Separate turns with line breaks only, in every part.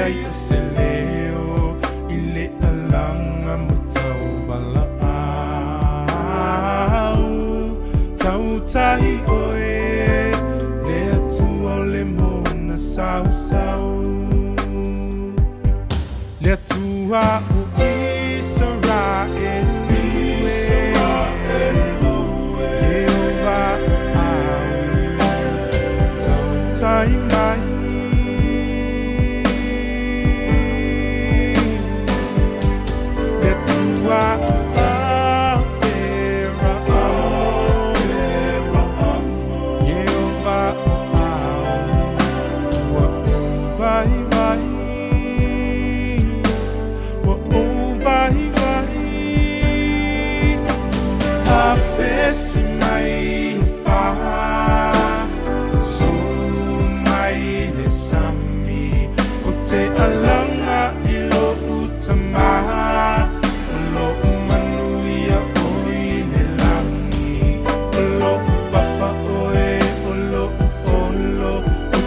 ai se leo ile alanga mutau vala au tau tahi oe le atu o le mona sau sau le atu a o Israel mai le tua era Yehova vai vai vai vai a pesi mai fa te alanga ilo utama lo manuia oi le langi lo papa oe lo o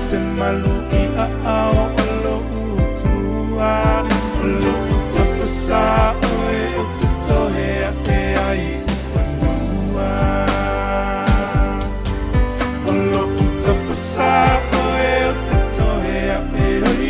te malu I ao lo utua lo tapasa oe o te tohe e ai fanua lo tapasa oe o te tohe e ai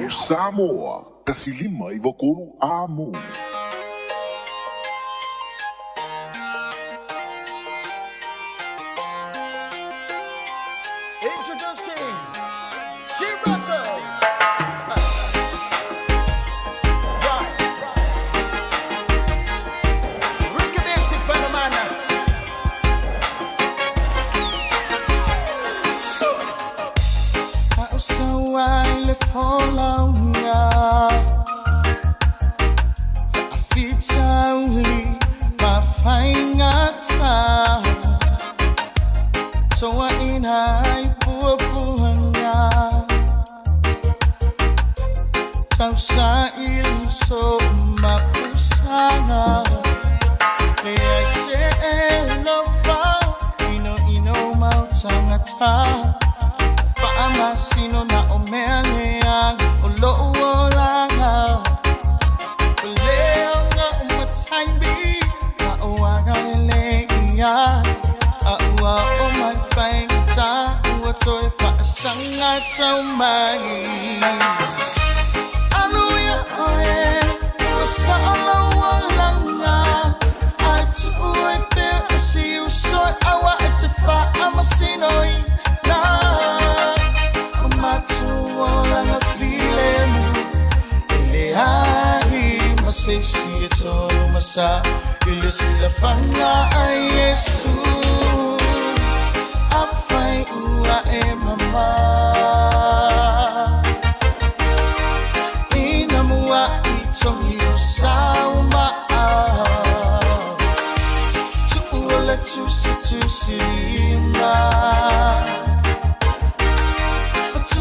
Samoa, Kasilima i Vakolu Amo.
Introducing G-Rocko. Ricky Music Panamana.
How so I for longer. I feel totally my fingata. So I in high pupuanga. So sa iluso mapusana. May I say love, ino mautangata. Sino na omeleang ulolanga uleo nga umatangbi awaga leya awa o my fingta uatoy fa sanga taumai aluya oe sa alawalanga atuwe pe si uso awa atifa amasinoi na Matsuola na filemu Ilehari masesi eto masa Ilu sila fanga ay Yesu tusi lima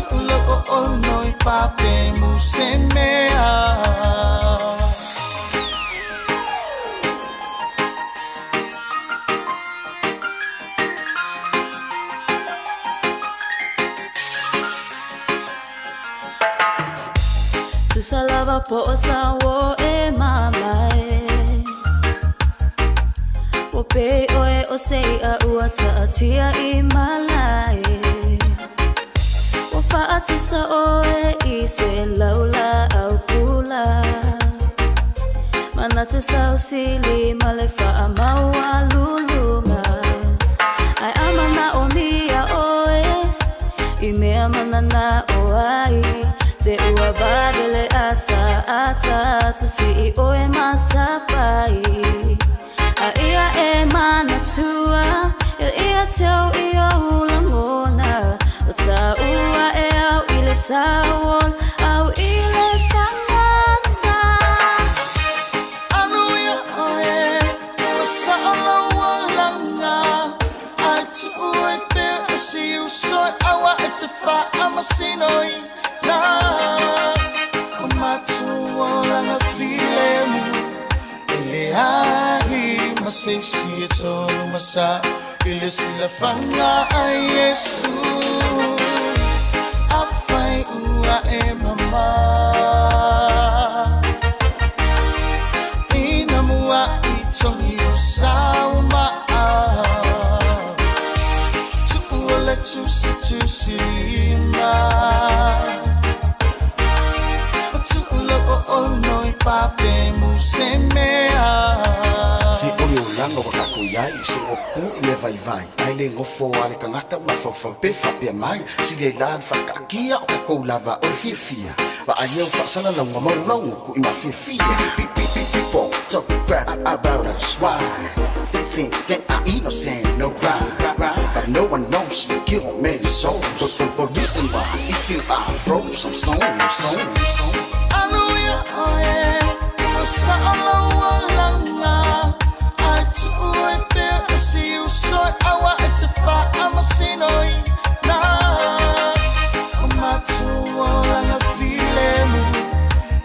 Tulo onoi pape musemea
Tu salava po sawo e mamae Wo pe oe o sei a uata atia I malai Wo faatu sa oe I se laula au pula Mana tu sa usili male faa maua lulunga Ai amana o mia oe I mea manana oai Se ua badele ata Tu si I oe masapai A ia e mana tua ia tau I o ulangona O ta ua e au I le tawon Au I le whangata
Anu ia oe O sa ala walanga Ai tu ue pe o si usoi Awa e te wha amasinoi Na O matu o langa file mu Ele ahi Masesi e tolu masa Ile sila whanga ai Yesu Awhai ua e mama Ina mua I tongi o sauma Tuku ole tusi lima Tulo o noi pape musemea
Se oi o langa o kako iai, se o pu I le vai vai Ai le ngofo ale kangaka ma whawhawpe whapea mai Si le lan whakakia o kako lava o le fia Wa ai au whasala launga maunau ku I ma fia People talk crap about us, why? They think that I innocent, no crime But no one knows you kill many souls But reason why, if you are froze, I'm stone
Aleluia, oe, o sa ala walanga Ai tu ue pe o si usoi Awa e te wha amasinoi Na O matu o langa file mu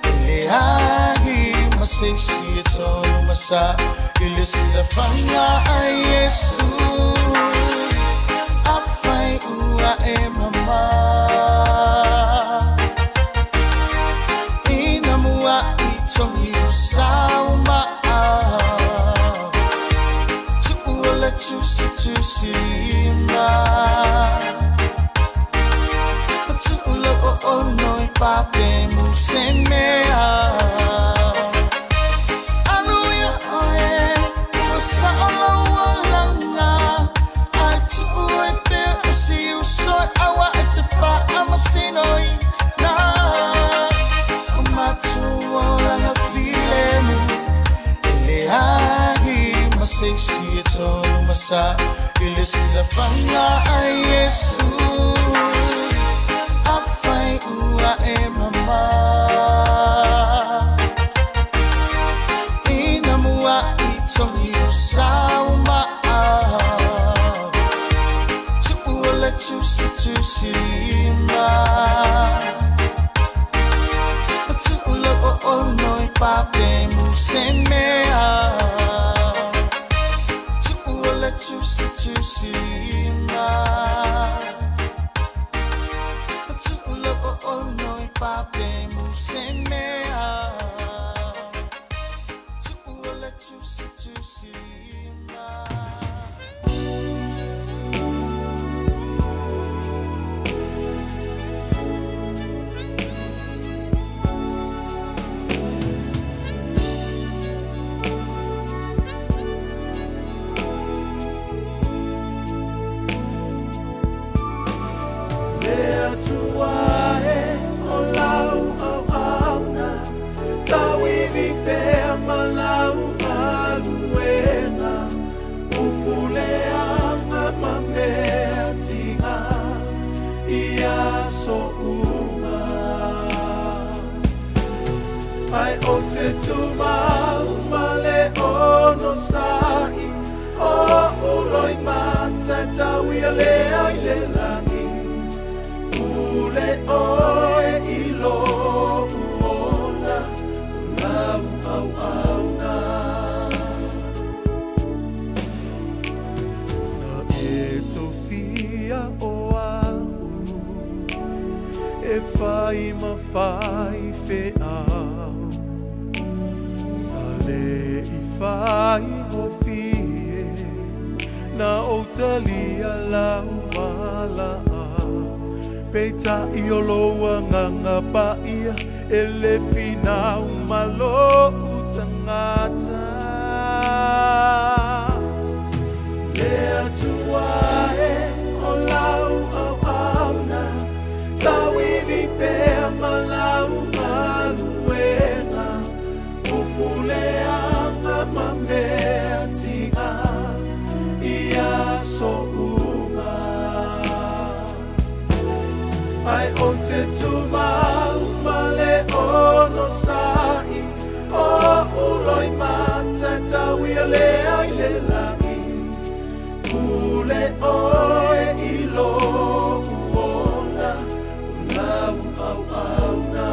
Ele ahi Masesi e tolu masa Ile sila whanga ai Yesu Awhai ua e mama Tongi o sauma Tuku ole tusi lima Tuku lo o noi pape musemea Aleluia oe O sa ala walanga Ai tuku e pe o si usoi Awa e te wha amasinoi Na Matu o langa file mu Ele ahi Masesi e tolu masa Ile sila whanga ai Yesu Awhai ua e mama Ina mua I tongi o sauma Tuku ole tusi lima Tulo o noi pape musemea Tuku ole tusi lima Tulo o noi pape musemea Tuku ole tusi lima
Tuae o lau au au na Tawi vi pea malau aluena Upuleanga mamea tinga Ia so uma Ai o te tumau male ono sai O lea i le langi ule oe i lo uona ulau au au na e tofia o au e whai ma whai whe au sa le i whai o fie na o talia lau wala a peita i o loa nganga pa ia e le finau malo tangata le atua e o lau au au na tawi vi pe malau maluena upule anga mamea tia ia so uma ai o te tumau male ono sai o uloi mata tawi le ai le langi ule oe i lo uona ulau au au na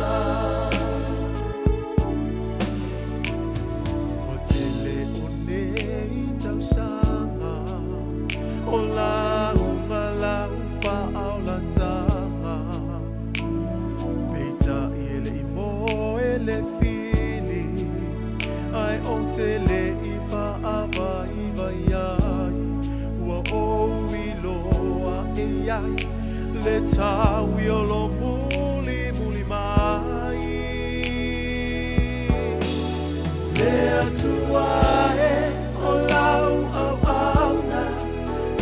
o te le o nei tau sanga o lau malau whaau la tanga peita i ele i moe le fili ai o te le i whaava i vai ai ua ou i loa e ai le tau i o lo muli muli mai le atua e o lau au au na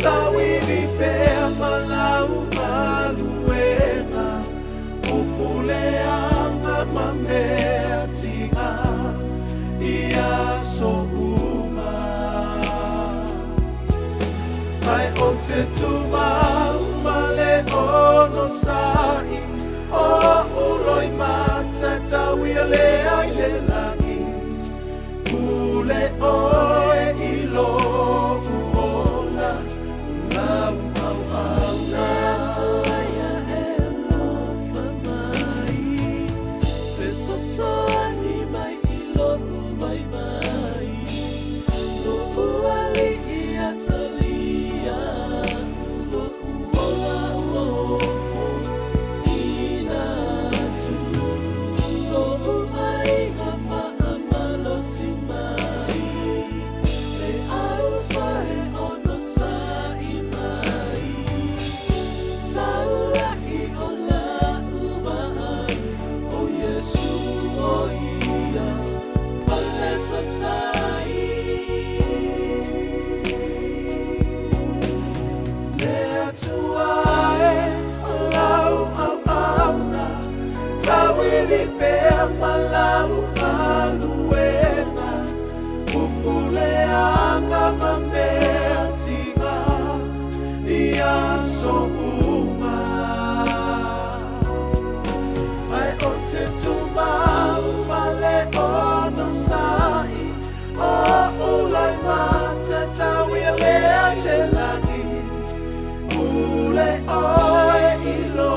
tau i vi pe malau maluena upule anga mamea tia ia so uma ai o te tumau male ono sai o uloi mata tau i le ai le langi ule oe i lo uona ulau au au na toia e lofa mai peso soani mai i lo mai mai lo uali i atalia lo uola uofo ina tu lo uai hafa amalo si mai le au soe ono sai mai taula i o la umai o Yesu o ia paleta tai le atua e o lau au au na tawi vi pe malau maluena upule anga mamea tia ia so uma ai o te tumau male ono sai o ulai mata tawi le ai le langi ule oe i lo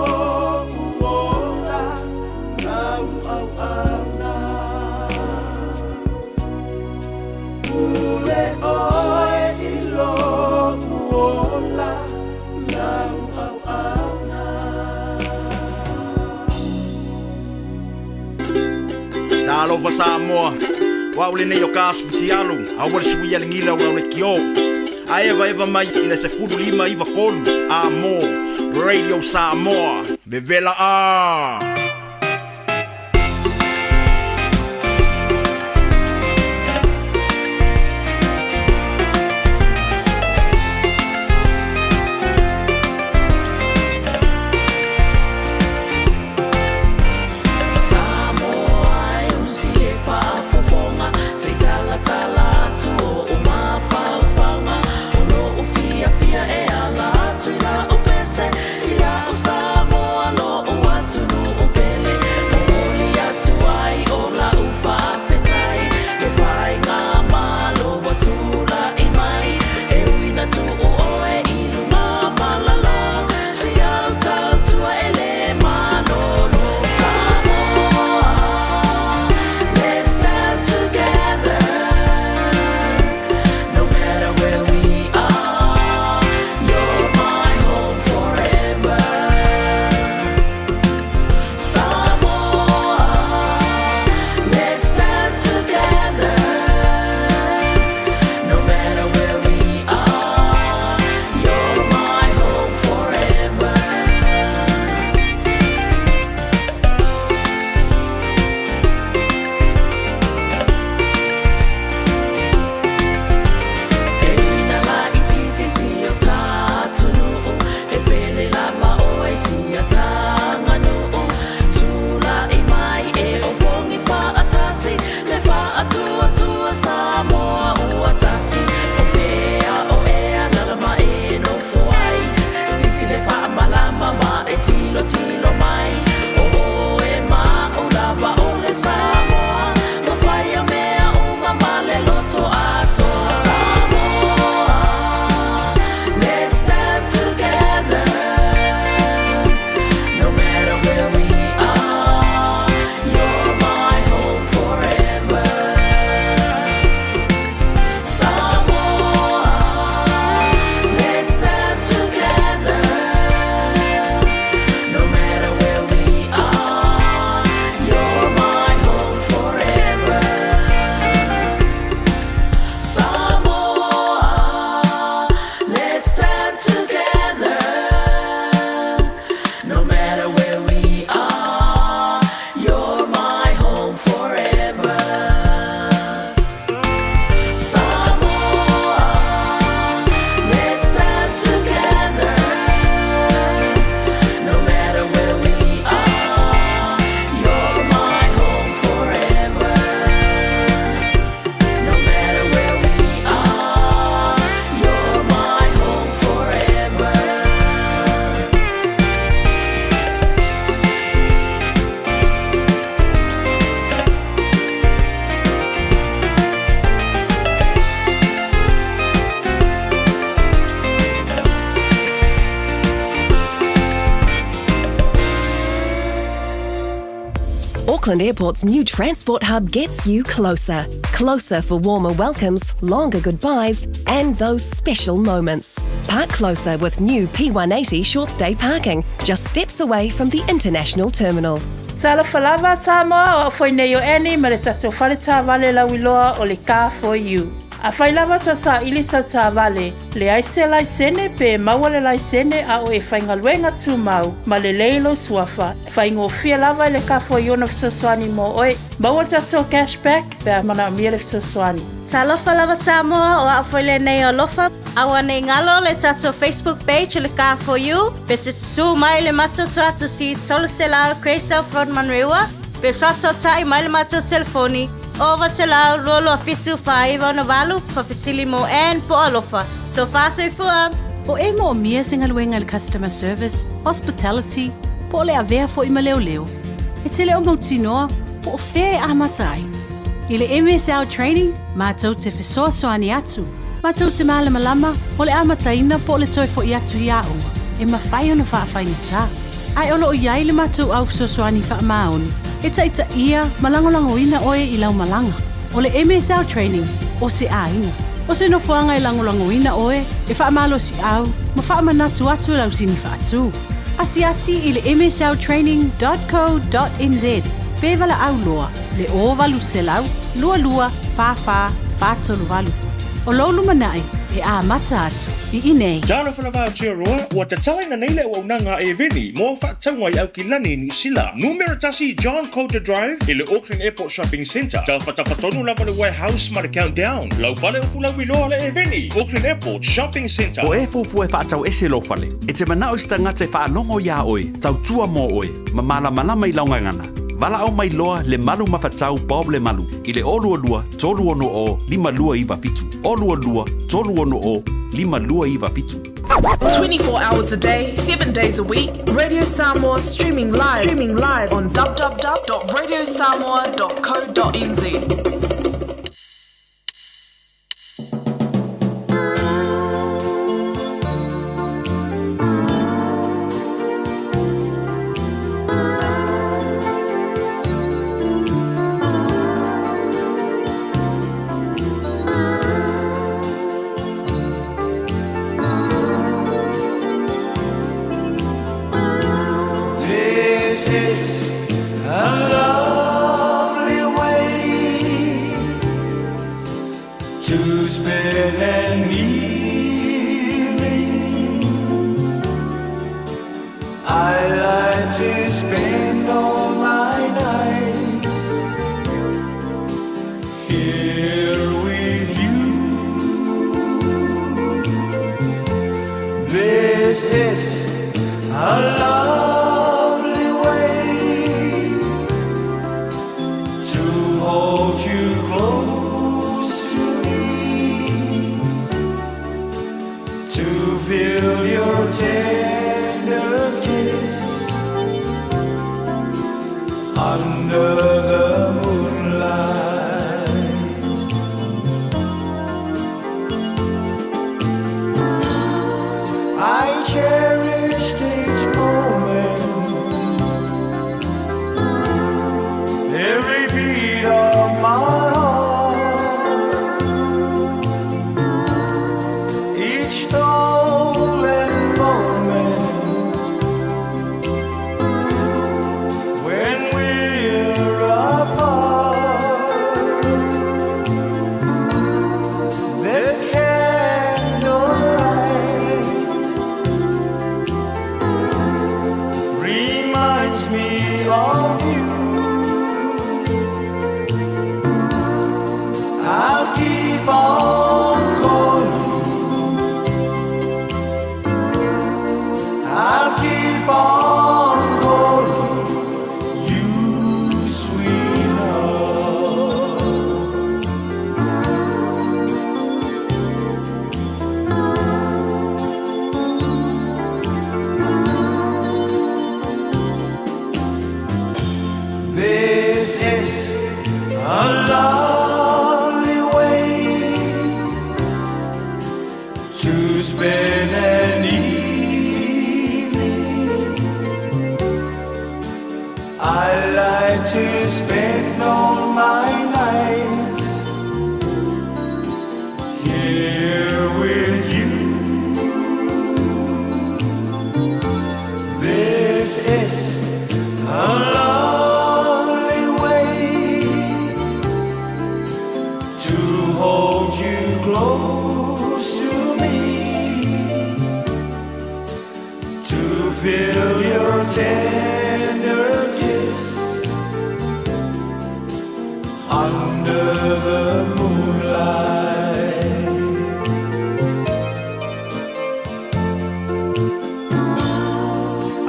uola lau au au na ule oe i lo uola lau au au na
Talofa Samoa wa ule nei o kasu tialu a wale sui ale ngila wa ule kio a eva mai ina se fudu lima iwa kolu a mo Radio Samoa Vevela a
Ia o Samoa no o watu no o pe
Auckland Airport's new transport hub gets you closer. Closer for warmer welcomes, longer goodbyes, and those special moments. Park closer with new P180 short stay parking, just steps away from the international terminal.
Tala falava Samoa o foi nei o eni ma le tatou whare tā vale la wiloa o le car for you. A whai lava ta sa ili sau tā vale, le aise laisene pe maua le laisene a o e whaingaluenga tū mau, ma le leilo suafa. Whaingo fia lava le car for you na fisosoani mo oe, maua le tatou cashback pe a mana mia le fisosoani.
Ta lofa lava Samoa o a foi le nei o lofa, awa nei ngalo le tatou Facebook page le car for you, pe te su mai le matoto atu si tolu se lao Craysel Front Manrewa, pe faso tai mai le mato telefoni, over te lau rolo a fitu whaiva na walu, pa fisili mo en po alofa. So fase fua.
O e mo mia singaluenga le customer service, hospitality, po le avea fo ima leo leo. E te leo mautinoa, po o whee a matai. I le MSL training, mātou te whesoa soani atu. Mātou te malama lama, o le amataina po le toi fo i atu i aunga. E mawhai ona whaafai ta. Ai olo o iai le mātou au whesoa soani wha maoni. E taita ia malangolango ina oe i lau malanga. O le MSL training, o se a inga. O se no fuanga i langolango ina oe, e wha malo si au, ma wha manatu atu lau sini wha atu. Asi i le msltraining.co.nz. Pevala au loa, le o valu se lau, lua, fa, tolu valu. O lolu manai, e a mata atu, i inei.
Jana whanawao tia roa, ua te talaina neile o unanga e veni, mo whaataunga i au ki lani New Zealand. Numeratasi John Coulter Drive, i le Auckland Airport Shopping Centre. Tau whatapatonu lava le warehouse ma le countdown. Lau whale ufu lau iloa le e veni, Auckland Airport Shopping Centre.
O e fufu e whaatau ese lo whale, e te manao sta ngate whaanongo ia oe, tau tua mo oe, ma malama i laungangana. Vala au mai loa le malu mawhatau Bob le malu. I le olua tolu ono o lima lua iwa fitu. Olua tolu ono o lima lua iwa fitu.
24 hours a day, 7 days a week. Radio Samoa streaming live on www.radiosamoa.co.nz.
To spend an evening spend all my nights here with you. This is a lonely way to hold you close to me, to feel your tender kiss under the moonlight.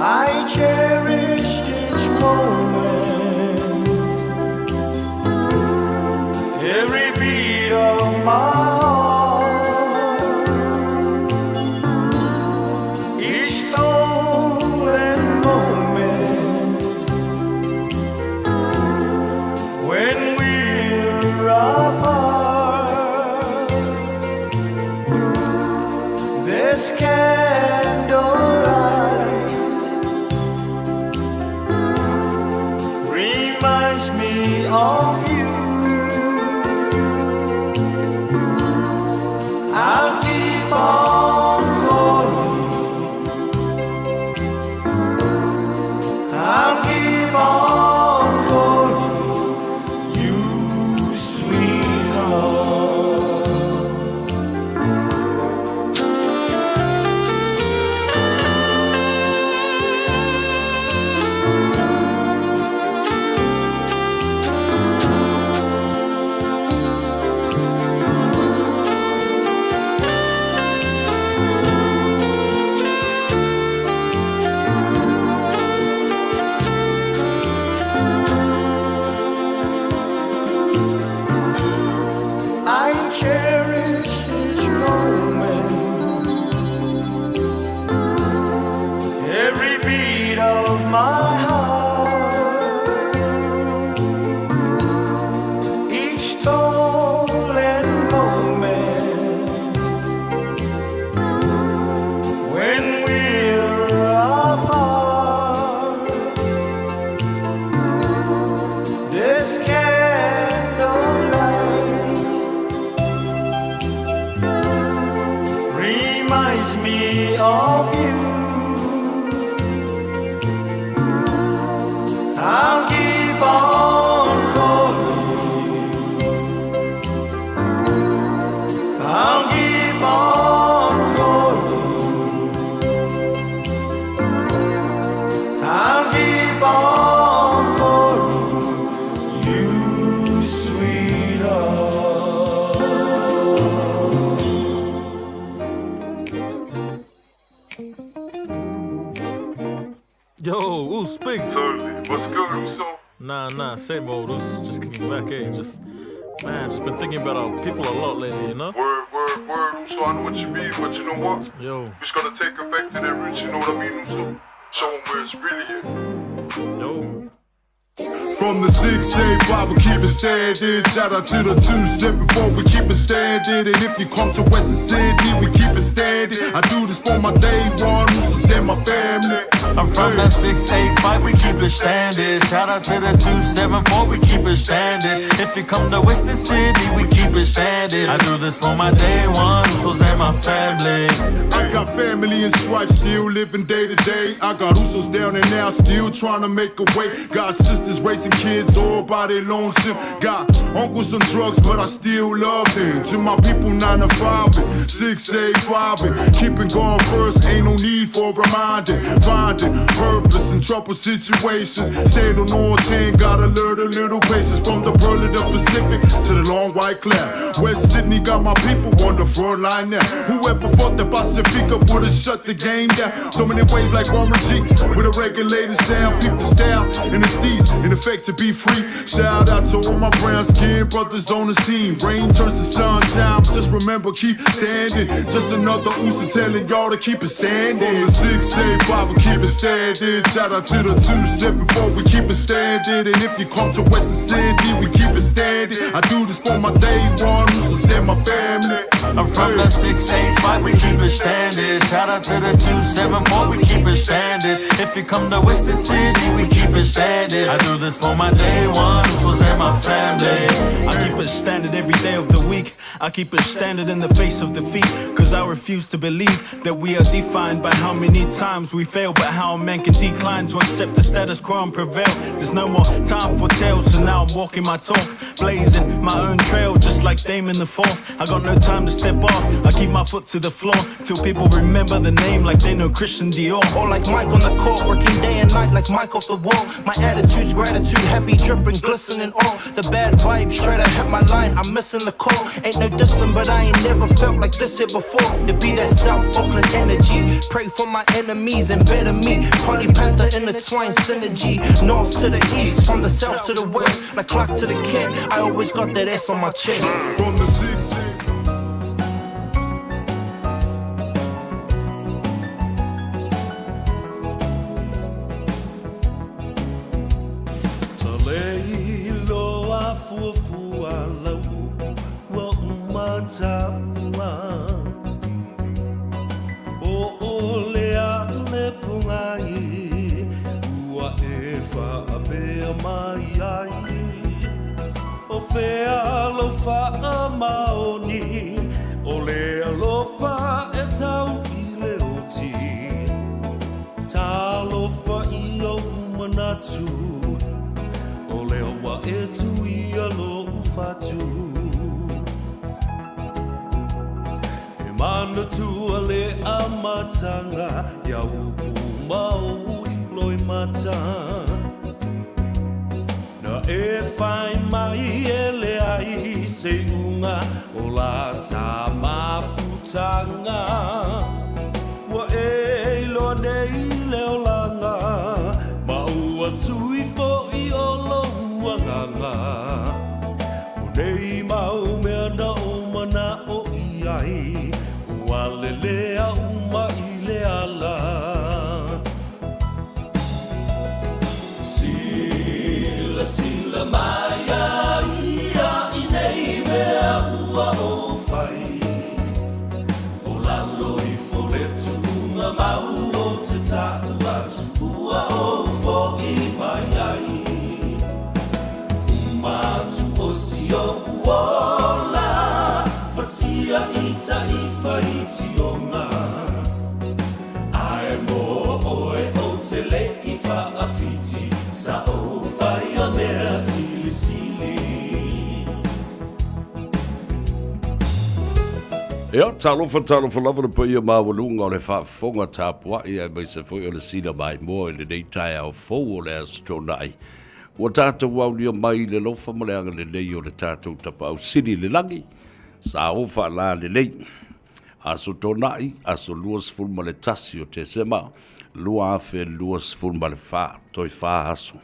I cherished each moment, every beat of my heart, each stolen moment when we're apart. This candlelight reminds me of you. I'll keep on calling, I'll keep on calling you, sweetheart. I cherish each moment, every beat of my heart, each stolen moment when we're apart. This candlelight reminds me of you. I'll keep on calling, I'll keep on calling, I'll keep on calling you, sweetheart.
Yo, who speaks?
Totally. What's good, Uso?
Nah, same old. Just kicking back, just been thinking about our people a lot lately, you know?
Word, Uso. I know what you mean, but you know what?
Yo.
We just gotta take it back to their roots, you know what I mean, Uso? Show them where it's really at.
Yo.
From the 685, we keep it standing. Shout out to the 274, we keep it standing. And if you come to Western Sydney, we keep it standing. I do this for my day one, this is my family.
I'm from that 685, we keep it standing. Shout out to the 274, we keep it standing. If you come to Western Sydney, we keep it standing. I do this for my day one, Usos and my family.
I got family in stripes, still living day to day. I got Usos down and out, still trying to make a way. Got sisters raising kids all by their lonesome. Got uncles on drugs, but I still love them. To my people 9 to 5 and 685 and keeping going first, ain't no need for reminding. Finding purpose in trouble situations. Stand on all 10, gotta learn a little patience. From the pearl of the Pacific to the long white cloud. West Sydney got my people on the front line now. Whoever thought that Pacifica would've shut the game down? So many ways like Warren G with a regulated sound. Peep the style and the steez in effect to be free. Shout out to all my brown skin brothers on the scene. Rain turns to sunshine, but just remember keep standing. Just another Uso telling y'all to keep it standing. From the 685 we keep it standing. Shout out to the 274, we keep it standing. And if you come to Western City, we keep it standing. I do this for my day ones and my family.
I'm from the 685, we keep it standing. Shout out to the 274, we keep it standing. If you come to Western City, we keep it standing. I do this for my day ones and my family.
I keep it standard every day of the week. I keep it standard in the face of defeat. Cause I refuse to believe that we are defined by how many times we fail, but how a man can decline to accept the status quo and prevail. There's no more time for tales, so now I'm walking my talk, blazing my own trail, just like Damon the Fourth. I got no time to step off, I keep my foot to the floor, till people remember the name like they know Christian Dior.
Or like Mike on the court, working day and night like Mike off the wall. My attitude's gratitude, happy, dripping, glistening all. The bad vibes, straight ahead my line, I'm missing the call. Ain't no dissing, but I ain't never felt like this here before. It be that South Oakland energy, pray for my enemies and better me. Polly Panther intertwined synergy, north to the east, from the south to the west, like Clark to the Kent, I always got that S on my chest.
From the 6
Mana tua le amatanga ya upu mau loi mata na e fai mai ele ai se unga o la tama futanga wa e lo nei le olanga ma ua sui fo I o lo uanganga o nei mau mea na o mana o iai Walelea uma ileala Sila sila maya ia inei mea ua o fai O lalo I foretu unga mau o te tau atu Ua o fo I mai ai Umatu o si o uola Fasia ita I Fa'itionga Ai mo oe o te le I whaafiti Sa o whai a mea sili sili
Ia, talofa lava na pui a mawalunga o le whaafonga tāpua I ai mai se fui o le sina mai mo I le nei tai au fau o le astronai Ua tātou wau lia mai le lofa mo le anga le nei o le tātou tapa au sini le langi Sa o wha la le nei Aso tonai, aso luas fulma le tasi o te sema, lua afe luas fulma le wha, toi wha aso,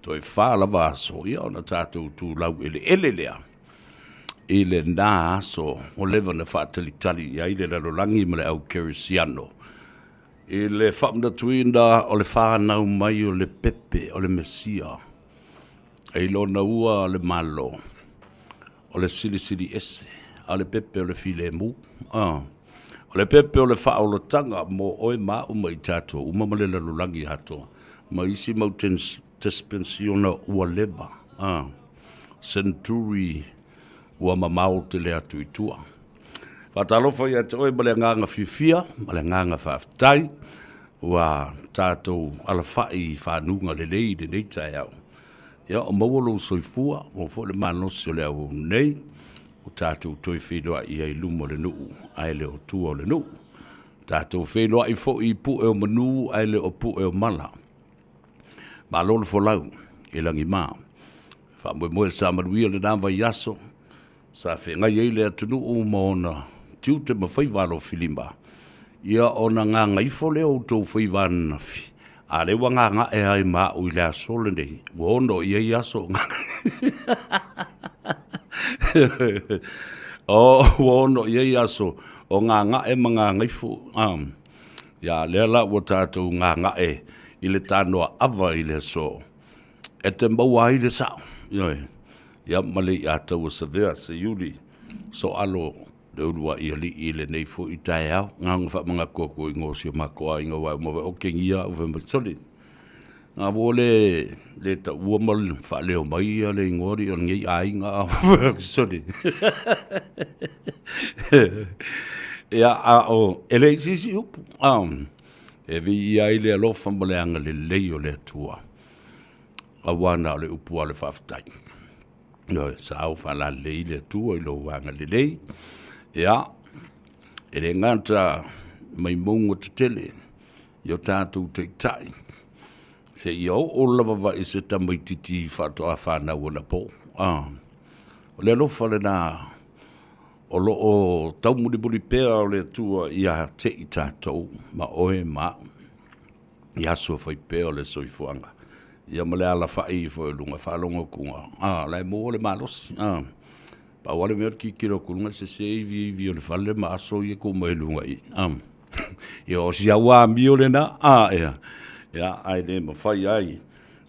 toi wha lava aso, ia ona tātou tū lau ele lea. Ile nā aso, o lewa na wha talitali, ia ile ralolangi ma le au kerisiano. Ile whamna tuinda o le wha nau mai o le pepe, o le mesia. Eilo na ua le malo, o le sili ese. A le pepe o le file mu. O le pepe o le wha o le tanga mo oe ma uma I tātou. Uma ma le lalulangi hatoa. Ma isi mau tespensiona ua leva. Centuri ua mamau te le atu I tua. Whatalofa I atoe ma le nganga fifia, ma le nganga whaftai. Ua tātou ala whai whanunga le lei de nei tai au. Ia o mawalo soifua, o fo le manosi o le au nei. O tātou toi whenua I ai lumo le nuu, ai le o tua o le nuu. Tātou whenua I fo I pu e o manu, ai le o pu e o mala. Ma lolo fo lau, I langi maa. Wha moe sa manuia le nāma I aso, sa whengai ei le atunu o maona, tiu te mawhaiwano filima. Ia o na ngā ngaifo le o tau whaiwana fi. A le wanga ngā e ai maa ui le aso le nei. Wono I ai aso ngā. O wono I aso o ngā e mga ngaifu Ia lea la ua tātou ngā ngae i le tānoa awa i le so. E te maua i le sao. Ia male i atau sa vea se yuli. So alo le urua i ali i le nei fo i tae au. Ngā wha mga koko i ngō si o makoa i ngā wai mawe o kengia uwe macholi. Ngā wole le ta uamal wha leo mai a le ngori o ngei ai ngā uwe macholi. Ia a o ele sisi upu. E vi i ai le alofa mo le anga le lei o le tua. A wana o le upu a le whaftai. Sa au whala lei le tua i lo wanga le lei. Ia, e le nganta mai mungo te tele. Io tātou te tai. Se i au o lava wa i se tamai titi whatoa whanau o na po. O le alofa le nā o lo o tau muri pēr o le tua i a te i tātou ma oe ma i asua whai pēr o le soifuanga. Ia ma le ala whai i whai lunga whalonga kunga. Lai mō le malosi. Pa wale mea ki kira kunga se se iwi o le whale ma aso i ko mai lunga i. Ia o si awa mi o le na. Ia ai le ma whai ai.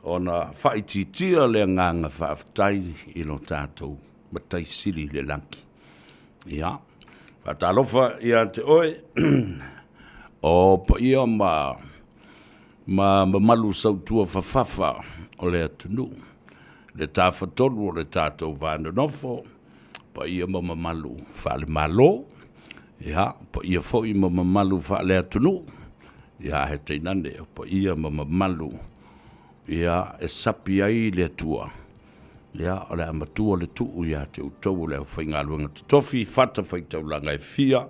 O na whai titia le nganga whaftai i lo tātou matai siri le lanki. Ia, whatalofa ia te oe, o pa ia ma malu sautua whawhawha o le atunu, le tāwhatonu o le tātou vāna nofo, pa ia ma malu whale malo, ia, pa ia fo i ma malu whale atunu, ia he teinane, pa ia ma malu, ia e sapi ai le atua, ia o le amatua le tuu ia te utau le whaingaluanga te tofi, whata whaitaulanga e fia,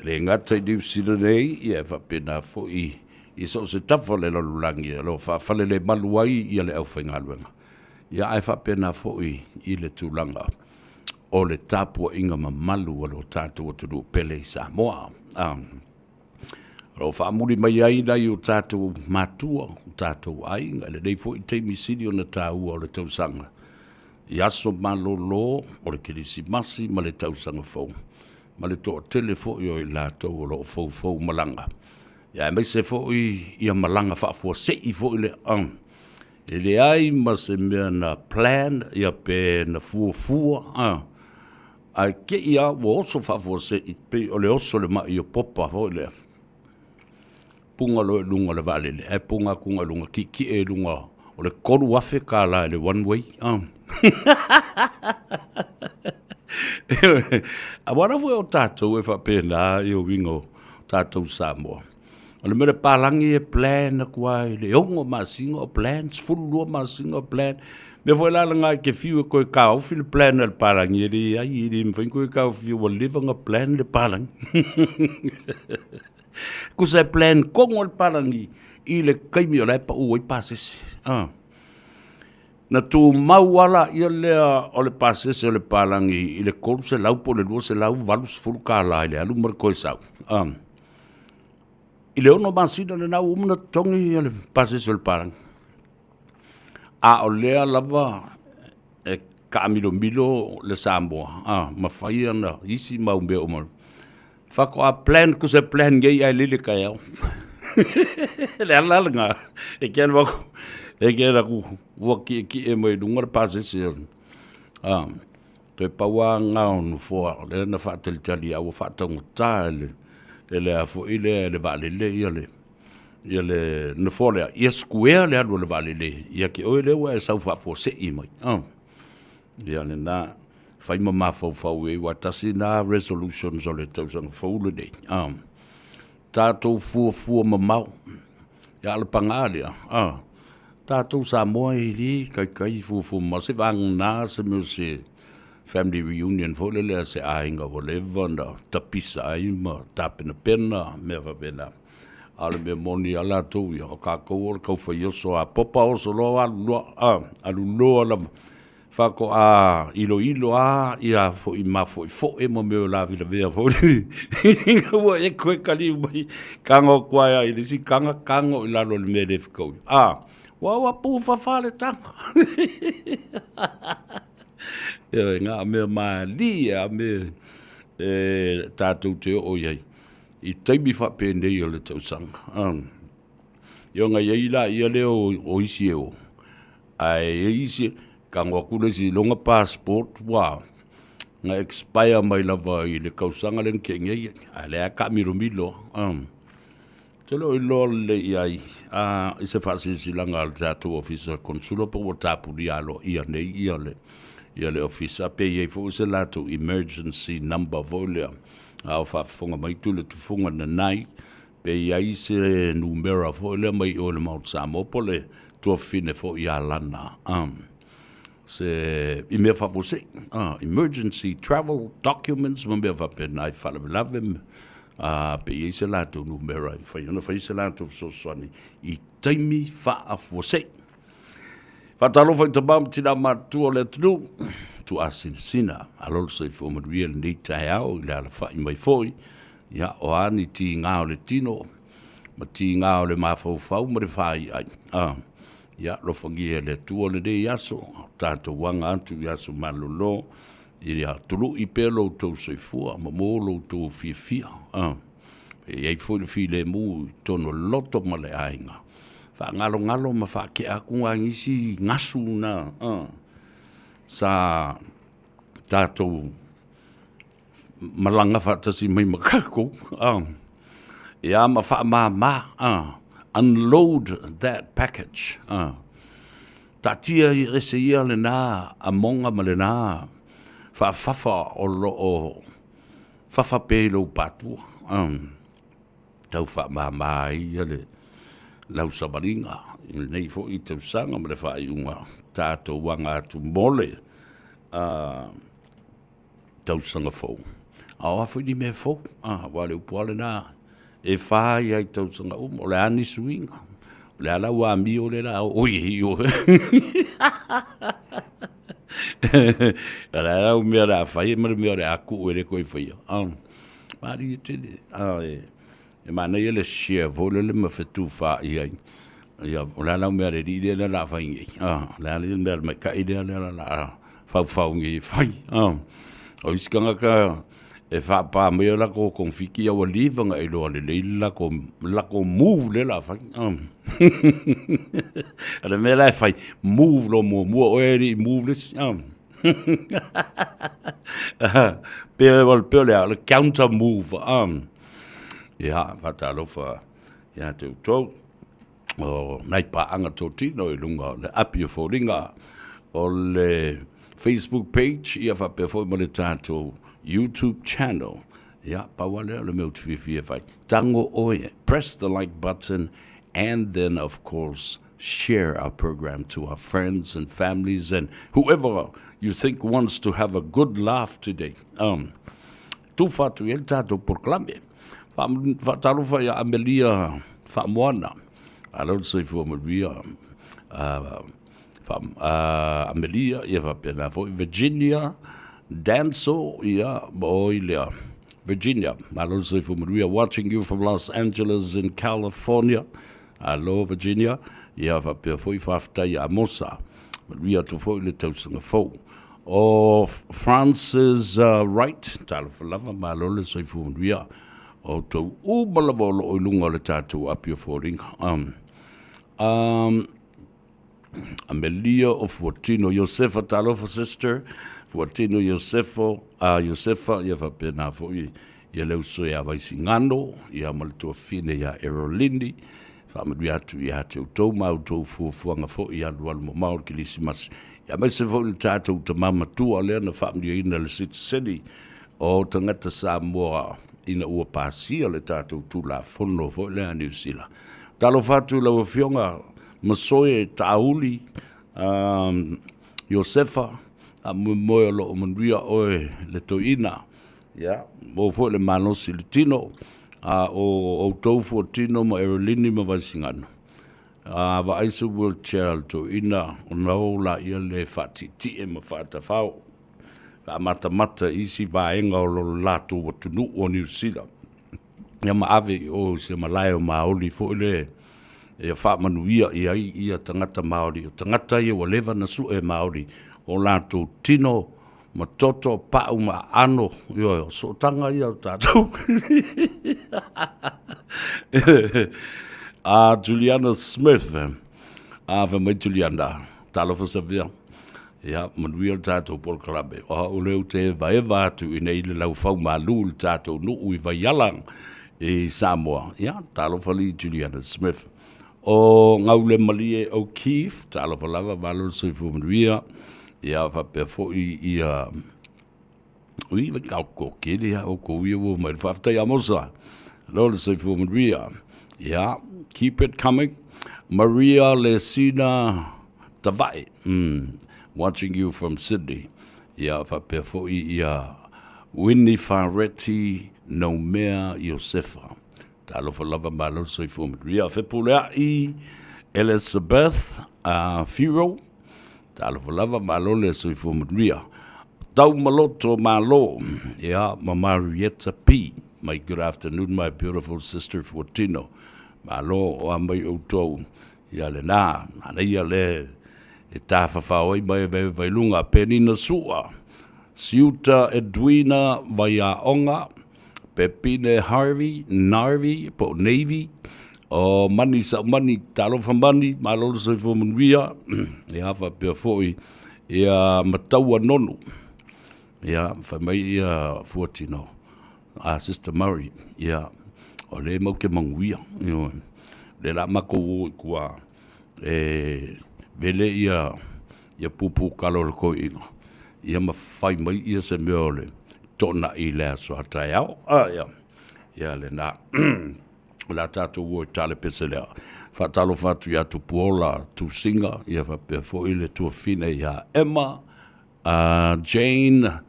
le ngata i diusira nei, ia e whapena fo i so se tafa le lalulangi, lo whawhale le maluai ia le au whaingaluanga. Ia e whapena fo i le tūlanga, o le tāpua inga mamalu alo tātua tunu pele i Samoa. Ro whaamuri mai ai nei o tātou mātua, o tātou ainga, le nei fo i teimi siri o na tāua o le tausanga. I aso malolo o le kirisi masi ma le tausanga fau. Ma le toa tele fo i o i lātou o lo fau malanga. Ia mai se fo i a malanga whaafua se i fo i le ang. E le ai ma se mea na plan i a pe na fua. Ai ke i a wo oso whaafua se i pe o le oso le ma i o popa fo i le punga lo lunga le vale le e punga kunga lunga ki e lunga o le koru wafe ka la le one way a wana fwe o tātou e whapena i o wingo tātou Samoa o le mere palangi e plan a kuai le ongo masinga o plans fulua masinga o plan me fwe la nga ke fiu e koe kau fi le plan al palangi e li ai i li mwhin koe kau fiu o living a plan le palangi ko se plan kongo le palangi i le kaimi o le pa ua i pasese. Na tu mauala i lea o le pasese o le palangi i le koru se lau po le lua se lau valu se fulu ka la i le alu mara koe sau. I le ono masina le nau umna tongi i le pasese o le palangi. A o lea lava e ka milo le Samoa. Ma whaia na isi maumbe o maru. Whako a plan ko se plan gei ai lili kai au. Le alalanga. E kia wako. E kia raku. Waki e mai dunga pase se. Toi paua ngau nu fua. Le na whaateli tali au whaatangu tāle. E le afo i le vale le ia le. Ia le na fua lea. Ia square le alu le vale le. Ia ki oe le wa e sau whaafo se i mai. Ia le na. Fai mama fau e watasi na resolutions o le tausanga fau le nei. Tātou fua mamau. Ia ala pangalia. Tātou Samoa i li kai fua mamau. Se vangu nā se meo se family reunion fau le lea se ainga o lewa na tapisa ai ma tapena pena mea wapena. Ala mea moni ala tau ia o kākou o kau whai oso a popa oso loa alu loa la Whako a ilo a ia fo I mafo I fo e mo meo la vila vea fo Inga ua e koe kali mai Kanga o kuaia I lisi kanga I lalo le mea lefikou Wawa pu whawhale tanga Ngā mea maa li a mea tātou te o iai I taimi whapene o le tausanga. Yo nga yeila ia leo o isi eo. Ai isi ka ngwa kule si longa passport wa. Nga expire mai lava i le kausanga len kenge. Ai lea ka milo. Telo i lo le iai. I se whasi silanga al tato officer consulo pa wa tapu li alo ia nei ia le officer pe iei fo se lato emergency number volea. Au whafonga mai tule tu fonga na nai. Pe iai se numera fo le mai o le Mount Samoa le tua fine fo ia lana. Se i mea whafose. Emergency travel documents ma mea whapenai whalavim. Pe iei se lato numera. Whai se lato so swani. I taimi whaafose. Whatalo whai tabam tina matua le tunu. Tu asin sina. Alol se fo maduia le nei tae au. I le ala whai mai foi. Ia o ani ti ngao le tino. Ma ti ngao le mawhau ma le whai ai. Ia rofangia le tua le dei aso. Tato wanga antu yaso malolo. Ia tulu i pelo tau soifua. Ma molo tau fia. Iei foi le fi le mu tono loto ma le ainga. Wha ngalo ma wha ke akunga ngisi ngasu na. Sa tato malanga fatasi mai makako. Ia ma wha ma. Unload that package. Tatia i rese ia le nā, amonga ma le nā. Whafafa o fafa pelo patua. Tau wha ma ia le lau samaringa. Nei fo i tau sanga ma le wha iunga. Tātou wanga atu mole. Tau sanga fo. Awa fo ni me fo. Wale upuale nā. E whai ai tau sanga o le ani suinga. Le ala wa mi o le la oi o. Ala la o me la fai me me le aku e le koi fai. Mari te e mana ele share vole le me fetu fa ai. Ya la la me le ri le la fai. La le me ka ide la fa ngi fai. O iskanga ka e fa pa me la ko konfiki o livanga e lo le la ko move le la fa ala me la fa move lo mo o e move le pe le counter move ya fa ta lo fa ya to o nai pa anga toti no e lunga le apio fo ringa o le Facebook page ia fa pe fo mo le tato YouTube channel. Yeah, pawale le meu tv Tango oye. Press the like button and then of course share our program to our friends and families and whoever you think wants to have a good laugh today. Tu fatu el tato proclame. Fa tarufa ya Amelia fa moana. I don't say for Maria Amelia ia pena for Virginia Danso, yeah, boy, Virginia. We are watching you from Los Angeles in California. Hello, Virginia. Yeah, Mosa. We are to follow the toasting of foe. Oh, Francis Wright. Talfalava, Malolo, so if we are. Oh, to Ubalavolo, Lunga, the tattoo up your falling. Amelia of Fortino, Josefa Talofa sister. Fortino Josefa ia pena foi ia leu so ia vai singano ia malto fine ia Erolindi fa me atu ia to mau to fuanga fo ia wal mau kilisimas ia mai se fo tato te mama tu ale na fa me ina le city o tangata Samoa ina ua pasi le tato tu la fono fo le New Zealand talo fatu la fionga masoe tauli Josefa a moe lo manria oe le toina ya mo fo le mano silitino a o tofu tino mo Erolini mo vasingano va isu will child to ina no la ia le fatiti e mo fata fao ka mata isi va enga lo latu tunu o New Zealand ya ma ave o se malayo maoli fo le e fa manuia ia tangata maoli tangata ia o leva na su e maoli o lato tino ma toto pa'u ma ano yo so tanga ia tātou. Juliana Smith fa mai Juliana talofa sa via ya manuia tātou pol kalabe o leu te vaeva atu i nei le lau fau malu tātou nuu i vaialang i Samoa ya talofa li Juliana Smith o ngaule malie o Keith talofa lava malu soifu manuia ya fa perfo i ui va kauko kele ya o ko ia wo mai fa ta amosa lo le soifu manuia ya keep it coming Maria Lesina Tavai, watching you from Sydney. Ya fa perfo ia Winnie Faretti Nomea Josefa. Talo fa lava malo so fu Maria fe pula I Elizabeth Firo. Talo fa lava malo le so fu Maria. Tau maloto malo. Ya Mama Marietta P. My good afternoon, my beautiful sister Fortino. Malo o mai outou. Ia le nā, ana ia le e tāwhawhau mai vai lunga penina sua. Siuta Edwina vai a onga, Pepine Harvey, Narvi, po Navy, o mani sa mani, talofa mani, malolo sa fo manuia, e hawa pia foi, ia mataua nonu, ia whamai ia Fortino, Sister Murray, ia, o le mau ke manguia, le la mako o kua vele ia pupu kalor ko inga ia mawhai mai ia se meole tona I lea so hatai au ia le na la tātou o tale pese lea whatalo whatu ia tu puola tu singa ia whapea fo I le tua fine ia Emma Jane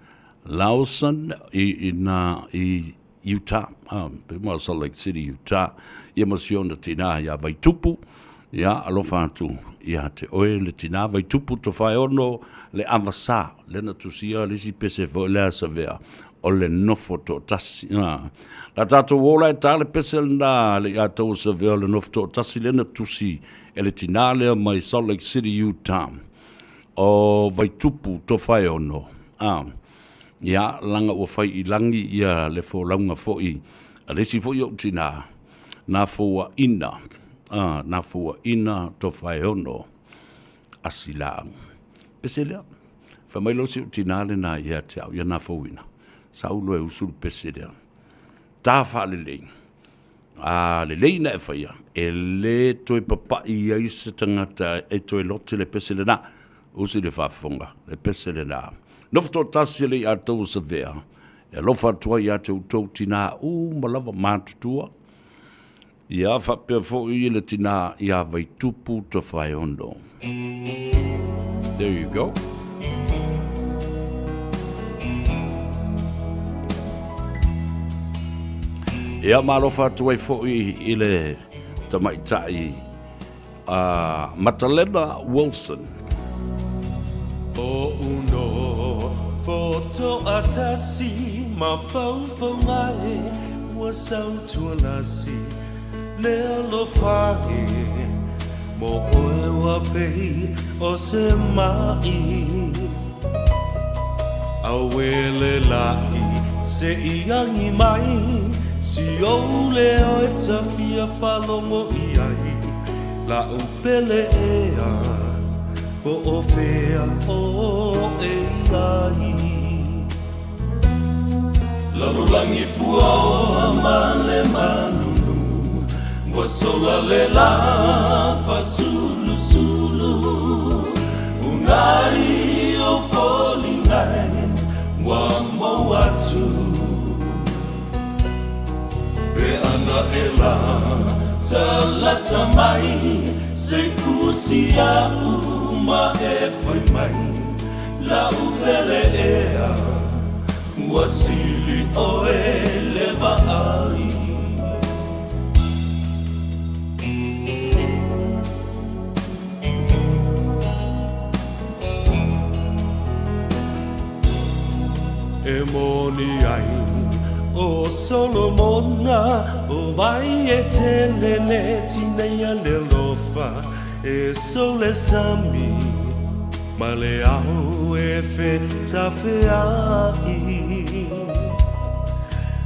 Lawson I Utah pe mo Salt Lake City Utah ia masiona tina ia vai tupu ia alofa atu ia te oe le tina vai tupu to fai ono le avasa le na tusia le si pese fo le savea o le nofo to tasi la tato wola e tale pese na le ia tau savea le nofo to tasi le na tusi e le tina le mai Salt Lake City Utah o vai tupu to fai ono ia langa ua fai I langi ia le fo launga fo I a le si fo I o tina na fua ina to fai ono asilang peselea fa mai lo si tinale na ia te au ia na fuina saulo e usul peselea ta fa le le na fa ia e le toi papa ia isa tangata e toi lote le peselena usi le fa fonga le peselena no fto tasile a to severe e lo fa tua ia te utou tina malava matutua ia fa pe fo I le tina ia vai tupu to fai ondo. There you go. Ia malo fa tu fo I le tamaitai Matalena Wilson.
O uno foto atasi ma fau ngai wa sau tualasi le lo fae mo oe wa pei o se mai awele lai se iangi mai si o le o e tafia falongo iai la upele ea o o fea o e iai lalulangi pua o amale manu Wasola le la fa sulu sulu unai o foli nai wa mo atu be ana ela talata mai se fusia uma e foi mai la upele ea wasili o eleva ai e moni ai o Solomona o vai e telele tina ya le lofa e sole sami ma le au e wheta whiai.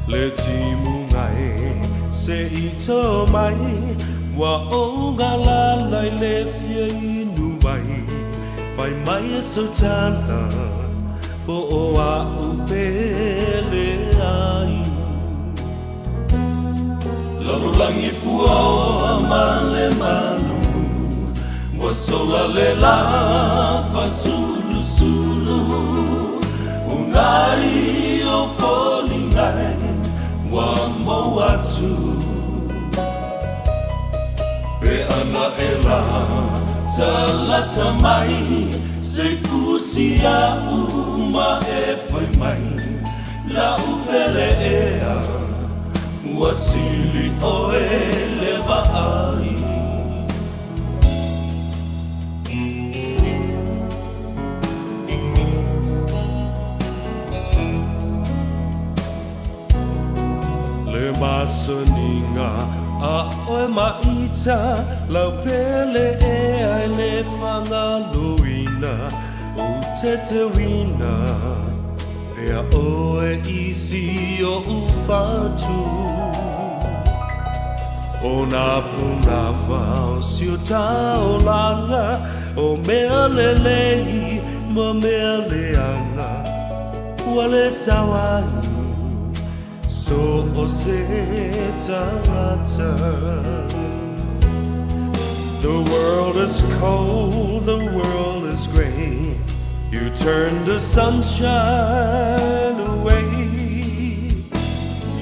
Le timu ngai se i tō mai, wa o ngā lalai le whia inu mai, whai mai e so tāna, po o a upele ai. Lalolangi pua o ma le manu, wa sola le la fa sulu sulu, unai o foli ngai, wa mo atu. Pe ana e la, ta lata mai, se fusi a uma e whai mai, la upele ea, wasili o e lewa ai. Le masoninga a oe maita, lau pele e ai le whanga luina, o te te wina, pea oe isi o ufatu. O nā puna wao si o tau langa, o mea le lehi, ma mea le anga, ua le sawai, so o se tangata. The world is cold, the world is gray, you turn the sunshine away.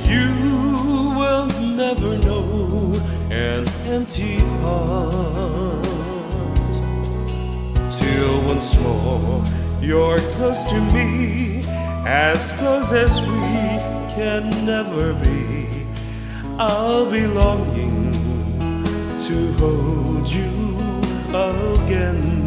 You will never know an empty heart, till once more you're close to me, as close as we can never be. I'll be longing to hold you again.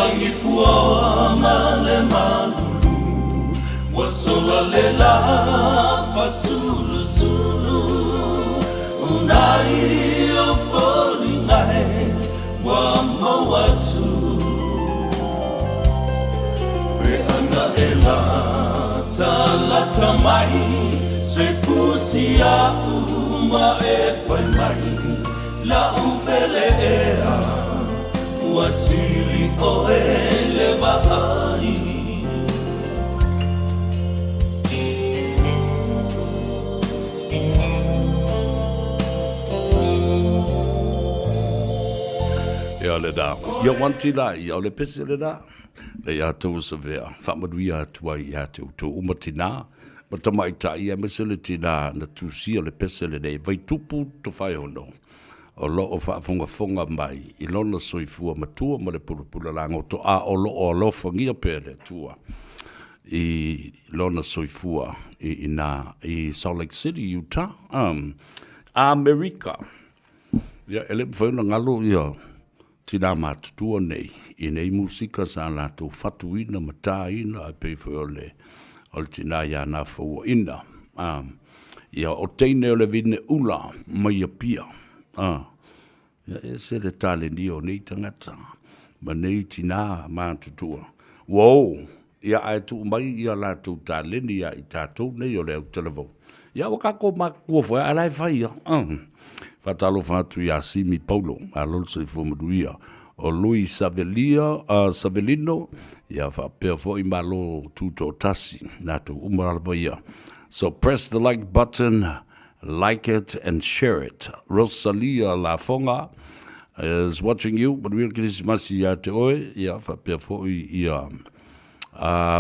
Langi pua ma le malulu, wa sola le la fa sulu sulu, unai o foli ngai, wa mawatu. Pe ana e la, ta lata mai, se fusi a uma e whai mai, la upele ea, wasili o e lewa ai.
Ia le da. Ia wanti la, ia le pese le da. Le ia tau sa vea. Whamadui a tua i a tau tau umatina. Ma tamai ta ia mesele tina na tusia le pese le nei. Vai tupu to whai hono. O lo o whaafonga mai. I lona soifua matua ma le pulapula lango. To a o lo o lo whangia pere tua. I lona soifua i Salt Lake City, Utah. America. Ia ele mwhauna ngalo ia. Tina matutua nei, i nei musika sa la tau fatuina, mataina, a pei ole tina ia na fau ina. Ia o teine o le vine ula, mai a pia. Ia e se le tale ni o nei tangata, ma nei tina matutua. Wow, ia ai tu mai ia la tau tale ni ia i tātou nei o le au televau. Ia wakako makua fwea, alai fai ia. Fatalo fatu ya Simi Paulo, a lolse fomaduia, o Luis Savelino, ya fa perfo imalo tuto tasi, nato umaralbaia. So press the like button, like it and share it. Rosalia Lafonga is watching you, but we'll get his masi ya te oe, ya fa perfo ia.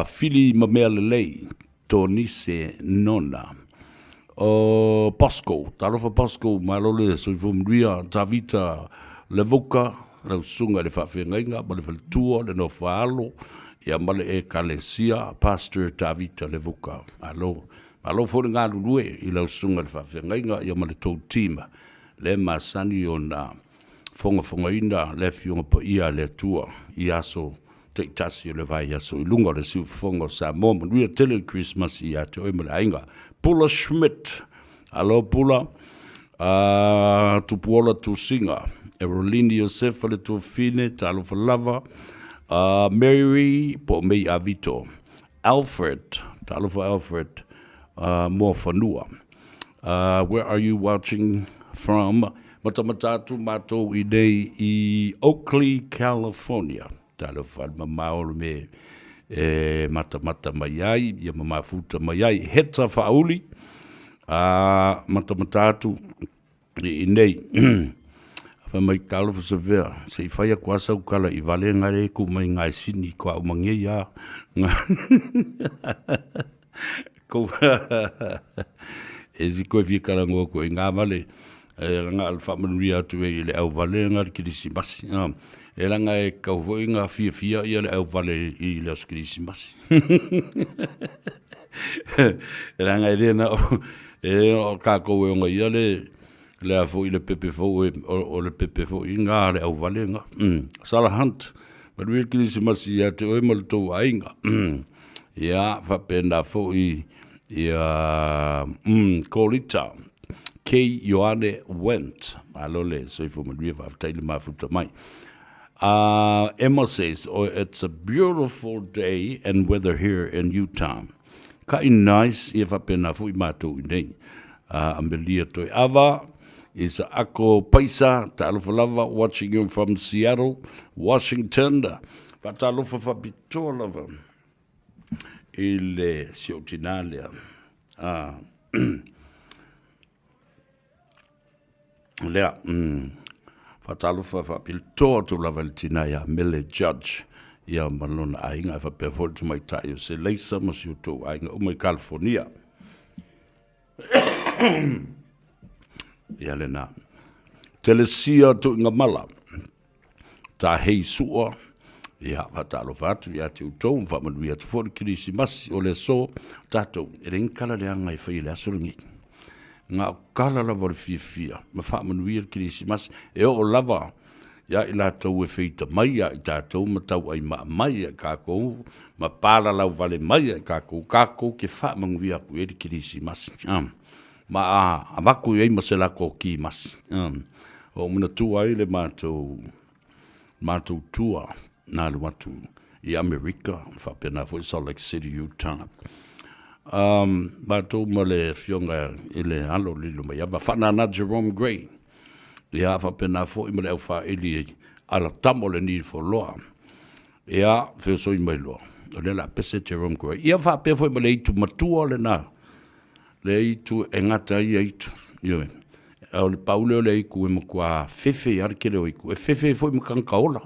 Fili Mamelele, Tonise Nona. o Pasco, talofa Pasco, malole so fumria Tavita Levoka, le sunga le whawhengainga, ma le whaltua, le no whaalo, ia male e Kalesia, Pastor Tavita Levoka. Alo fōne ngā rurue, i lau sunga le whawhengainga, ia male tau tima, le masani o na whonga ina, le fionga pa ia le tua, i aso, te itasi o le vai aso, i lunga le siu whonga sa mōma, nuia tele Christmas i a te oimale ainga. Pula Schmidt, alo Pula, tupuola tu singa, Eroline Yosef le tu fine, talo lava, Mary po mei avito, Alfred, talo Alfred, mo fanua. Where are you watching from? Matamatatu mato idei I Oakley, California. Talo mamao me mata maiai, ia mamafuta maiai, heta fauli, matamatatu I nei. Fa mai talo fa severa, se fai kwa sa ukala I vale ngare ku mai ngai sini kwa umangia ya. Ko ezi ko vi kala ngoko nga vale nga alfa manuia tu le au vale ngar Christmas. Elanga e kau inga fia ia le au vale I le Christmas. Elanga idena o ka ko nga ia le afo I le pepe fo o le pepe fo inga le au vale nga. Sala hunt ma le Christmas ia te o mal to ainga. Ia fa penda fo I Kolita K Yoane went alole so ifo ma river of taile mafuta mai. Emma says, it's a beautiful day and weather here in Utah. Kai nice if up in a fui mato nei. Amelia toi ava is ako paisa talofalava watching you from Seattle, Washington. Patalofa bitolava. Il siotinalia. Lea, fatalofa fa piltoa tu lavaltina ia mele judge ia malona ainga fa pefol tu mai tayo se leisa masiuto ainga umai California. Ia lena. Telesia tu inga mala. Ta hei sua. Ia fatalofa atu ia te utou fa manuia tu fori Christmas o le so tatou. Ere inkala le anga I whai le asurungi. Nga kala lava le fia ma fa manuia Christmas e o lava ya I lātou e whita mai ya I tātou ma tau ai mai e kākou ma pāra lau vale mai e kākou ke wha manuia ku e Christmas ma a waku e ma se lako ki mas o muna tua ai le mātou tua nā le watu I Amerika wha pena fo I Salt Lake City, Utah. Bato male fionga ile halo lilo mai ava fanana Jerome Gray ia fa pena fo I male fa ili ala tamole ni fo loa ia fe so I mai loa le la pese Jerome Gray ia fa pe fo I male itu matua le na le itu engata ia itu yo au le paulo le iku e kwa fefe ar kele o iku e fefe fo I kankaola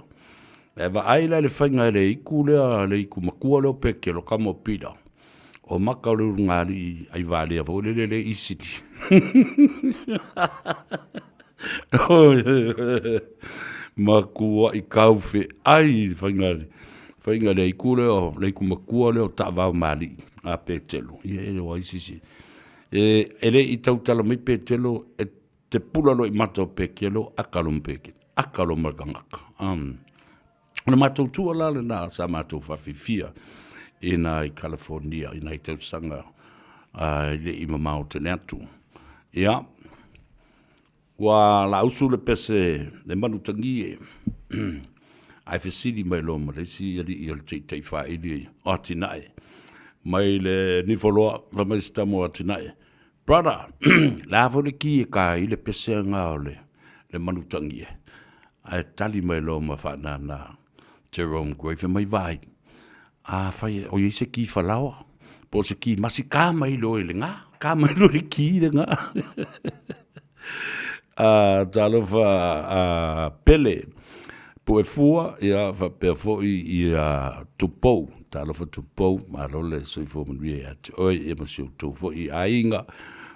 e va aila le fainga le iku le iku makua le pe ke lo kamo pida o makaru ngari ai vale avo le isiti makua I kaufe ai fainga le ikule o le kumakua le o tava mali a petelo ye o isisi ele I tautala mai petelo e te pula lo I mato pekelo akalum peke akalum magangaka le mato tu ala le na sa mato fafifia I California, I tausanga le I mamau te neatu. Ia, wa la usu le pese le manutangi e ai fesidi mai lo malesi ali I te fa ili o tinae. Mai le nifoloa va mai stamo o tinae. Brother, la vo le ki ka I le pese nga le manutangi e. Ai tali mai lo ma fa na Jerome Gray mai vai. Fai o se ki falao po se ki masi ka mai lo le nga ka mai lo le ki de nga talofa pele po e fua ia fa pe fo I tupo talofa tupo ma lo le so fo mri at oi e mo so to fo I ainga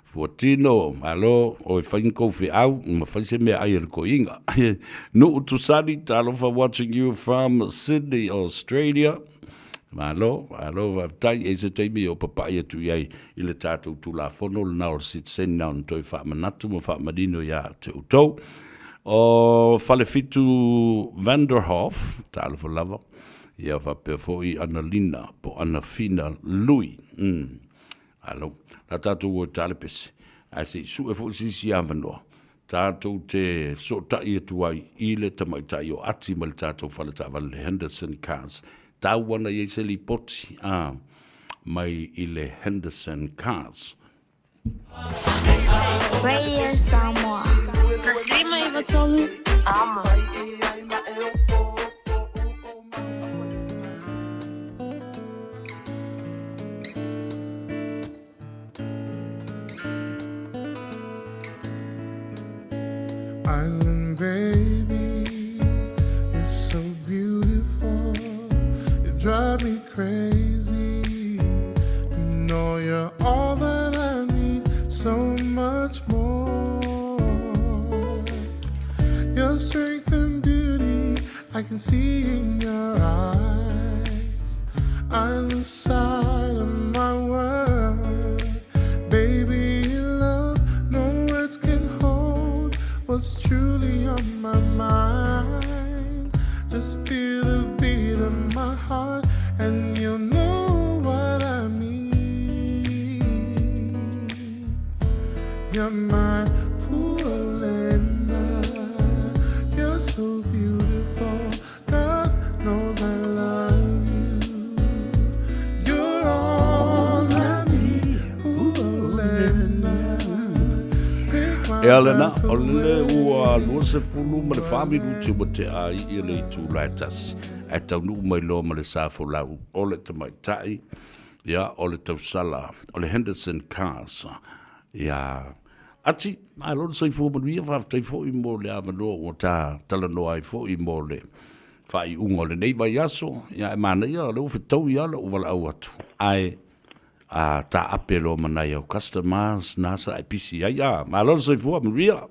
Fuatino, alo, o fine coffee out, ma fai me ai ko inga. No to sadi talo for watching you from Sydney, Australia. Malo, tai e se te mi o papaya tu iai I le tātou tu la fono na o sit sen na on toi wha manatu mo wha madino ia te utou. O fale fitu Vanderhof, talo for lava, ia wha pe fo I Annalina, po Anna Fina Lui. Alo, la tātou o tale pese. A se su e fo si avanoa. Tātou te so tai e tuai I le tamai tai o ati ma le tātou whale tāwale Henderson Cars. Tāwana I se li poti mai I le Henderson Cars.
Radio Samoa. Taslima I Vatolu. Ama.
Island baby, you're so beautiful. You drive me crazy. You know you're all that I need, so much more. Your strength and beauty, I can see in your eyes. I lose sight of my world. Baby, love, no words can hold what's truly on my mind. Just feel the beat of my heart and you'll know what I mean. You're my Pulena. You're so beautiful. God knows I love you. You're all I need. Pulena.
E alena, o le ua lua se fulu ma le whamiru tu ma te ai I le tu laitas. E tau nuu mai loa ma le sāwhu lau. O le te mai tai, ia, o le tau sala, o le Henderson Cars. Ia, ati, mai lona sai fua manuia whaftai fo I mo le amanoa o tā talanoa ai fo I mo le whai ungo le nei mai aso. Ia, e mana ia, le uwhi tau ia le uwala au atu. Ai, ta apelo manai au customers nasa ai pisi ai malo se fu maria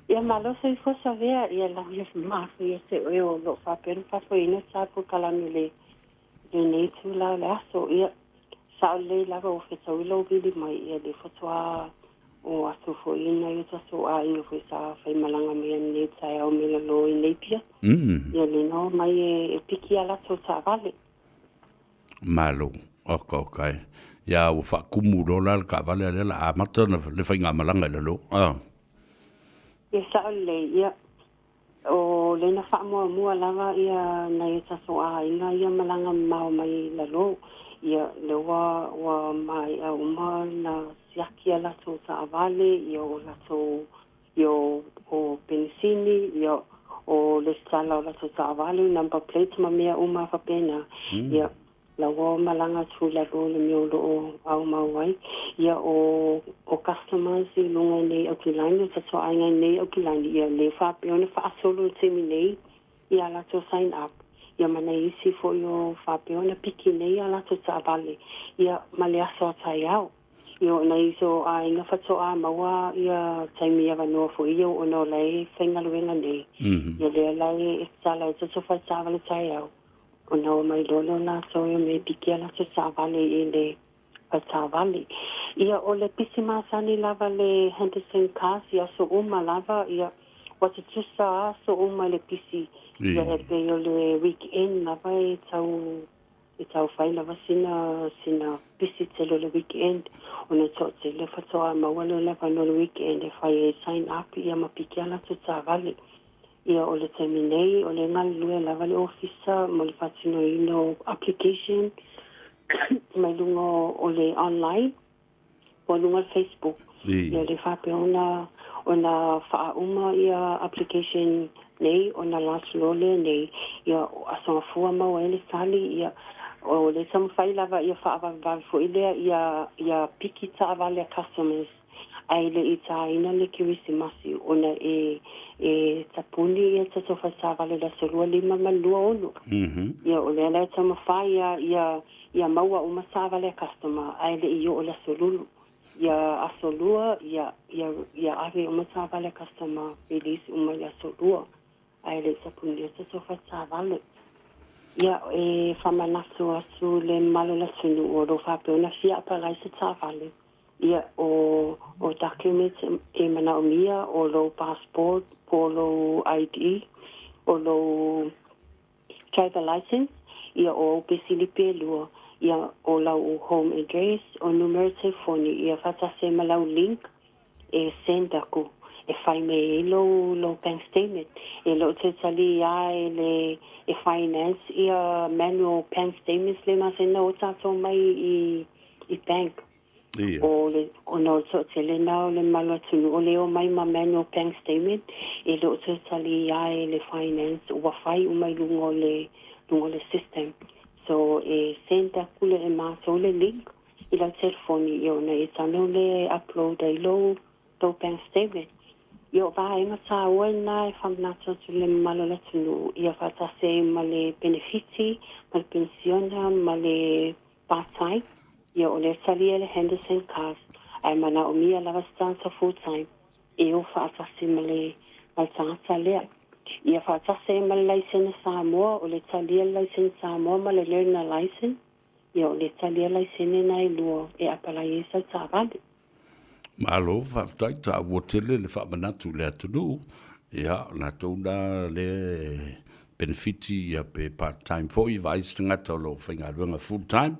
ia malo se fu sa vea ia la ia ma ia se o lo fa pero fa foi ne sa pu kala mile de nei tu la la so ia sa le la ro fe so lo vi mai ia de fotoa o aso foi na ia so a ia foi sa fai malanga me nei sa o me lo nei pia ia le no mai e piki ala so sa vale
malo okay. Ya o fa kumulo la ka vale la amata le fa nga malanga le lo.
Ya sa le ya o le na fa mo lava ya na ya so a ina ya malanga mau mai la lo ya le wa mai a uma na siaki la so sa vale yo la so yo o pensini yo o le sala la so sa vale number plate ma mea uma fa pena ya la wo malanga tula go le miolo o au mawai ia o customers I lunga nei o kilani sa so ai nei o kilani ia le fa pe ona fa solo te mi nei ia la to sign up ia mana isi fo yo fa pe ona piki nei ala to sa vale ia male aso tai au io nei so ai nga fa so a mawa ia tai mi ava no fo io ono lei fenga luenga nei ia le lai sala so fa sa vale tai au o no mai lolo na so e me piki ala so sa vale ele pa sa vale ia o le pisima sani lava le Henderson Cars ia so uma lava ia wata tusa so uma le pisi ia e pe o le weekend lava e tau fai lava sina pisi telo le weekend o na to te le fatoa mawalo lava no le weekend e fai e sign up ia ma piki ala so sa vale ia o le terminei o le ngal lue lava le officer mo le fatino ino application mai lungo o le online o lungo Facebook ia le fape ona faa uma ia application nei ona las lole nei ia asonga fua mau ele sali ia o le sam fai lava ia faa va fo ile ia piki ta vale customers ai le ita ina le kirisimasi ona e tapuni ia tato fa vale la solua lima malua ono ia o le ala tama fai ia maua uma sa vale customer ai le iyo o la solulu ia asolua ia ave uma savale customer pelis uma ia solua ai le sapuni se so fa savale ia e famanasu asu le malo la sunu o do fa pe ona sia pa lai se savale ia o documents e mana o mia o lo passport o lo ID o lo driver license ia o pesilipe lua ia o lau home address o numero telefoni ia fata se malau link e send aku e fai me lo bank statement e lo te tali ia e finance ia manual bank statements le mas no tato mai i bank o no so te le nao le malo tunu o leo mai ma manual bank statement e lo te tali ia le finance ua fai umai lungo le system. So senta kule e maso le link i la telefoni i ona e tano le upload ai lo bank statement. Io va inga sa wena e whamnato tu le malo la tunu i a whata se ma le benefici, ma le pensiona, ma le part-time. Ia o le salia le Henderson cars ai mana o mia lava stanza full-time. E o whata se ma le tangata lea. Ia whata se ma le license Samoa o le talia license Samoa ma le learner license. Ia o le talia license nai lua e apala i sa tāwale.
Malo whaftai ta wotele le whamanatu le atunu. Ia na tōna le benefiti ia pe part-time fo i vais tangata lo whaingaruanga full-time.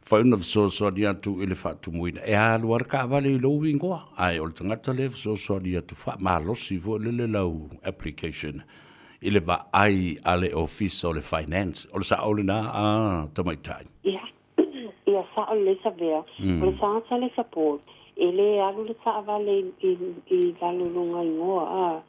Whauna whasosoani atu i le whaatumuina. E aluar ka wale i lo wingoa. Ai o le tangata le whasosoani atu whaamalosi fo le lau application. I le wa ai ale office o le finance. O le sa o le na tamaitai.
Ia sa o le sa vea. O le sa le support. E le alu le sa wale i lalulunga ingoa.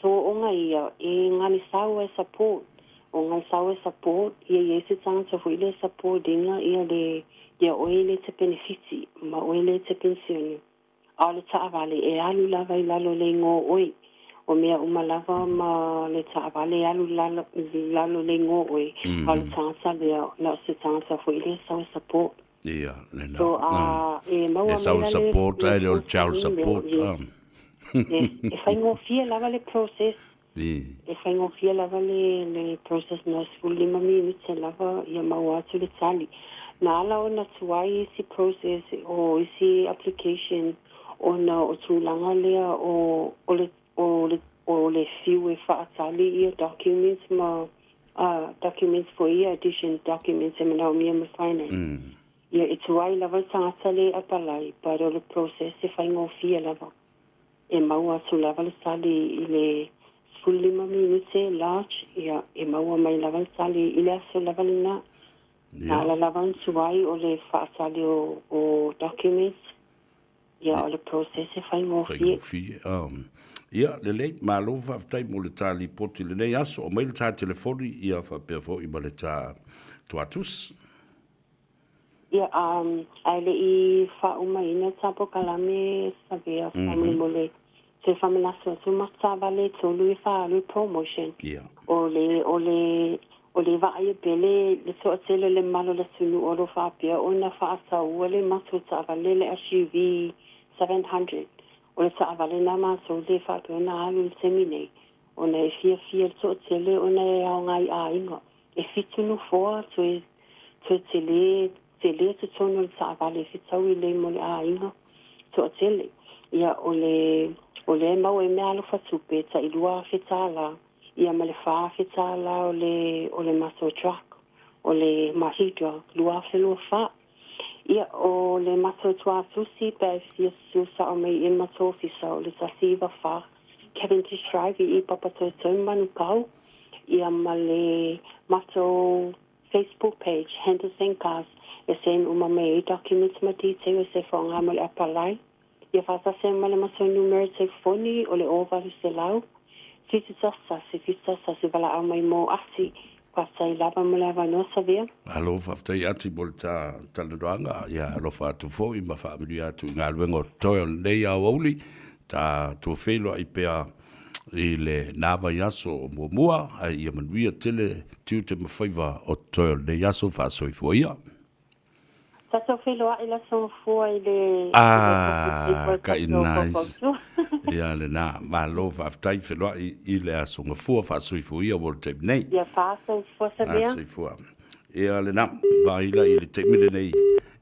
So o nga ia e ngani sawe support. O ngai sawe support ia yesi tangata fo ile support inga ia le ia oile te benefici, ma oile te pensioni. A le taawale e alu lava i lalo le ngō oi. O mea umalava ma le taawale e alu lalo le ngō oi. A le tangata lea la se tangata fo ile sawe support.
Ia, le na.
So, e
sawe support, ai le child support.
E whai ngō fia lava le process. E whai ngō fia lava le process na sfuli mami mitse lava ia mau atu le tali. Na ala o na tuai isi process o isi application o na o tūlanga lea o le fiu e whaatali ia documents ma documents for ia addition documents e mana o mia ma finance. Ia e tuai lava tangata le apalai but o le process e whai ngō fia lava. E mau atu lava le sali i le fulima minute large ia e mau mai lava le sali i le aso lava le na. Na la lavan suai o le whaasali o documents. Ia o le process e whai ngōwhi.
Ia, le lei, malo whaftai mo le tā li poti le nei aso, o mai le tā telefoni, ia whapea fo i ma le tā tuatus.
Ia, ai le i whauma ina tapo kalame savea whamli mo le se whaminaso tu matava le tolu i whaalu promotion.
Ia.
O le vai pele le so tele le malo le sunu o lo fapia o na fa sa o le maso tsa vale le SUV 700 o le tsa vale na maso le fa pe na alu semine o na fia so tele o na ya ngai a ingo e fitu no fo to tele to tono tsa vale fitu le mo a ingo so tele ia o le mau e me alu fa supe tsa ilua fitala ia ma le whaafetala o le maso truck, o le mahidra, lua whelua wha. Ia o le maso tua susi, pe fia susa o mei e maso ofisa o le tasiva wha. Cavendish Drive i papato manu kau. Ia ma le maso Facebook page, Henderson Cars, e sen uma mei documents ma detail e se whaonga mo le apalai. Ia whasa se ma le maso numero te foni o le ovaru se lau. Fitasa se vala au mai mo asi pasai lava mo lava no savia.
Alo whaftai ati mo le tā taladoanga, ia alofa atu fo i ma whaamiri atu ngā luengo toil nei au auli, tā tua whelua i pea i le nāwa yaso o mua, ai ia manuia tele tiu te mawhaiva o toil nei yaso whaasoi fua ia.
Tato wheloa i la son fua i le...
Ka i nice. Ia le nā, mā lo whaftai wheloa i le asonga fua whaasui fuia o te nei.
Ia whaasoi fua sa mea.
Asui fua. Ia le nā, vaila i le te mire nei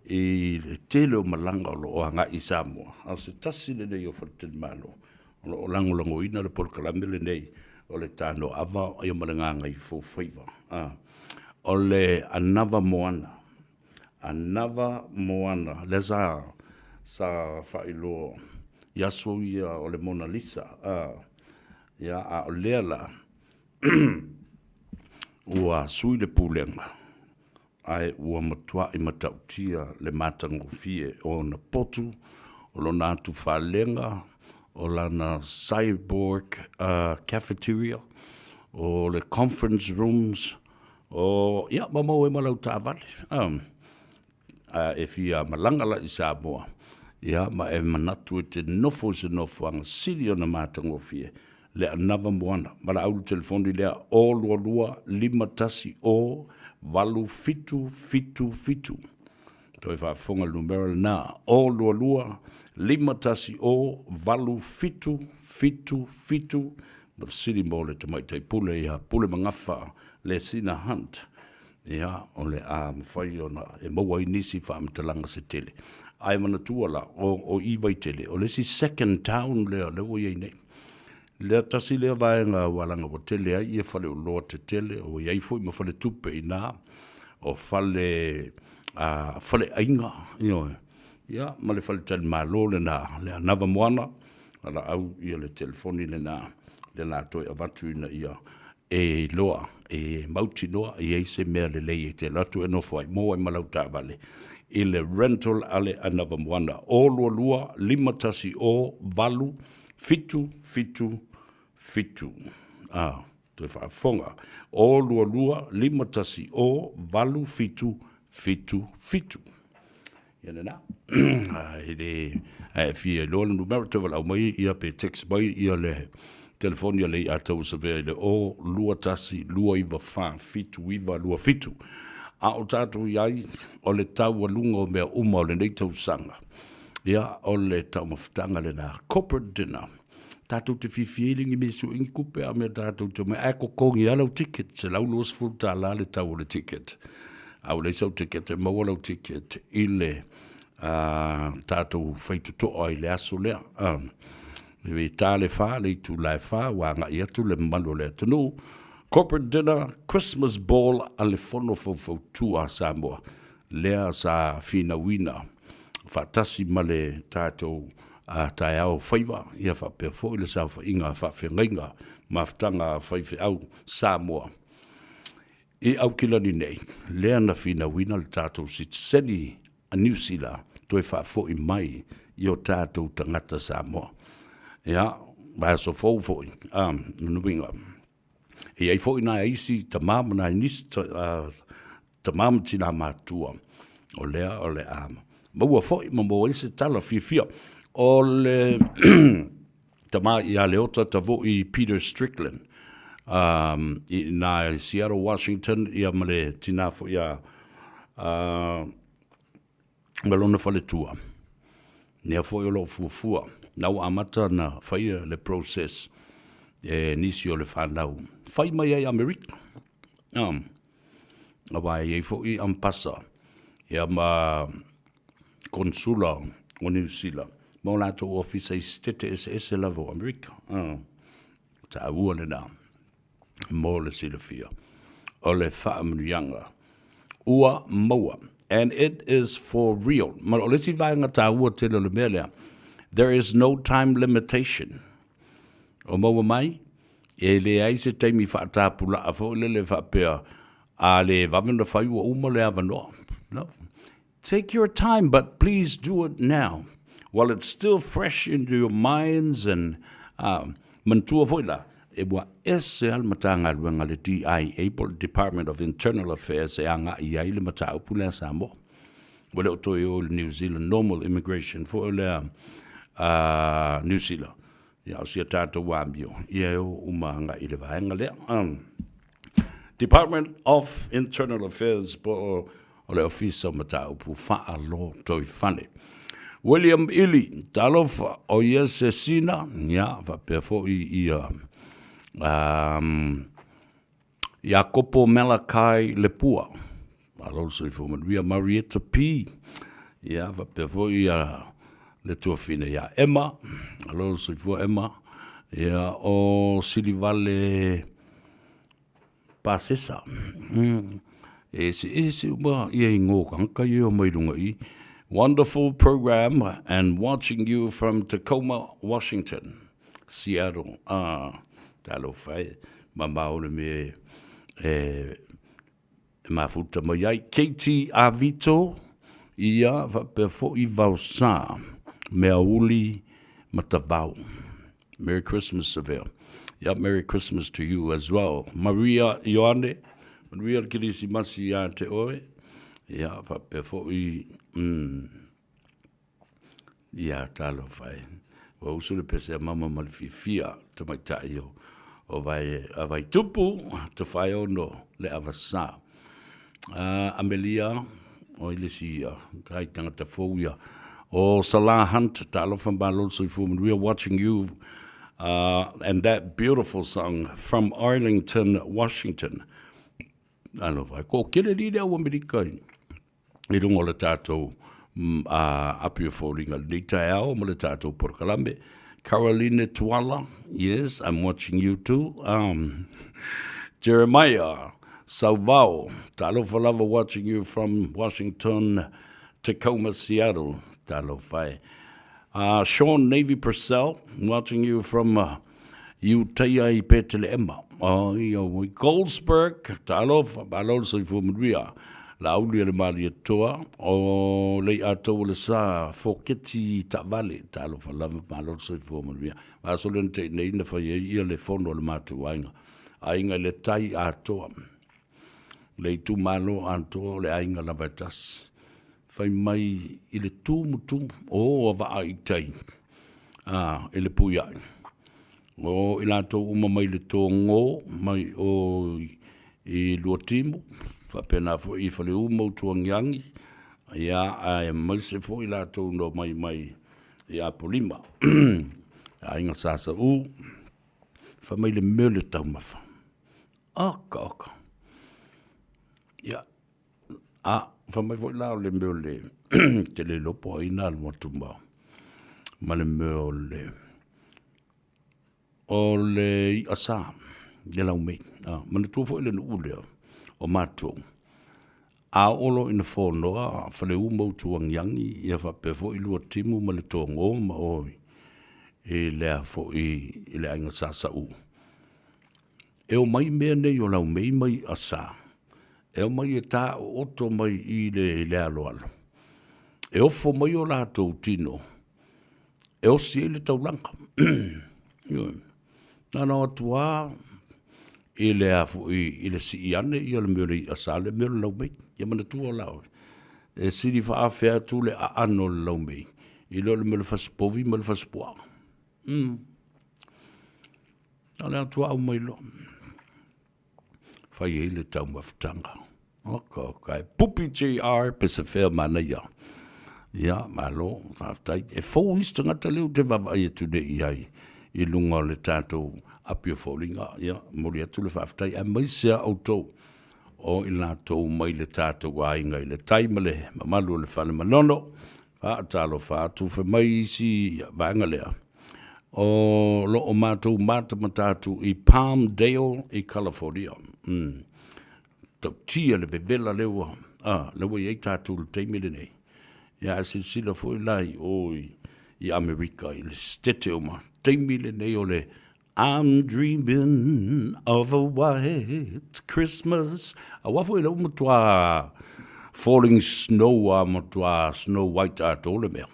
i le tele o malanga o lo anga i Samoa. Ase tasi le nei o whatel malo. O lango ina le polkalame le nei o le tano ava i o malanganga i fōwhaiva. O le anava moana. Anava moana. Le sa whailo yaso ia o le Mona Lisa. Ia a o lea la. Ua sui le pulenga. Ai ua matua i matautia le matango fie o na potu, o lo nātu whalenga, o lana cyborg cafeteria, o le conference rooms, o ia mamau e malau tāwale. E fia malangala i Samoa, ia ma e manatu e te nofo se nofo anga siri o na matango fie, le anava moana, mara aulu telefoni lea o lua lima tasi o walu fitu. Toi whafonga numero na o lua lima tasi o walu fitu. Na siri mo le tamaitai pule ia pule mangafa le sina hunt. Ia o le a mwhai o na e maua inisi whaamitalanga se tele. Ai mana tuala o iwa i tele. O le si second town lea lewa iei nei. Lea tasi lea vaenga walanga o tele ai ia whale o loa te tele o iei fui ma whale tupe i nā o whale ainga ia ma le whale tali mālo le nā le anava moana ala au ia le telefoni le nā toi avatu ina ia e loa e mauti noa i eise mea le lei e te latu e nofo ai moa i malau tā vale i le rental ale anava moana o lua lima tasi o valu fitu. Te whaafonga. O lua lima tasi o valu fitu. Iana nā. Fia loa numero te walau mai ia pe text mai ia le telefonia le atau sa vea le o lua tasi lua iwa wha fitu iwa lua fitu. A o tātou iai o le tau alunga o mea uma o le nei tau sanga. Ia o le tau mawhitanga le nā corporate dinner. Tātou te whiwhiringi me su ingi kupe a mea tātou te mea eko kongi alau ticket, se lau loas full tā la le tau le ticket. Au le sau ticket, e maua lau ticket, i le tātou whaitu toa i le aso lea. Me tā le whā, le tu lai whā, wanga i atu le mano le tanu. Corporate dinner, Christmas ball, a le whono fau tua Samoa. Lea sa whina wina, whatasi ma le tātou tai au whaiwa, ia whapea fo i le sa whainga, whawhengainga, maftanga whaiwe au Samoa. I au kilani nei, lea na whina wina le tātou sitseni a New Zealand, toi whafo i mai i o tātou tangata Samoa. Ia, vai so fo i, nuinga. E ai fo i nā eisi, ta māma nā inis, ta māma tina mātua, o lea o le ama. Maua fo i mamo eisi tala fia. O le tama i a leota tavo i Peter Strickland i nā Seattle, Washington i a male tinafo i a malona whale tua. Nea fo i o lo fuafua. Nau amata na whaia le process nisi o le whanau. Whai mai ai Amerika. A wai ei fo i ampasa i a ma konsula o New Zealand. Mo lato office ai stete ese lavo Amerika. Ta ua le nā. Mo le silafia. O le whaamrianga. Ua maua. And it is for real. Ma o le si vaenga ta ua tele le mea. There is no time limitation. O maua mai. E le aise taimi whaatapula a fo le whapea. A le vavina whaiua uma le avanoa. No. Take your time, but please do it now. While it's still fresh into your minds and mantua foila, e wa ese al matanga luenga le DIA, Department of Internal Affairs, e anga i ai le matau pule Samoa. Wale o toi o New Zealand normal immigration for le New Zealand. Ia o sia tātou wāmio, ia o umanga i le vaenga lea. Department of Internal Affairs po o le ofisa mata upu faa lo toi fane. William Ili, talofa o Yese Sina, ya va perfo ia Jacopo Malakai Lepua. Alo so fo Maria Marietta P. Ya va perfo ia le tua fine ya Emma. Alo so fo Emma. Ya o Silivale Pasesa. Ese ba ia ingo kanka ia mai runga I. Wonderful program and watching you from Tacoma, Washington, Seattle. Talo fai mamaole me mafuta mai Katie Avito ia va perfo I vausa me auli matavau. Merry Christmas, Seville. Yep, Merry Christmas to you as well. Maria Ioane, Maria Kirisi Masi ya te oe. Ya va perfo I ia talo fai. Wa usule pese mama malfifia te mai tai o vai tupu te whai ono le avasa. Amelia o Ilisia, tai tangata fōia. O Salah Hunt, talo whambalo soifu, we are watching you and that beautiful song from Arlington, Washington. Ano vai, ko kere ni rea wamirikai. I rungo le tātou apia fōringa Nita Ao, mo le tātou Porkalambe. Caroline Tuala, yes, I'm watching you too. Jeremiah Salvao, talo falava watching you from Washington, Tacoma, Seattle, talo fai. Sean Navy Purcell, watching you from Utaya I Petele Emma. Goldsberg, talo falava so for Maria. La ulia le mali toa o le ato le sa foketi tavale talo fa lava malo so fo maria ma so le te nei na fa ia le fono le matu ainga le tai ato le tu malo anto le ainga la vatas fai mai ile tu mutu o va ai tai ile puya o ila to uma mai le tongo mai o I luatimu fa pena fo I fale umo tuangiangi ia ai mai se fo ila to no mai ia polima ainga sasa fa mai le mele tau mafa aka ia fa mai fo ila le mele te le lopo ina mo tumba ma le mele o le asa de la ume mana tu fo le no le o mato a olo in fo no fa le umo tuang yangi ia fa pe fo I lu timu ma le tongo ma o e le fo I le anga sa e o mai me ne o la ume mai asa e o mai ta o to mai I le alo e o fo mai o la to tino e o si le tau lanka na tua ile afu ile si iane I le mere asale mere laume ia mana tua lao e siri fa afea tu le ano laume ile le mere faspovi mere faspoa ale tua au mai lo fa ile tau maftanga okay pupi JR pesafel mana ya malo faftai e fo istanga tale te va ia tu de ai I lunga le tātou apia fōringa, ia, mori atu le whaftai, a maisea auto o I lātou mai le tātou ainga I le taimale, mamalu le whane manono, whaatalo whaatu, wha mai isi vanga lea. O lo o mātou mātama tātou I Palmdale, I California. Tau tia le bevela lewa, lewa I tātou le taimile nei. Ia, sila fōi lai, oi, I Amerika, I le stete o ma, teimile nei o le I'm dreaming of a white Christmas. A wafo I le umatua falling snow, matua Snow White a tole mea.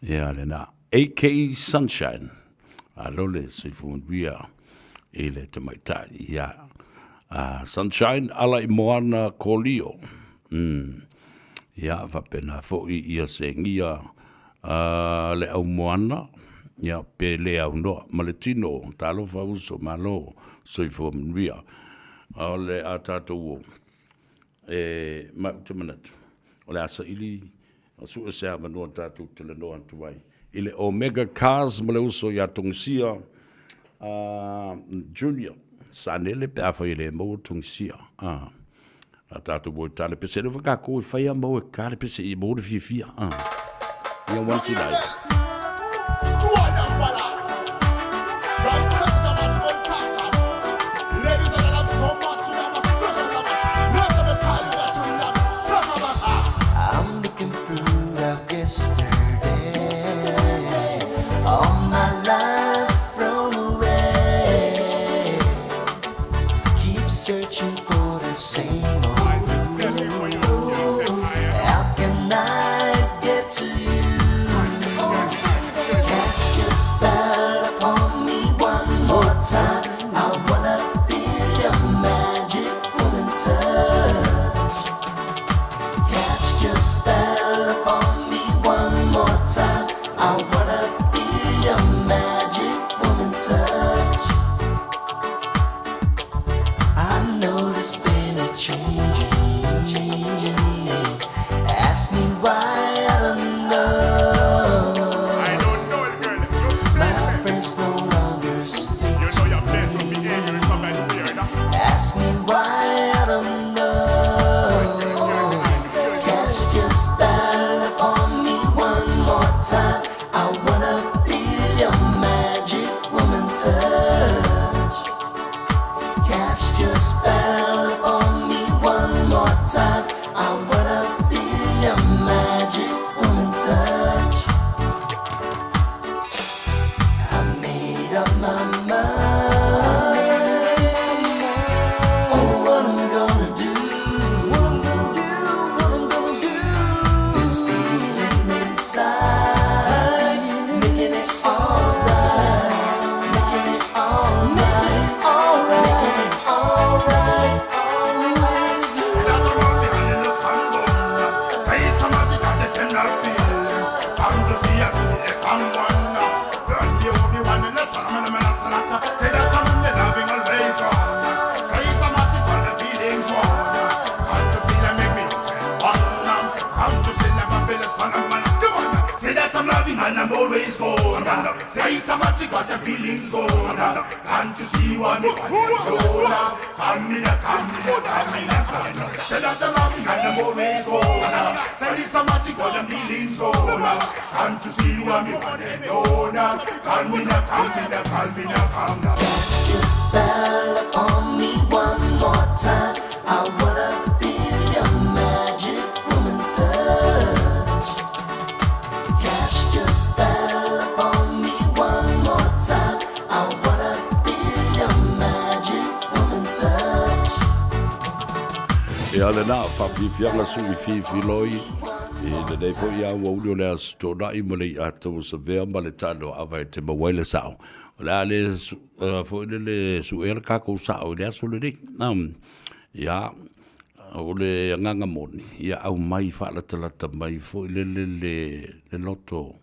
Ia le na AK Sunshine. A lole se fumbia I le te maitai. Ia Sunshine ala I moana kolio. Ia vapena fo I ia se ngia le au moana. Ia pe le au no maletino talo fa uso malo so I fo mbia. Le atato ma te manatu. O le asa ili o su se ama no tatu te le no atu ai. Ile Omega Cars ma le uso ya tungsia Junior sanele pe afa ile mo tungsia. A tatu bo tale pe se le ka ko fa mo ka le pe se mo de fifia. Ya wanti dai.
All my life thrown away. Keep searching for the same old road. How can I get to you? Cast your spell upon me one more time. I wanna feel your magic woman touch. Cast your spell upon me one more time. I wanna feel your magic woman touch. I know there's been a changing. Ask me why, I don't know. I don't know it, girl. My friends no longer speak. You know you're blessed with behavior, somebody here. Ask me why, I don't know. Cast your spell upon me one more time. I wanna feel your magic woman touch. Cast your spell upon me one more time. I wanna feel your magic woman touch. I made up my mind on what I'm gonna do. This feeling inside, making it alright, making it alright, making it alright, alright. That's a run behind in the sun. Say somebody got the tender feel. I'm to see the someone. Girl, the only one in the sun. I'm in the sonata. Say that I'm in the loving always gone. Say somebody got the feelings one. I'm to see them make me one. I'm to see never be the son of man. Come on. Say that I'm loving and I'm always gone. Say somebody got the feelings gone. Can't you see what you want? Come in, come in, come in, come in. Say that I'm loving and I'm always gone. Say somebody got the feelings gone. Can't you see what you want? Come in, come in, come in, come in. Cast your spell upon me one more time. I wanna feel your magic woman touch. Cast your spell upon me one more time. I wanna feel your magic woman touch.
E ale na whapipianga sui whiwhiloi. E le nei po ia ua uli o lea stona i male i atou sa vea ma le tano awa e te mawaile sao. O lea le fo ile le suela kako sao i lea sole rik. Ia o le nganga moni. Ia au mai whaala talata mai fo ile le loto.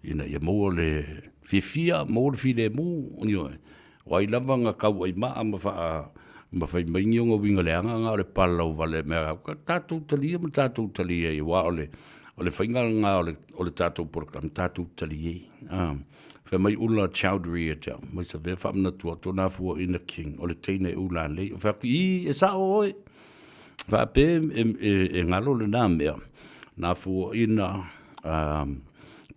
Ina ia mo le fifia mo le file mu. Wai lava nga kau ai maa ma fai maingi o winga le anga nga o le palau vale mea tātou talia ma tātou talia i wā o le whainga nga o le tātou program tātou talia fai mai ula Chowdhury e tau mai sa vea whamna tua tōna fua ina king o le teine ula le o whaki i e sa o oi wha pe e ngalo le nā mea nā fua ina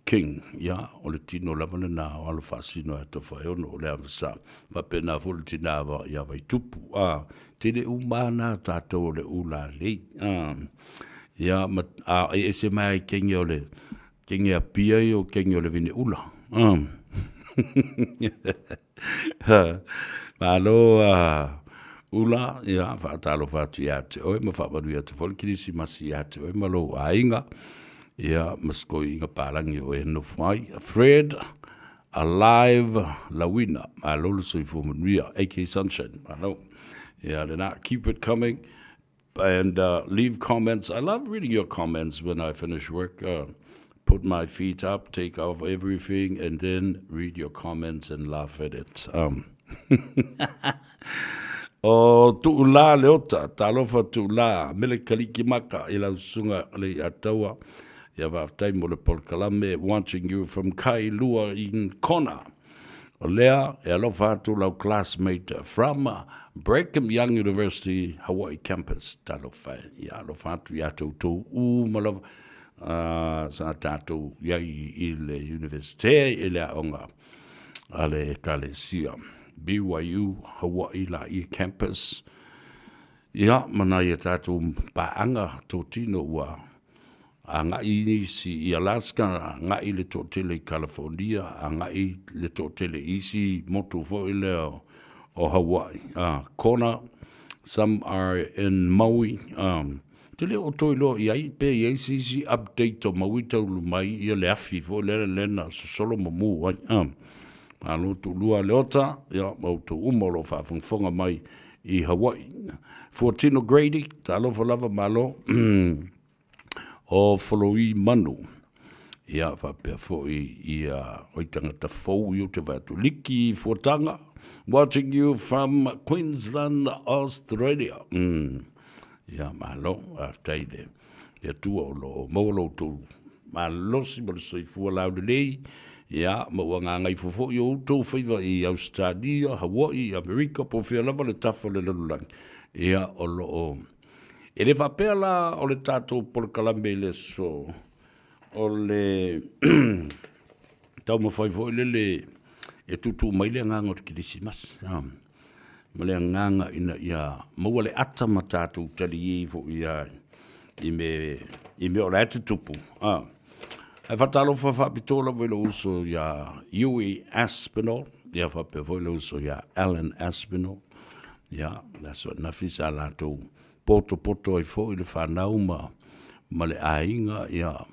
king, ya, o le tino lava le nā o alo whasino e to whai ono o le awasa. Pape nā fulu tina awa i awa i tupu. Tene umana tātou o le ula lei. Ya, e se mai kengi o le, kengi a pia i o kengi o le vine ula. Malo ula, ya, whaatalo whaati ate. Oe ma whaamaru ate wholkirisi masi ate. Oe malo a inga. Ia, masko inga parangi o e no whai. Fred, Alive, Lawina, Malolo Soifu Manuia, AK Sunshine, hello. Yeah, then keep it coming. And leave comments. I love reading your comments when I finish work. Put my feet up, take off everything, and then read your comments and laugh at it. O tu la leota, talofa tu la, mele kaliki maka ila usunga le ataua. Ia waftai mo le Polkalame, watching you from Kailua in Kona. O lea, e alofa atu lau classmate from Brigham Young University, Hawaii campus. Talofa, ia alofa atu ia tautou malova. Sa tātou iai I le universite I le aonga a le Kalesia. BYU Hawaii la I campus. Ia, mana ia tātou paanga tō tino ua. A ngai si I Alaska, a ngai le tōtele I California, a ngai le tōtele isi motu fo I le o Hawaii. Kona, some are in Maui. Te leo toi lo iai pe iai si update o Maui tau lumai ia le afi fo lena solo mamu wai. Alo tu lua leota, ia mau tu umolo whawhongwhonga mai I Hawaii. Fortino Grady, ta alofa lava malo, o Foloi Manu. Ia whapea fo I oitangata fau I o te vatu liki Fortanga, watching you from Queensland, Australia. Ia malo, aftaile. Ia tua o lo, maulo tu, malosi mo le soifua laude lei, ia mauanga ngai fofo I o tau whaiva I Australia, Hawaii, Amerika, po whia lava le tafa le lalulangi. Ia o lo o. E le whapea la o le tātou Polkalame le so, o le tau mawhaifo le e tutu mai le nganga o te kirisimas. Ma le nganga ina ia maua le ata ma tātou tali I fo ia I me o le atu tupu. Ai whatalo whawhapitola voila uso ia Huey Aspinall, ia whape voila uso ia Alan Aspinall. Ia, naso nafisa lātou poto I fo I le whanau ma le ainga ia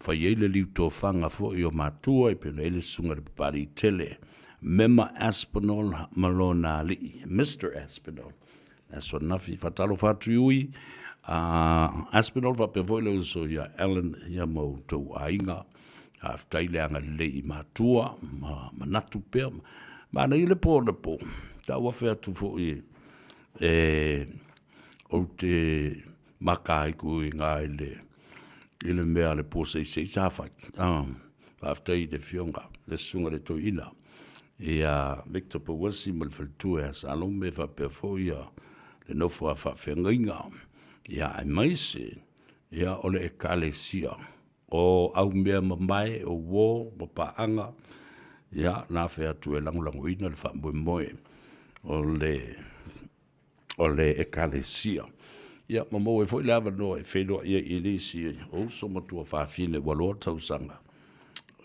whai eile liu tō whanga fo I o mātua I pena ele sunga le papari tele. Mema Aspinall malona li, Mr. Aspinall. Naso nafi whatalo whatu iui. Aspinall whape voile uso ia Alan ia mau tau ainga. Aftaile anga le I mātua, manatu pēr. Mana I le pō le pō. Ta wafe atu fo I o te makaiku I ngā I le mea le pō sei tāwhaki. Aftai le fionga, le sunga le tō ina. Ia Victor Powasi mo le whaltua e Salome whapea fo ia le nofo a whawhengainga. Ia ai maise, ia ole e Kalesia. O au mea mamai o wō, ma paanga. Ia nā whea tu e langulangu ina le whamboe moe. O le e Kalesia. Ia mamo e fo I lava no e whenua ia I lisi o so matua whawhine waloa tausanga.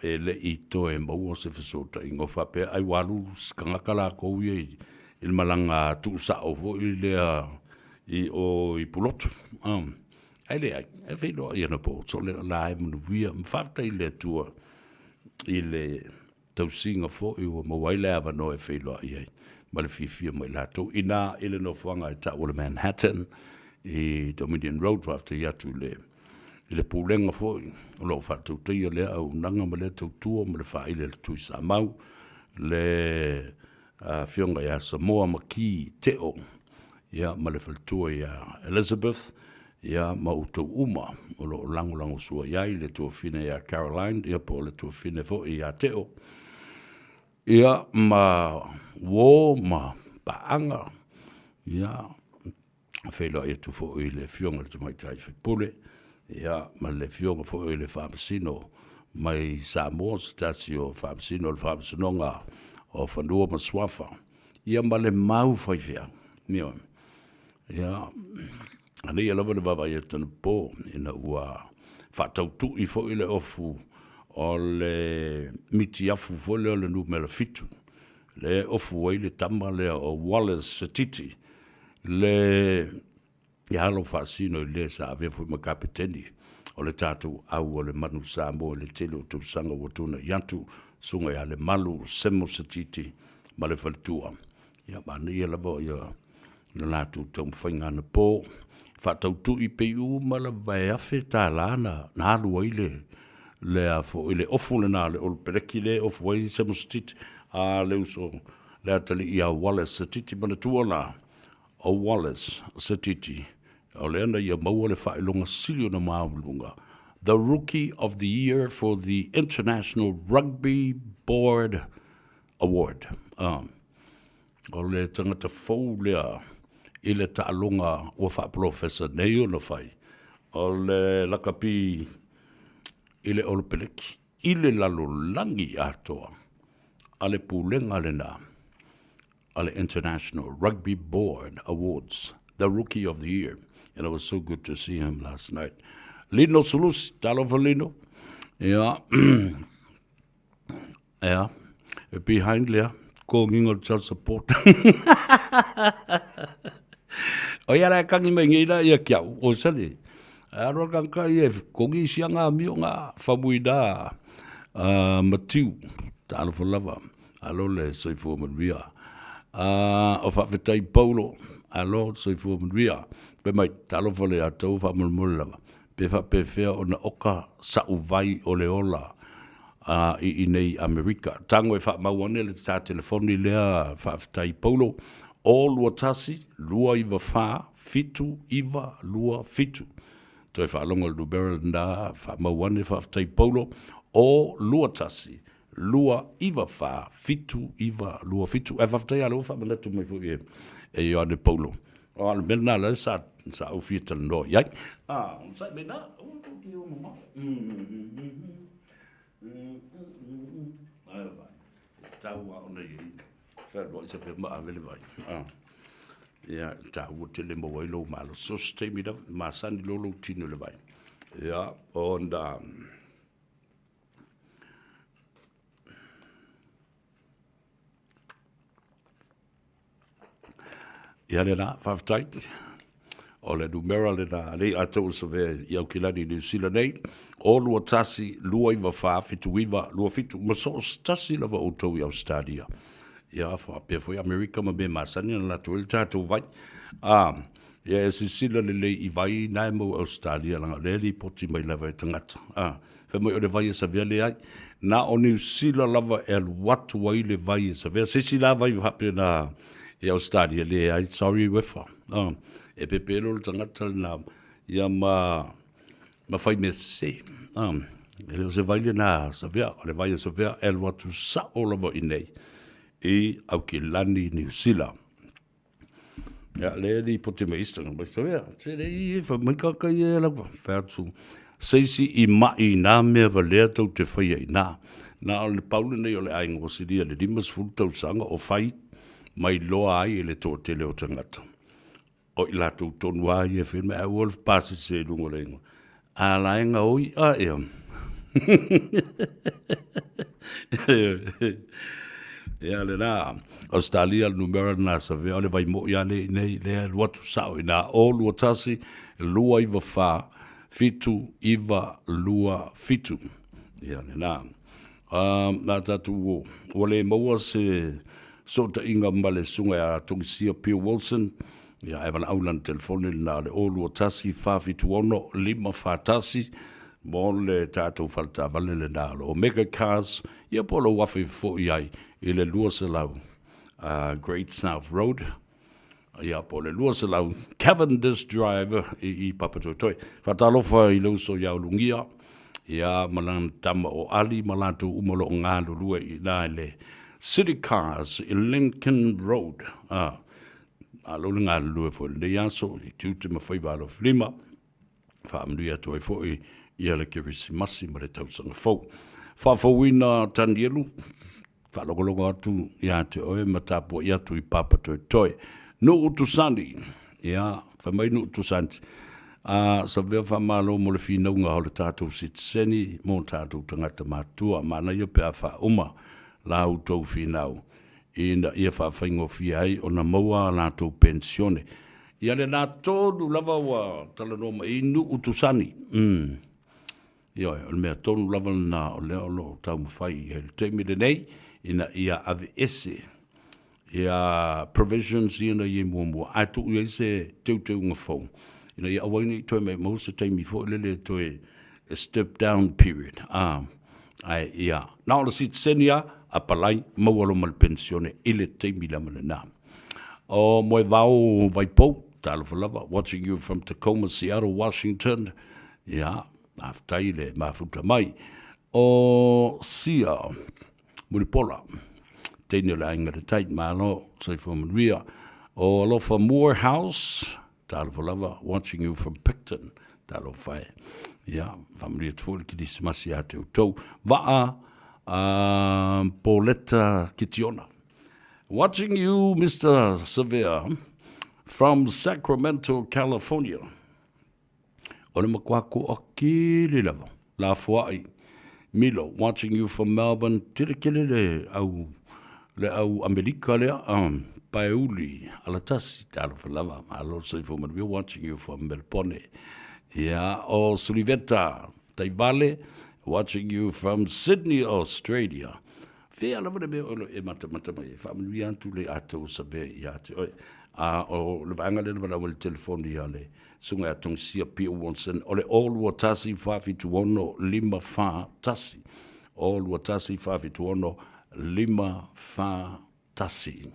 E le I to e maua se whasota I ngofa pe ai walu skangakala kou I il malanga tu sa o vo I lea I pulotu. Ai le ai, e whenua I ana po, so le la e munu via, mwhafta I le tua I le tausinga fo I o mawaile ava no e whenua I ai. Ma le fifia mai lato. I nā ele no whanga I ta o le Manhattan, I Dominion Road, whafta I atu le pūlenga foi, o lo whātou teia lea au nanga ma lea tau tua ma le whaile le tui sa mau, le whionga ia Samoa ma ki teo, ia ma le whaltua ia Elizabeth, ia ma utou uma, o lo langulangu sua iai, le tua whine ia Caroline, ia po le tua whine foi ia teo, ia ma wō ma paanga, ia whelo ia tu foi le whionga le tumaitai whakpule, ia ma le fionga fo le whamasino mai Samoa se tasi o whamasino le whamasinonga o whanua ma swafa. Ia ma le mau whaiwhia. Mio. Ia ane ia lawa le wawa ia tana pō ina ua whatautu I fo le ofu o le miti afu fo le numera fitu. Le ofu wai le tama le o Wallace Titi. Le ia halo whaasino I le sa avea fui ma kapiteni o le tātou au o le manu Samoa le tele o tau sanga watuna iantu sunga ia le malu semo sa titi ma le whalitua. Ia mana ia lava ia na lātou tau mwhainga na pō whatau tu I peiu ma la vai afe tā lana na halu ai le a fo I le ofu le nā le o le pereki le ofu ai semo sa titi a le uso le atali ia Wallace sa titi ma le tua la o Wallace Satiti. O leana ia maua le whaelonga silio na maulunga. The Rookie of the Year for the International Rugby Board Award. O le tangata fau lea i le taalonga o wha professor nei o na whai. O le lakapi i le olopeleki. I le lalo langi atoa. A le pulenga le na. A le International Rugby Board Awards. The Rookie of the Year. And it was so good to see him last night. Lino Sulus, talofa Lino. Ja. Ja. Behind there, going on child support. O ia rai kangi mai ngeira ia kiau, o sali. Aro kanka ia kongi sianga mio ngā whamuida matiu, talofa lava. Alo le soifua manwia. O whawhetai paulo. Alo soifua manwia. Pe mai talofa le atau whamulmula lava. Pe whapewhea o na oka sa uvai o le ola i nei Amerika. Tango e whamauane le tā telefoni lea whawhetai paulo. O lua tasi, lua iwa wha, fitu iwa lua fitu. Toi whaalonga lubera nā whamauane whawhetai paulo. O lua tasi, lua iwa wha, fitu iwa lua fitu. E whawhetai alo whamanatu mai fu e Ioane paulo. O ala mena la sa ufita no yai. Sa mena. Ai vai. Tau au nei. Ferro se pe ma vele vai. Ya tau te le mo lo malo. So stay me da ma sandi lolo tino le vai. Ja, und ja, le na, whawhtai. O le numera le na, le atou sa ve iau kilani New Zealand nei. O lua tasi, lua iwa wha, fitu iwa, lua fitu. Ma so tasi lava o tau i Australia. Ia, wha foi Amerika ma me masani na latu il tātou vai. Ia, e sisila le le i vai nai mo Australia langa le li poti mai lava e tangata. Wha mai o le vai e sa vea le ai. Na o New Zealand lava e watu wai le vai e sa vea. Sisila vai hape na e Australia le ai, sorry wefa. E pepero le tangata na ia ma fai me se. E leo se vai le na sa vea, o le vai e sa vea e watu sa o lava i nei. I au ki lani New Zealand. Ja, le li poti me istanga, mai sa vea. Se le i fa mai kaka i e lava. Fertu. Seisi i mai nā mea valea tau te whaia i nā. Nā o le paule nei o le ainga o siria le dimas fulu tau sanga o whai mai loa ai e le tō tele o tangata. O i lātou tonu ai e whenme a wolf pasi se lungo le ingo. A la inga oi a ea. Ea le nā. Australia numera nā sa vea o le vai mo ia le nei le watu sao i nā o lua tasi lua iwa wha fitu iwa lua fitu. Ea le nā. Nā tatu o le maua se so ta inga male sunga a tongisia Pio Wilson. Ia evan aulan telefoni na le olu o tasi whawhitu ono lima whatasi. Mo le tātou whalta vale le nālo. O Mega Cars, ia polo wafi fo iai i le lua se lau. Great South Road. Ia po le lua se lau. Cavendish Drive i Papatotoi. Whatalofa i lauso iau lungia. Ia malan tama o ali malantu umalo ngā lulua i nā le City Cars in Lincoln Road. Alo ngā lua fo le yaso i tūte ma whai wālo flima. Whaamnui atu e fo i le kirisimasi ma le tausanga fau. Whawhauina tanielu. Whalogolongo atu ia te oe ma tāpua i atu i Papatotoi. No utusani. Ia, whamai no utusani. Sa vea whamalo mo le whinaunga ho le tātou sitseni mo tātou tangata mātua. Mana ia pe a whauma. La utou finau ina ia whawhaingo fiai o na maua la tau pensione. Ia le nā tōnu lava wa talanoma i nu utusani. Ia o le mea tōnu lava na o leo lo tau mawhai he le teimi le nei ina ia ave ese. Ia provisions ina i mua. Ai tu ia se teu ngā whau. Ina ia awaini toi mei mausa teimi fo lele toi a step down period. Ai ia. Nā o le sit senia a palai maualo mal pensione ile teimi la mana. O moe vau Vaipou, Talafalava, watching you from Tacoma, Seattle, Washington. Yeah, aftaile mafuta mai. O Sia, Muripola, Tēnei la inga te tait malo, Saifo Maria. O Alofa Morehouse, Talafalava, watching you from Picton, Talofai. Yeah, familia tfoli ki disi masi a te utou. Va'a, Pauletta Kitiona. Watching you, Mr. Severe, from Sacramento, California. O le makuaku o kili lava, la fuai. Milo, watching you from Melbourne, tirekele le au Amerika lea, Pauli, alatasi talafalava, alo Saifo Maria, watching you from Melbourne. Yeah, o Suliveta, Taibale, watching you from Sydney, Australia. Fea lava me o e mata mai, family antu le ato sabe ia te oi. O le vanga le vala o le telefoni ale, sunga atong sia Pia Watson, o le all watasi fafi tuono lima fa tasi. All watasi fafi tuono lima fa tasi.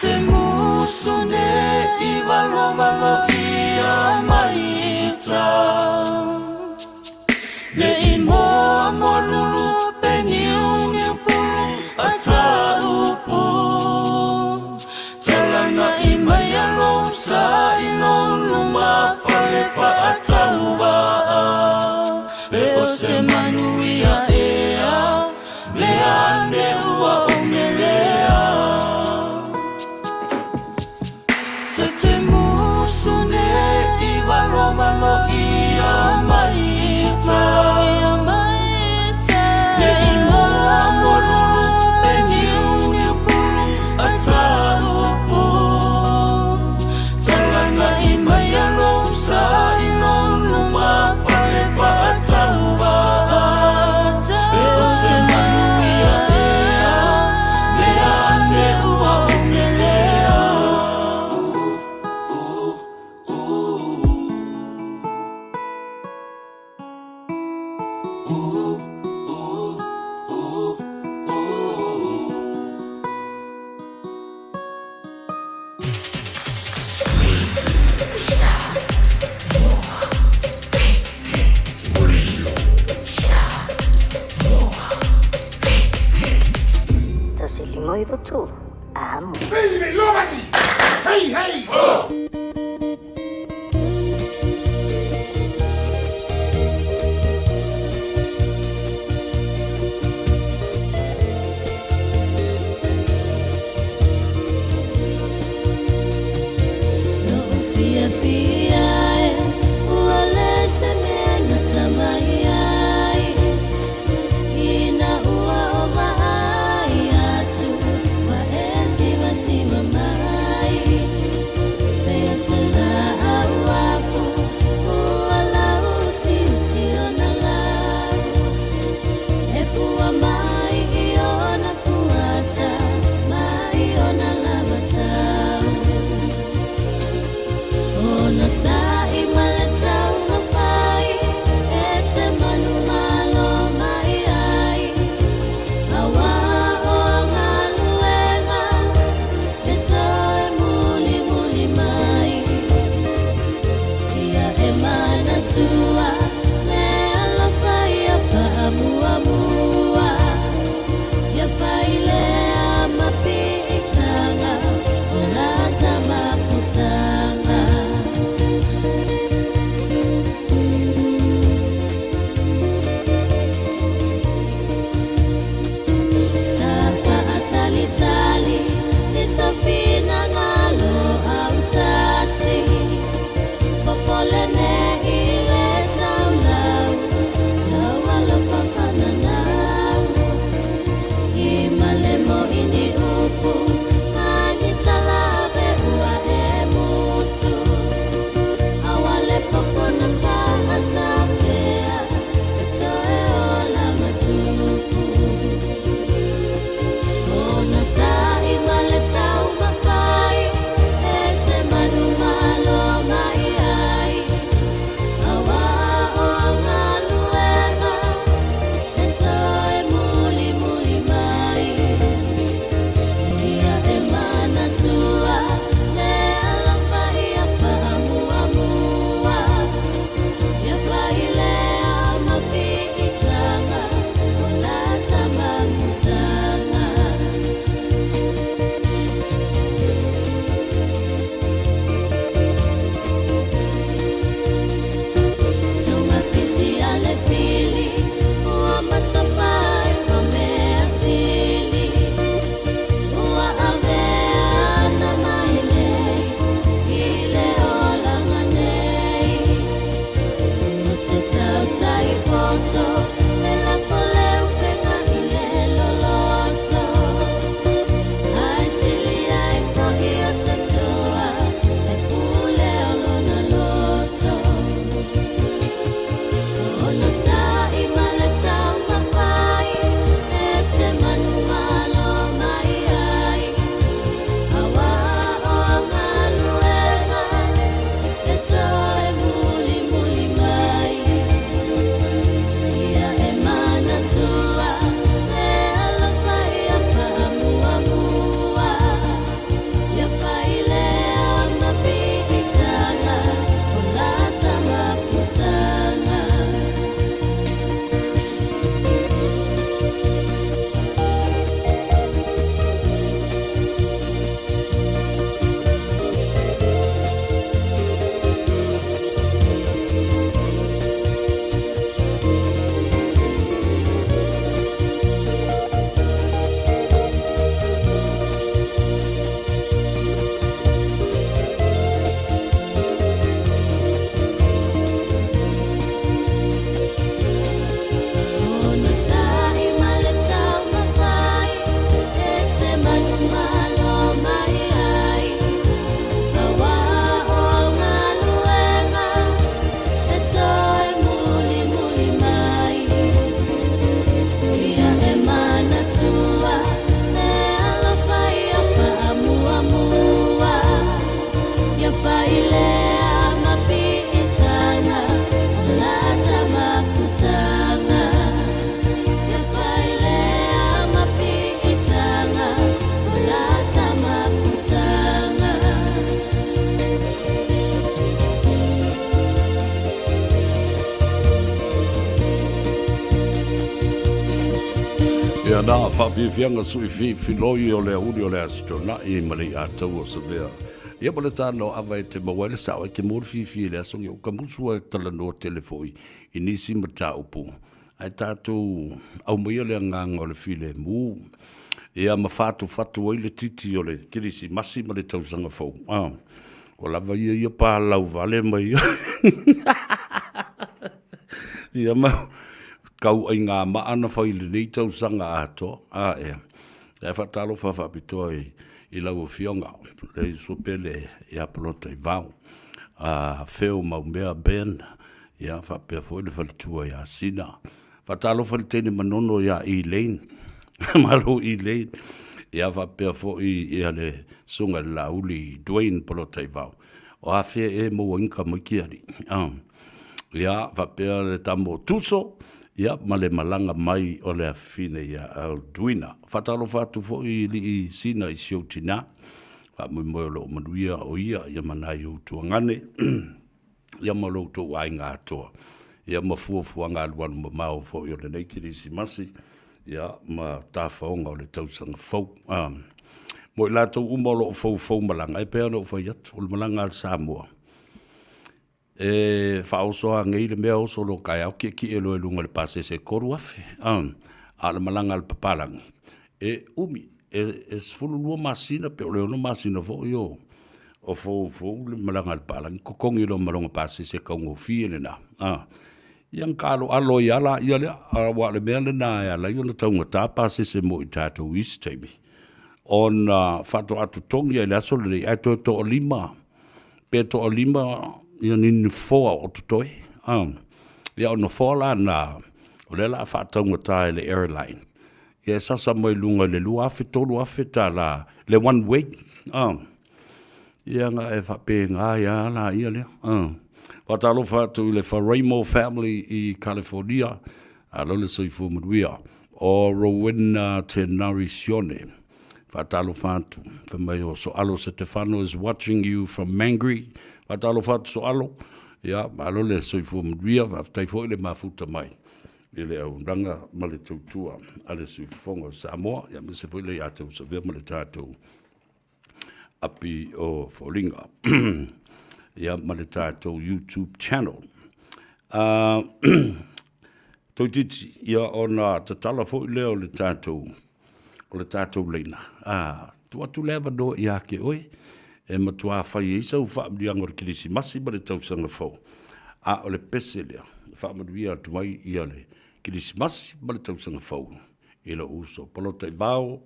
Te muso
futu. Amo.
Baby, Lordy! Hey, hey!
On a
Ia nā, whawhiwhianga sui whiloi o lea uri o lea strona I mali a tau o sa vea. Ia male tāno awa e te mawele sawa ke mōr whiwhi lea songi o ka musua e tala no telefoi I nisi mata upu. Ai tātou au maia lea nganga o le while mū. Ia mawhātu whatu o le titi o le kirisi masi ma le tausanga fau. O lava ia pā lau vale mai. Ia mau. Kau ai ngā maana whaile nei tausanga ato. E whatalo whawhapitoa I lau o whionga. Rei sopele I apalota I vau. Wheo mau mea ben. Ia whapea fwoi le whalitua ia sina. Whatalo whalitene manono ia Elaine. Malo Elaine. Ia whapea fwoi ia le sunga lauli Dwayne palota I vau. O hawhea e mo inka makiari. Ia whapea le tamo tuso. Ia, male malanga mai o le afine ia Aldwina. Whatalo whatu fo I li sina I siotina. Whamui moe lo manuia o ia manai o tuangane. Ia malo to ai ngā toa. Ia mafuafua ngā luanu mamao fo I o le neikirisi masi. Ia ma tāwhaonga o le tausanga fau. Moe lātou umolo o fau malanga. E pēana o whai atu o le malanga al Samoa. Whaosoa ngei le mea oso lo kai au ki e loe lunga le pase se koru afe. A le malanga al papalangi. Umi, sfulu lua masina pe o leono masina fo yo. O fo le malanga al papalangi. Kokongi lo malonga pase se kaungo fie le na. Iang kalo alo I ala I ale awa le mea le na ala I ona taunga tā pase se mo I tātou isi teimi. On whato atu tongi ai le aso le ato to o lima. Pe to o lima ia nini foa o tutoi. Ia ono foa na o le la whātaunga tae le airline. Ia sasa mai lunga le lua afe tolu afe ta la le one way. Ia nga e whape ngā ia la ia le. Whatalo whātu le Wharaimo family I California. Alo le soifu maruia. O Rowena Tenarisione. Whatalo whātu. Whamai o so alo Stefano is watching you from Mangere. Whatalo whātu so alo. Ia, alo le soifu maruia. Whaftai fo le mafuta mai. Ile au ranga ma le tautua. Ale soifonga Samoa. Ia me se fo le atau sa vea ma le tātou. Api o Folinga. Ia ma le tātou YouTube channel. Tau titi, ia ona tatala fo leo le tātou. O le tātou leina. Tua tu lewa no ia ke oe. E matua whai eisa u whaamrianga o kirisi masi ma le tausanga fau. O le pese lea. Whaamaruia atuai ia le kirisi masi ma le tausanga fau. I la uso. Palota I vau.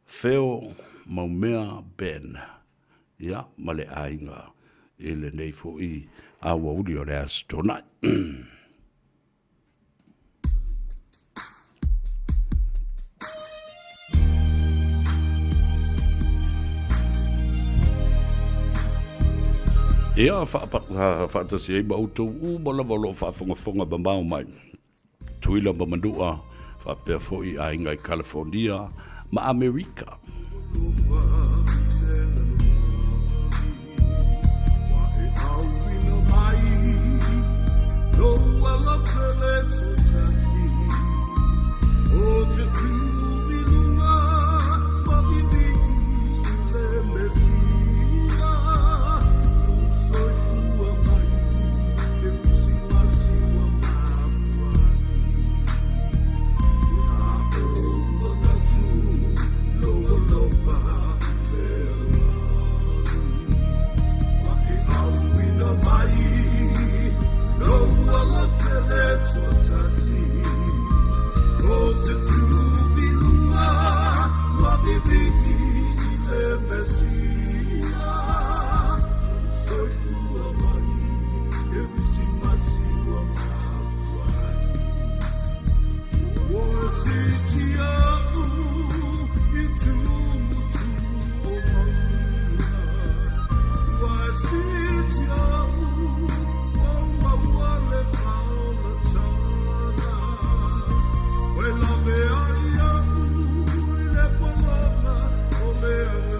Feo maumea ben. Ia ma le ainga. Ele nei fo I awa uri o le astonai. Ia whaatasi ei mautou umalawa lo whaafonga bambao mai. Tuila mamandua whapea fo I ainga I California ma Amerika.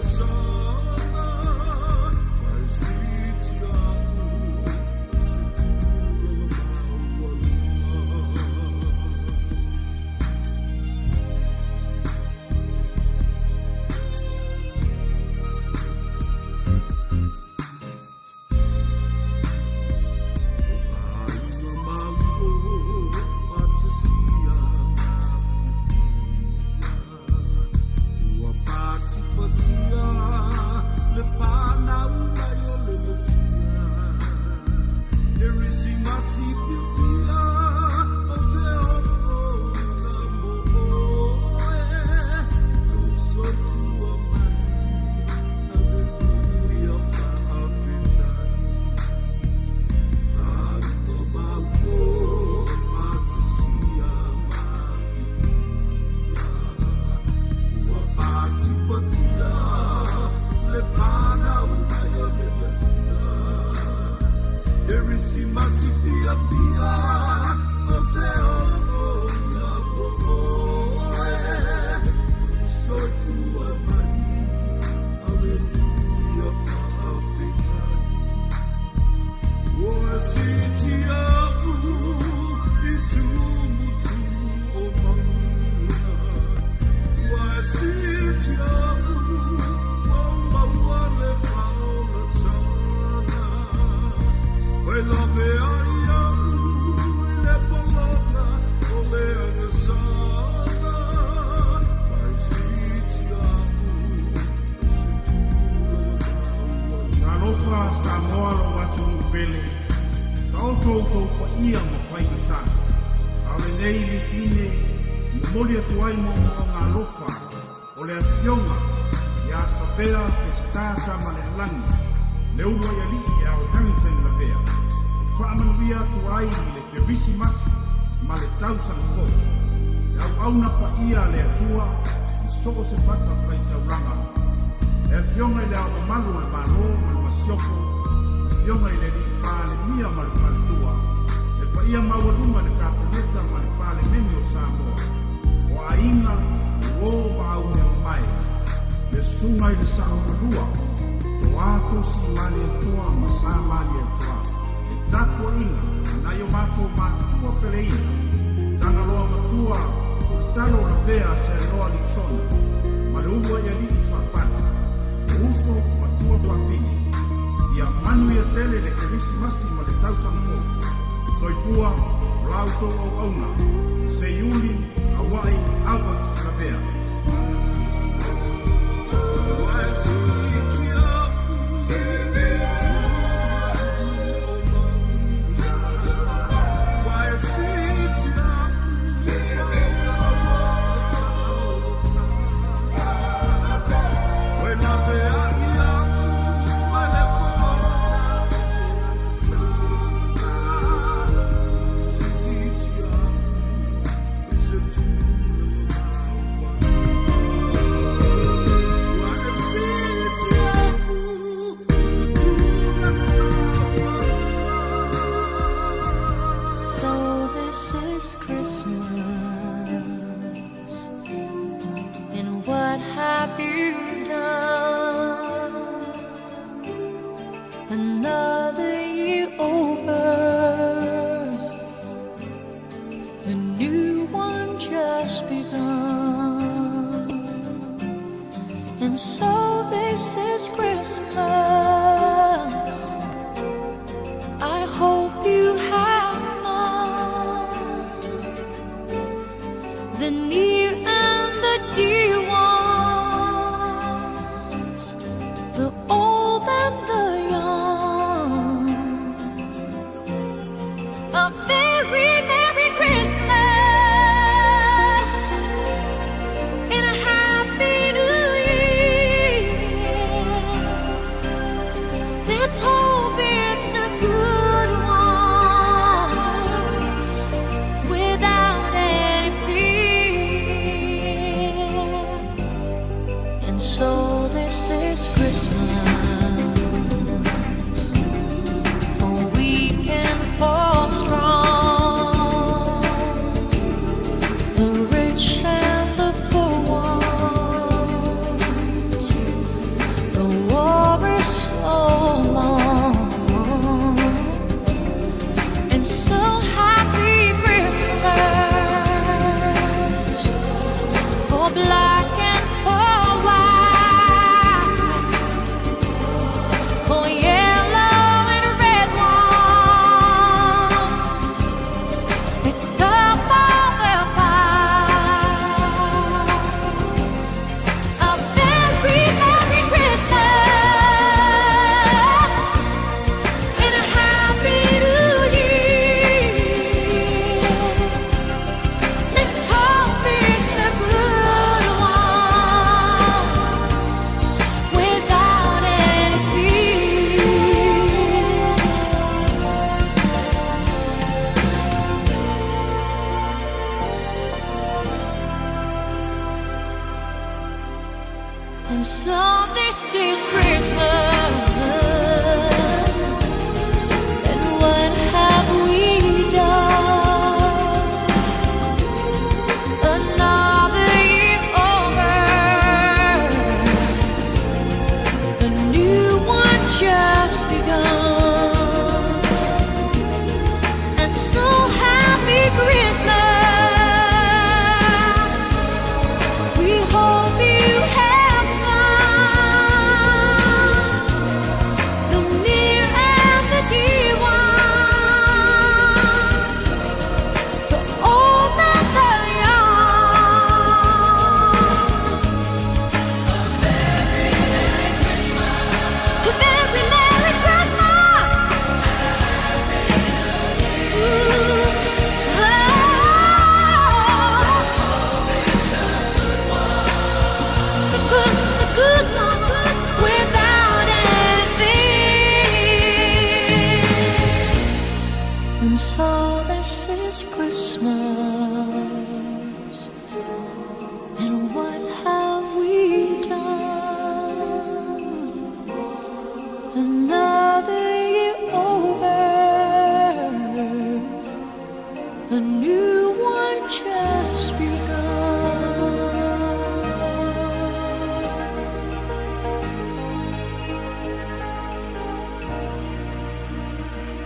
Song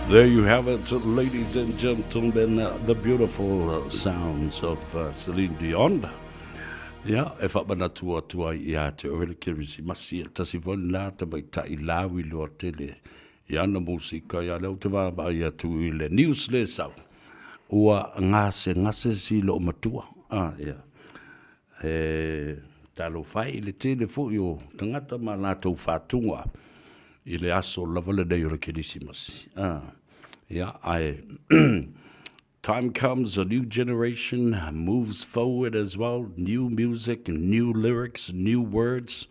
There you have it, ladies and gentlemen, the beautiful sounds of Celine Dion. Yeah, e whamana tua I a te oele kirisi masi e tasi voni la te mai ta I lawi loa tele. I ana musika I leo te wama I atu I le news le sau. Ua ngase si lo matua. Yeah. Talo fai le tele fu yo tangata ma la tau whatunga. I le aso lava le nei o le kirisi masi. Yeah, time comes, a new generation moves forward as well. New music, new lyrics, new words,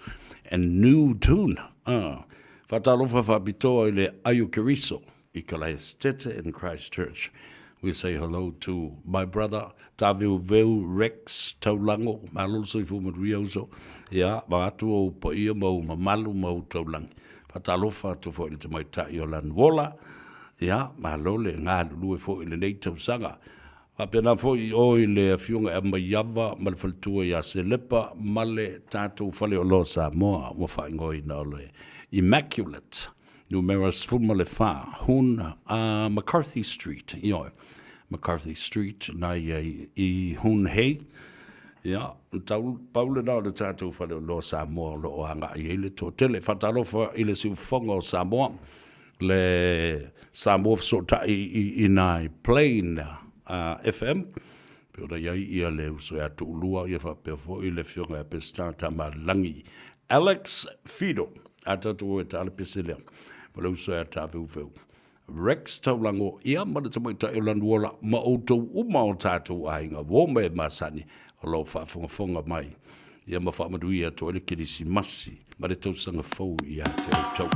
and new tune. Fatalofa Fabitoa ile Ayukeriso, Ikalai in Christchurch. We say hello to my brother, Taviu Veu Rex Taulango, Maluso Fumadrioso. Yeah, Matu o Poia Mo, Mamalu Mo Taulang. Fatalofa to for it my Tayolan Wola. Ya, malole ngā lue fo I le nei tau sanga. Apena fo I o I le fiunga e maiava, malfaltua I a se lepa, male tātou fale o lo Samoa, mo whaingoi na ole. Immaculate, numeras fuma le wha, hun McCarthy Street, io. McCarthy Street, na I hun hei. Ya, paule na le tātou fale o lo Samoa, lo o hanga I ele to tele, whatalofa I le siufonga o Samoa. Le Samoa sota I nai plane FM pera iai ia le uso atu ulua ia whapefo I le fionga pesta tamalangi Alex Fido atatu e tale peselea pera uso e tawe ufeu Rex Taulango ia mana tamaita e landuola ma outou uma o tātou ainga wome masani o lo whafonga mai ia ma whamadu ia to ele kirisi masi ma le tausanga fau ia te outou.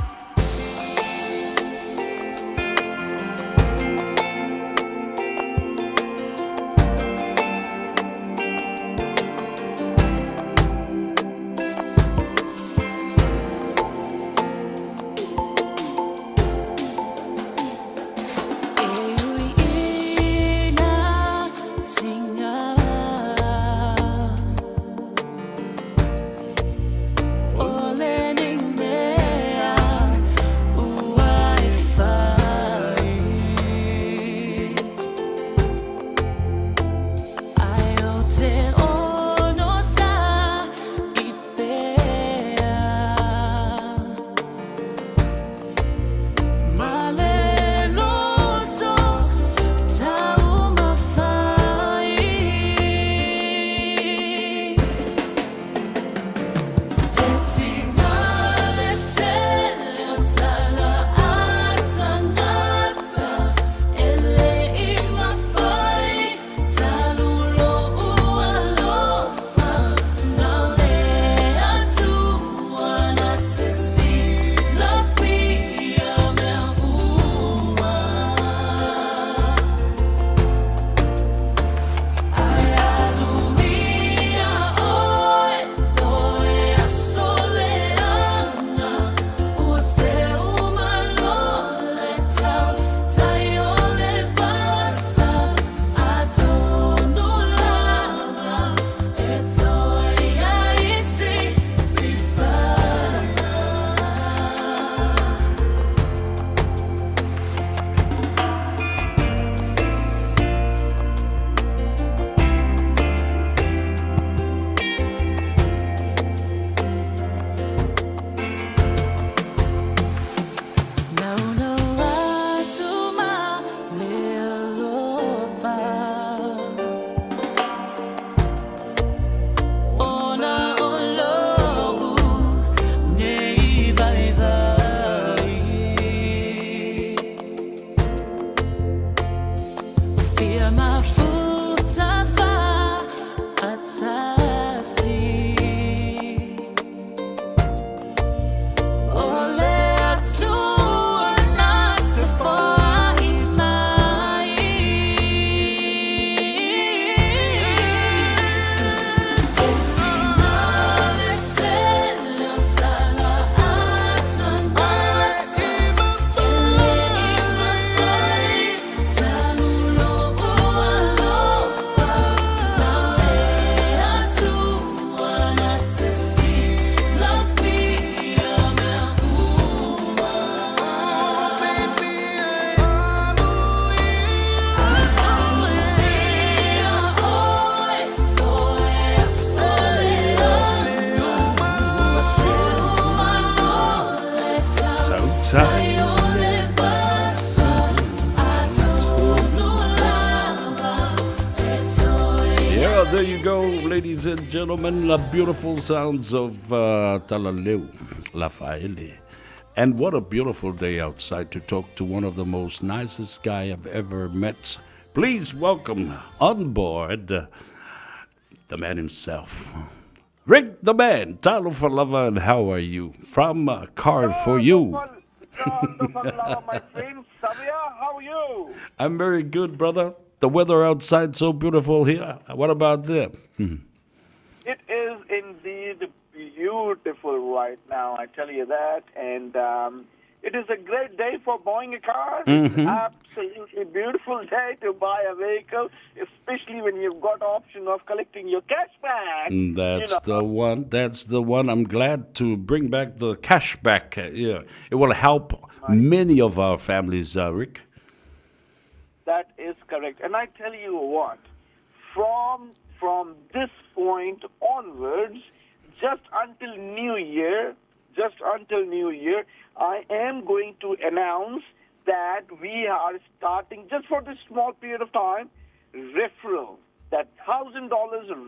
There you go, ladies and gentlemen, the beautiful sounds of Talaleu, Lafaele. And what a beautiful day outside to talk to one of the most nicest guy I've ever met. Please welcome on board the man himself, Rick the Man, Talo for Lover, and how are you? From Card for You.
My friend Xavier, how are you?
I'm very good, brother. The weather outside so beautiful here. What about there?
It is indeed beautiful right now, I tell you that. And it is a great day for buying a car. It's absolutely beautiful day to buy a vehicle, especially when you've got the option of collecting your cash back.
That's the one. That's the one. I'm glad to bring back the cash back. Yeah, it will help many of our families, Rick.
That is correct. And I tell you what, from this point onwards, just until New Year, I am going to announce that we are starting, just for this small period of time, referral. That $1,000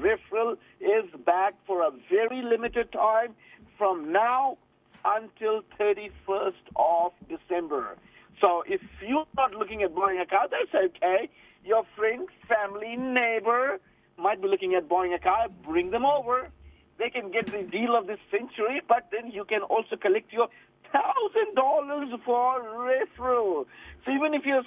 referral is back for a very limited time from now until 31st of December. So if you're not looking at buying a car, that's okay. Your friend, family, neighbor might be looking at buying a car. Bring them over. They can get the deal of this century, but then you can also collect your $1,000 for referral. So even if you're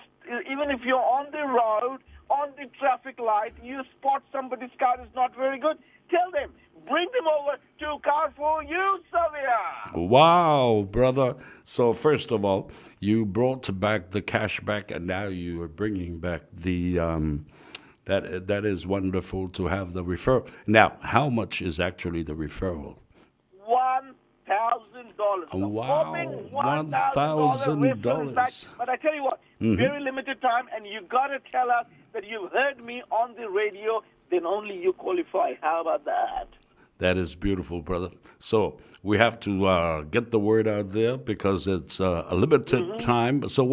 on the road, on the traffic light, you spot somebody's car is not very good, tell them, bring them over to Car for You, Xavier.
Wow, brother. So first of all, you brought back the cash back, and now you are bringing back the that is wonderful to have the referral. Now, how much is actually the referral?
$1,000.
Wow, $1,000.
But I tell you what, very limited time, and you got to tell us that you've heard me on the radio, then only you qualify. How about that?
That is beautiful, brother. So we have to get the word out there because it's a limited time. So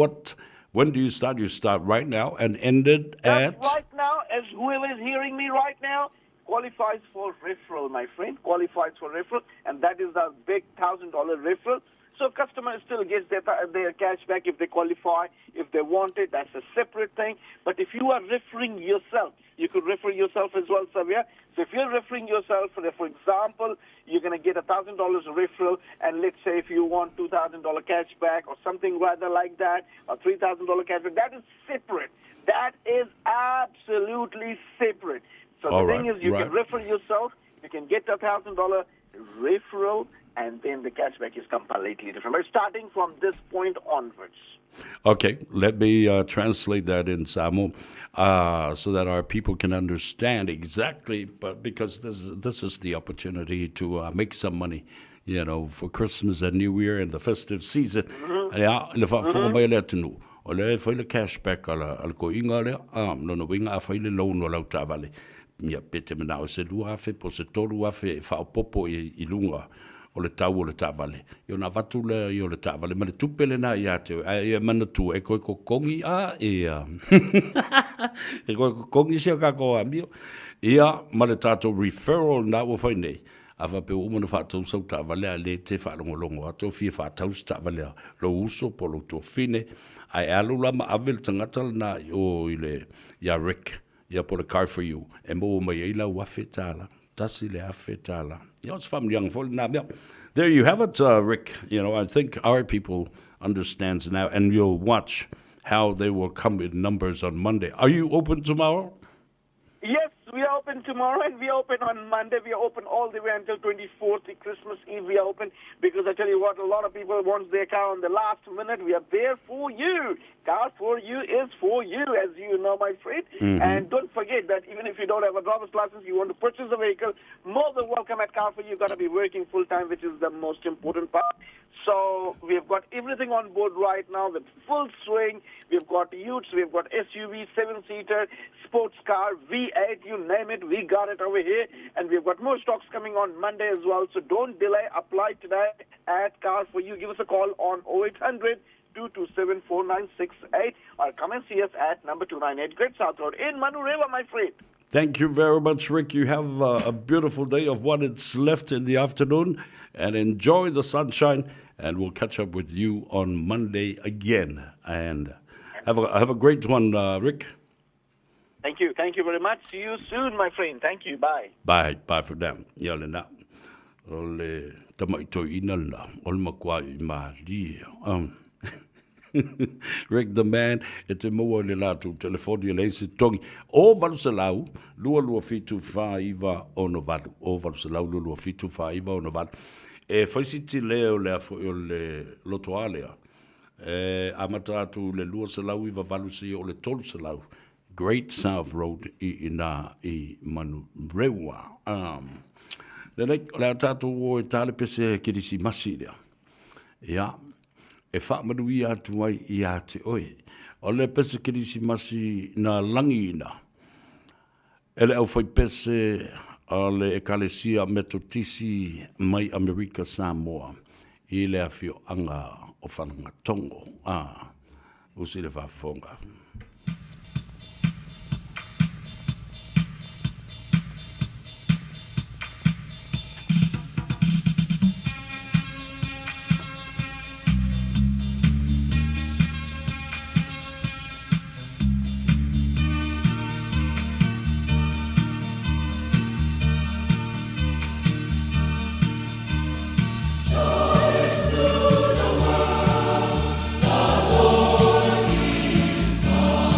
when do you start? You start right now and end it at?
Right now, as whoever is hearing me right now, qualifies for referral, my friend, qualifies for referral, and that is the big $1,000 referral. So customers still get their cash back if they qualify. If they want it, that's a separate thing. But if you are referring yourself, you could refer yourself as well, Xavier. So if you're referring yourself, for example, you're going to get $1,000 referral, and let's say if you want $2,000 cash back or something rather like that, or $3,000 cash back, that is separate. That is absolutely separate. So the thing is, you can refer yourself, you can get a $1,000 referral, and then the cashback is completely different. But starting from this point onwards.
Okay, let me translate that in Samoa so that our people can understand exactly. But because this is the opportunity to make some money, for Christmas and New Year and the festive season. Yeah, o le faile cashback ala ko inga le no winga a faile loan wala tavale ia pete mena o se lua fe po se tolu afe fa popo I lunga o le tau o le tavale yo na vatu le yo le tavale ma le tupele na ia te ia mana tu e ko kongi a e ko kongi se ka ko amio ia ma le tato referral na wo faine ava pe o mona fa tau sa tavale le te fa longo ato fi fa tau tavale lo uso po lo to fine ai alula ma avel tangata na o ile ya Rick ya por a Car for You e mo mai ila wa fetala tasi le afetala it's from young folk na there you have it Rick I think our people understands now and you'll watch how they will come in numbers on Monday. Are you open tomorrow?
Yes, we are open tomorrow and we are open on Monday. We are open all the way until 24th, Christmas Eve. We are open because I tell you what, a lot of people want their car on the last minute. We are there for you. Car for You is for you, as you know, my friend. And don't forget that even if you don't have a driver's license, you want to purchase a vehicle, more than welcome at Car for You. You've got to be working full time, which is the most important part. So we've got everything on board right now with full swing. We've got utes, we've got SUV, 7-seater, sports car, V8, you name it, we got it over here. And we've got more stocks coming on Monday as well. So don't delay. Apply today at Car for You. Give us a call on 0800 227 4968 or come and see us at number 298 Great South Road in Manurewa, my friend.
Thank you very much, Rick. You have a beautiful day of what it's left in the afternoon, and enjoy the sunshine, and we'll catch up with you on Monday again. And have a great one, Rick.
Thank you very much. See you soon, my friend. Thank you. Bye.
Bye for them. Yale na. Ole tamaito inala. Ole makwa imali. Rick the man, it's a mo le la tu telefonia le se tongi. O valu salau, lua fitu fa iva ono valu. O valu salau lua fitu fa iva ono valu. E faisiti leo le afo le lotoalea. Amata tu le lua salau iva valu si o le tolu salau. Great South Road i manu rewa. Le tatu o tale pese kirisi masilia. Ya. E wha marui atu ai I a te oe. O le pese kirisi masi na langi ina. Ele au fai pese a le ekalesia metotisi mai Amerika Samoa. I le afio anga o whananga tongo. Usi le whafonga.
Joy to the world, the Lord is come.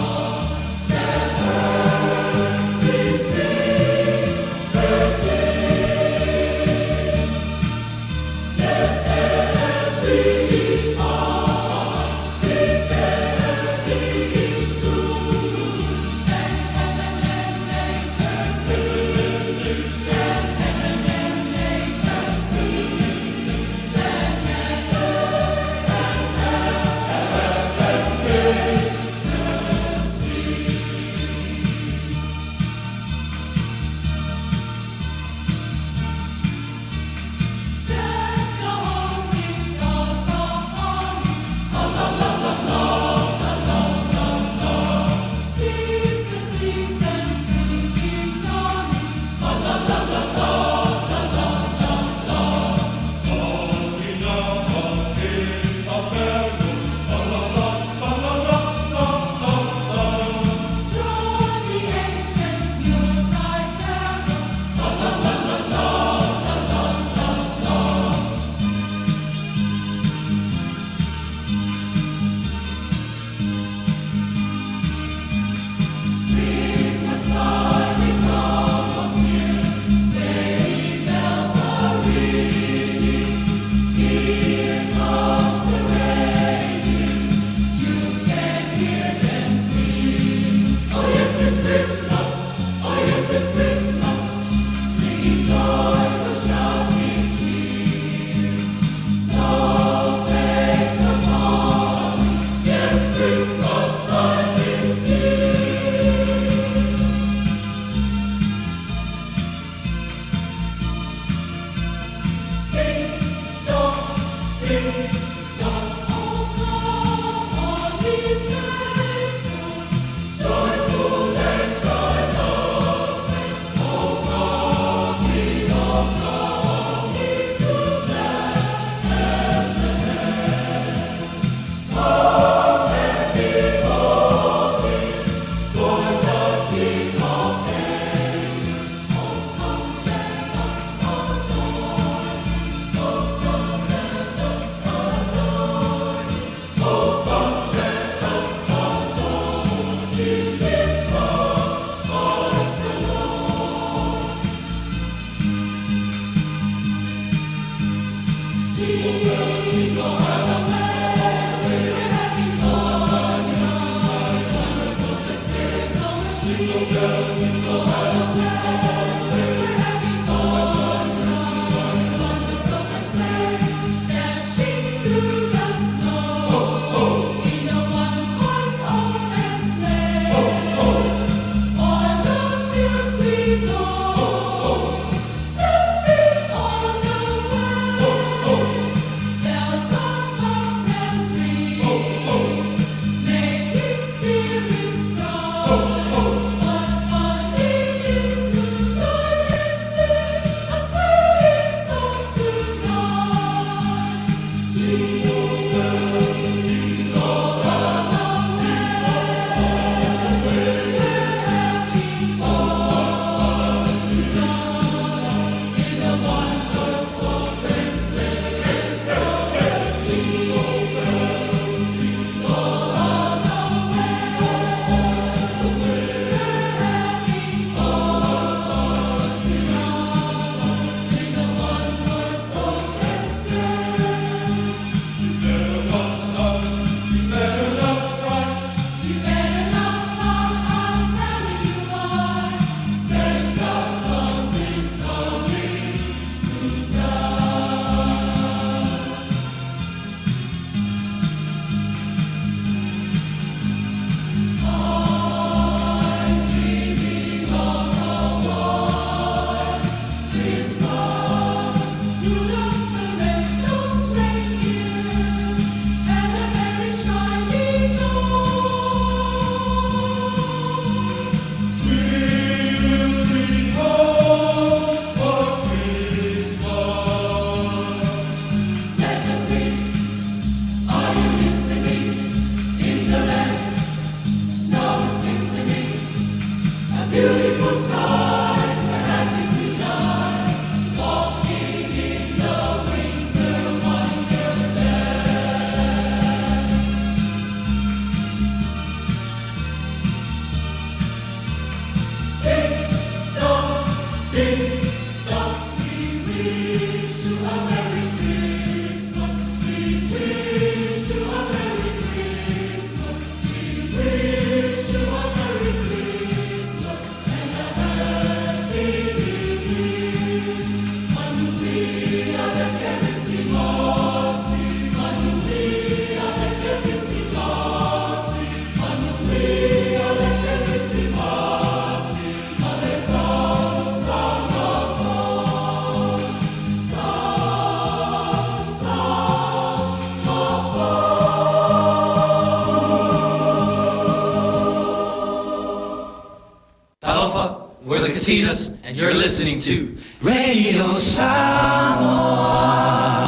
Katinas, and you're listening to Radio Samoa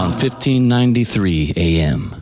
on 1593 AM.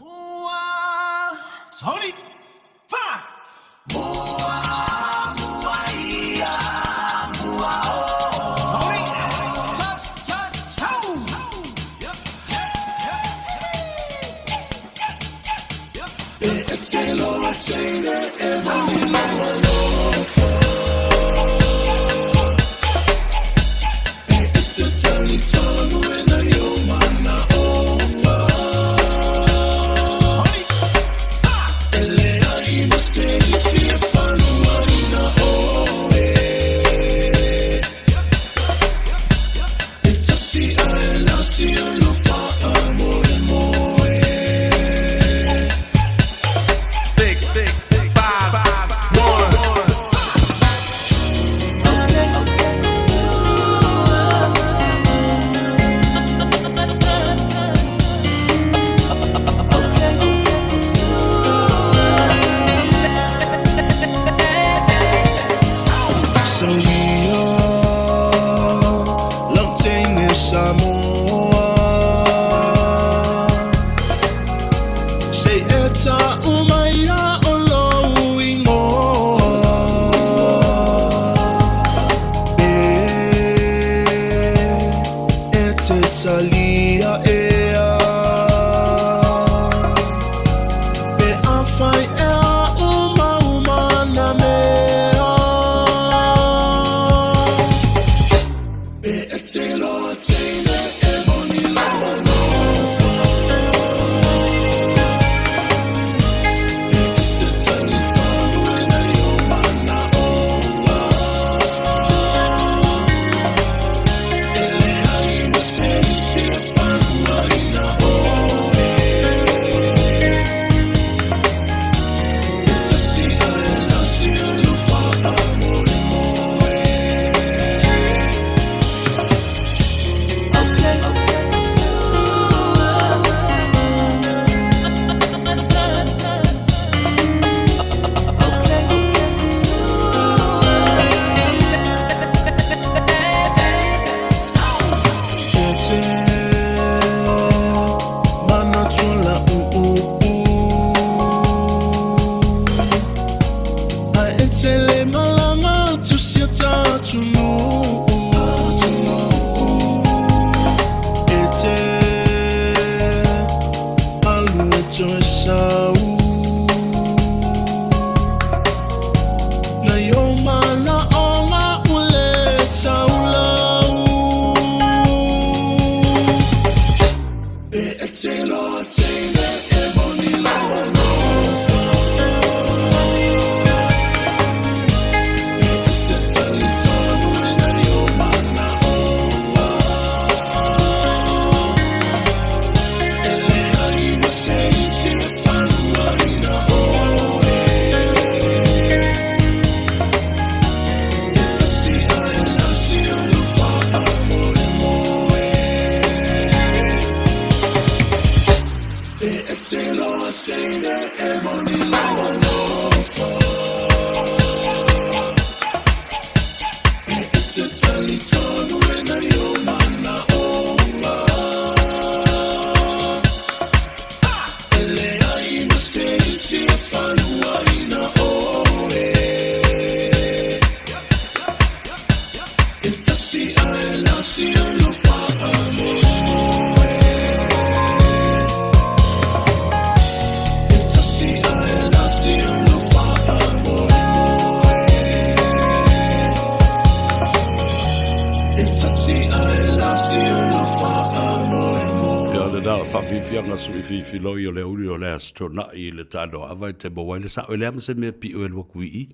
Filoi o le uli o le astona I le tano avai te mawai le sa o le amase mea pi o e wakui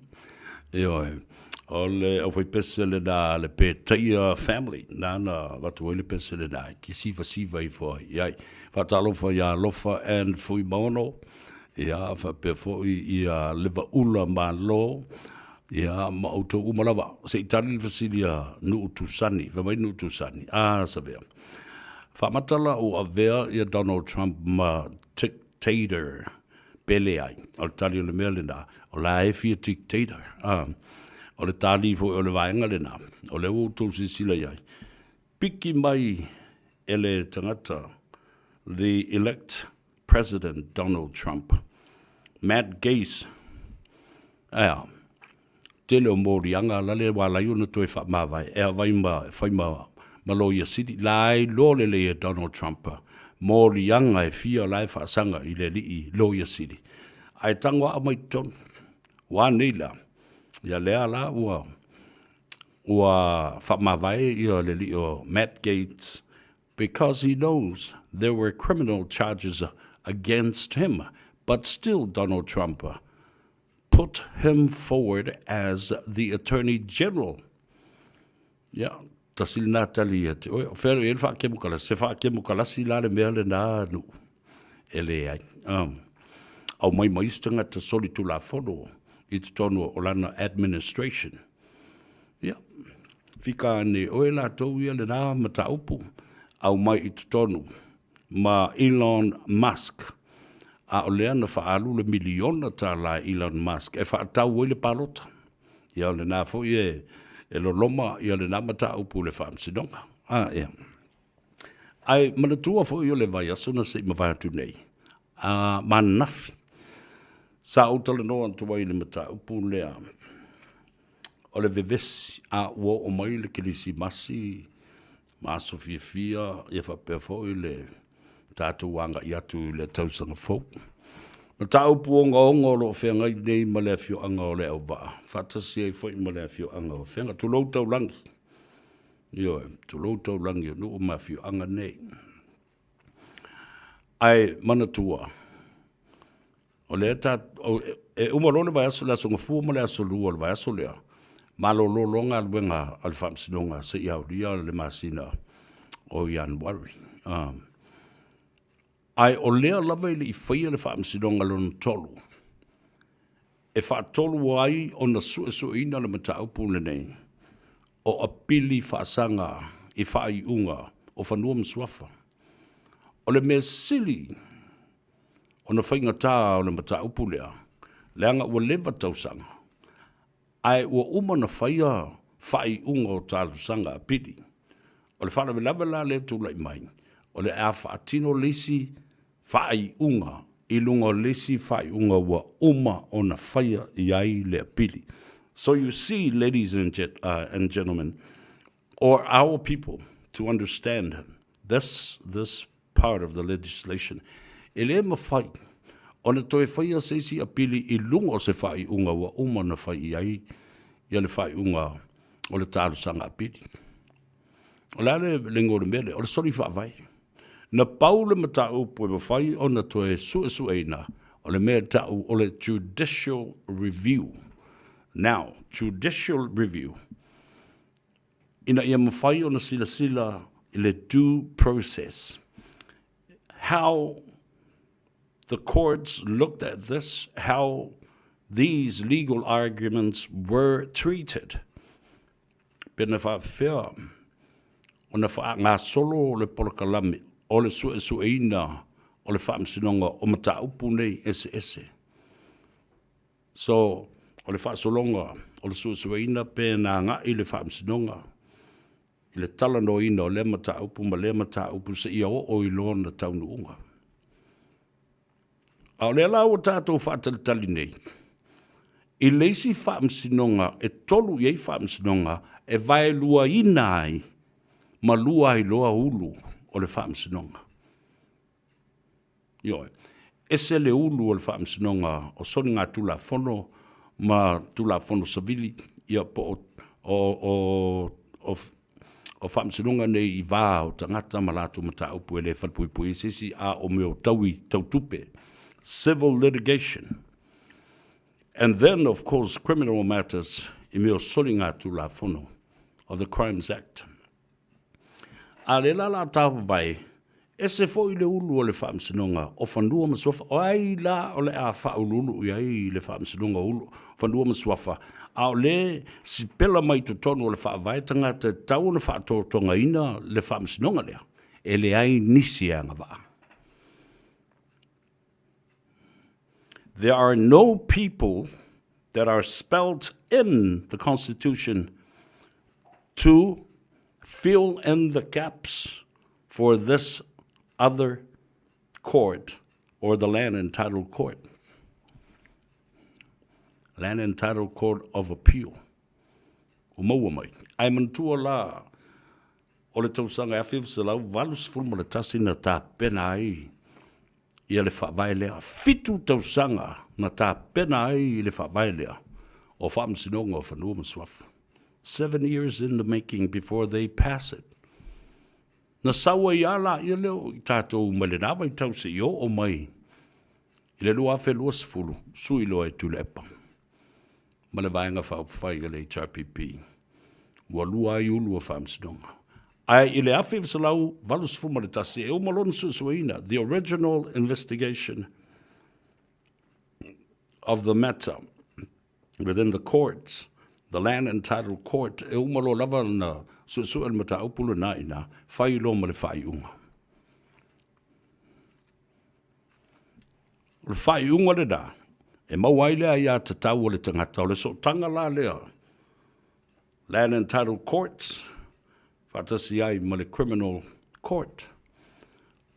I o le au fai pese le na le pe taia family nana watu o le pese le na ki siva I fo iai fatalofa ia lofa and fui maono ia fa pe fo ia leva ula malo ia ma auto umalawa se itali fasilia nu tusani fa mai nu tusani sa vea Whamatala o avea ia Donald Trump ma dictator pele ai. O tali o le mea lena, o la e fia dictator. o le tāli fo o le vaenga le nā, o le utou si sila iai. Piki mai ele tangata, the elect President Donald Trump, Matt Gaetz, te leo mōrianga, lale wā lai una toi wha mawai, whai Maloia City, lai lole le Donald Trump, mōrianga e fia lai whaasanga i le li Loia City. Ai tangwa a mai ton, wā neila, ia lea la ua wha mawai i le li o Matt Gaetz, because he knows there were criminal charges against him, but still Donald Trump put him forward as the Attorney General. Yeah, tasil na tali ate. O fero el fa ke mukala, se fa ke mukala si la le mea le na nu. Ele ai. Au mai maistanga ta soli tu la fono, i te tonu o lana administration. Yeah. Fika ne oe la tau ia le na mata upu, au mai i te tonu, ma Elon Musk, a o lea na whaalu le miliona ta la Elon Musk, e whaatau o le palota. Ia o le nā fo e lo loma, ia le namata upu le whaamsidonga. Ia. Ai, manatua fo i o le vai asuna se ima vai atu nei. Ma nafi. Sa utale no antua i le mata upu lea. O le vevesi a ua o mai le kilisi masi, ma sofia fia, ia whapea fo i le tātou anga i atu i le tausanga fo. Ma tau puonga onga o lo whenga i nei ma lea fio anga o le au waa. Whatasi ai fo i ma lea fio anga o whenga. Tulou tau langi. Io, tulou tau langi o nuu ma fio anga nei. Ai, mana tua. O le ta, e umarone vai aso lea songa fua ma lea so lua le vai aso lea. Ma lo lo longa alwenga al whamsinonga se iau lia le masina o Ian Wari. Ai o lea lava ili i whaia le whaamsidonga lona tolu. E whaatolu ai o na su ina le mata upune nei. O apili whaasanga i whaai unga o whanua mswafa. O le mea sili o na whainga tā o le mata upulea. Leanga ua lewa tausanga. Ai ua uma na whaia whaai unga o tālusanga apili. O le whana lava la le tūlai mai. O le a whaatino lisi whaai unga, i lunga lesi whaai unga wa uma o na whaia iai le apili. So you see, ladies and gentlemen, or our people, to understand this part of the legislation, ele ma whai, o na toi whaia sesi apili i lunga se whaai unga wa uma na whai iai, ia le whaai unga o le tālusanga apili. O le ale lengo le mele, o le sori whaavai. Na paule mata upu e mawhai o na toe su eina o le mea tau o le judicial review. Now, judicial review. Ina ia mawhai o na sila i le due process. How the courts looked at this, how these legal arguments were treated. Pena whaafea o na wha ngā solo o le polokalame o le sueina o le whaamsinonga o mata upu nei ese. So, o le whaasolonga o le sueina pēnā ngā i le whaamsinonga i le talano ina o le mata upu ma le mata upu se ia o i lona taunuunga. A o le ala o tātou whaatalitali nei. I leisi whaamsinonga e tolu iei whaamsinonga e vai lua inai ma lua i loa ulu o le whaamsinonga. Ioi, ese le ulu o le whaamsinonga o soni ngā tula fono ma tula fono savili ia po o whaamsinonga nei i wā o tangata ma lātu mata upu e le whalpuipui sisi a o meo taui tautupe. Civil litigation. And then, of course, criminal matters i meo soni ngā tula fono of the Crimes Act. A le la tāpa bai, e se fo i le ulu o le whaamsinonga o whanua maswafa, o ai la o le a whaululu i ai le whaamsinonga ulu, whanua maswafa, a o le si pela mai tu tonu o le whaavaitanga te tau na whaatotonga ina le whaamsinonga lea, e le ai nisi anga waa. There are no people that are spelled in the Constitution to fill in the gaps for this other court or the land entitled court. Land entitled Court of Appeal. O maua mai. Ai mantua la o le tausanga a whiwsa lau valus fulma le tasi na tā pena ai i le whabai lea. Fitu tausanga na tā pena ai i le whabai lea o whamsinonga o whanua maswaf. 7 years in the making before they pass it. Na sawa i ala i leo i tātou malinawa i tausi i o mai. I le lua whelua sifulu, sui loa e tule epa. Ma le vaenga whai i le HRPP. Ua lua i ulu o whamsinonga. Ai i le awhi visalau valus fuma le tasi e umalon susuina, the original investigation of the matter within the courts, the land entitled court, e umalo lava na susu el mata upulu na ina, whai lo ma le whai unga. Le whai unga le da, e mawaile a ia te tau o le tangata o le so tanga la lea. Land entitled courts, whatasi ai ma le criminal court.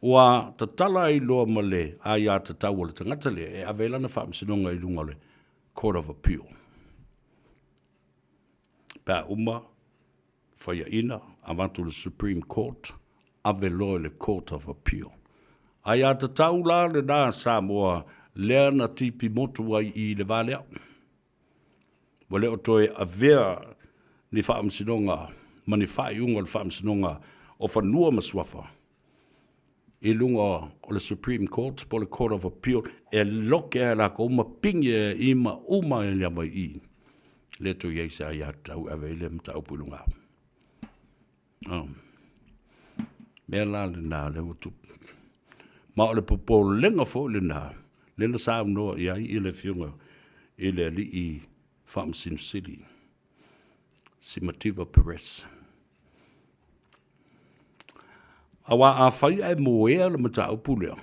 Ua ta tala i loa ma le a ia te tau o le tangata le, e avela na whamsinonga i lunga le Court of Appeal. Pā uma, whaia ina, avantu le Supreme Court, avelo le Court of Appeal. Ai a te tau la le nā Samoa, lea na tipi motu ai i le valea. Wale o toi avea ni whaamsinonga, ma ni whai unga le whaamsinonga o whanua maswafa. I lunga o le Supreme Court, po le Court of Appeal, e loke e la ko uma pingi e ima uma e lia mai i. Le to iei sa ia tau ave ile mta upulunga. Mea la le nā le utu. Ma o le popo lenga fo le nā. Lena sa noa ia i le fiunga i le li i Whamsin City. Simativa Perez. Awa a whai ai moea le mata upulea.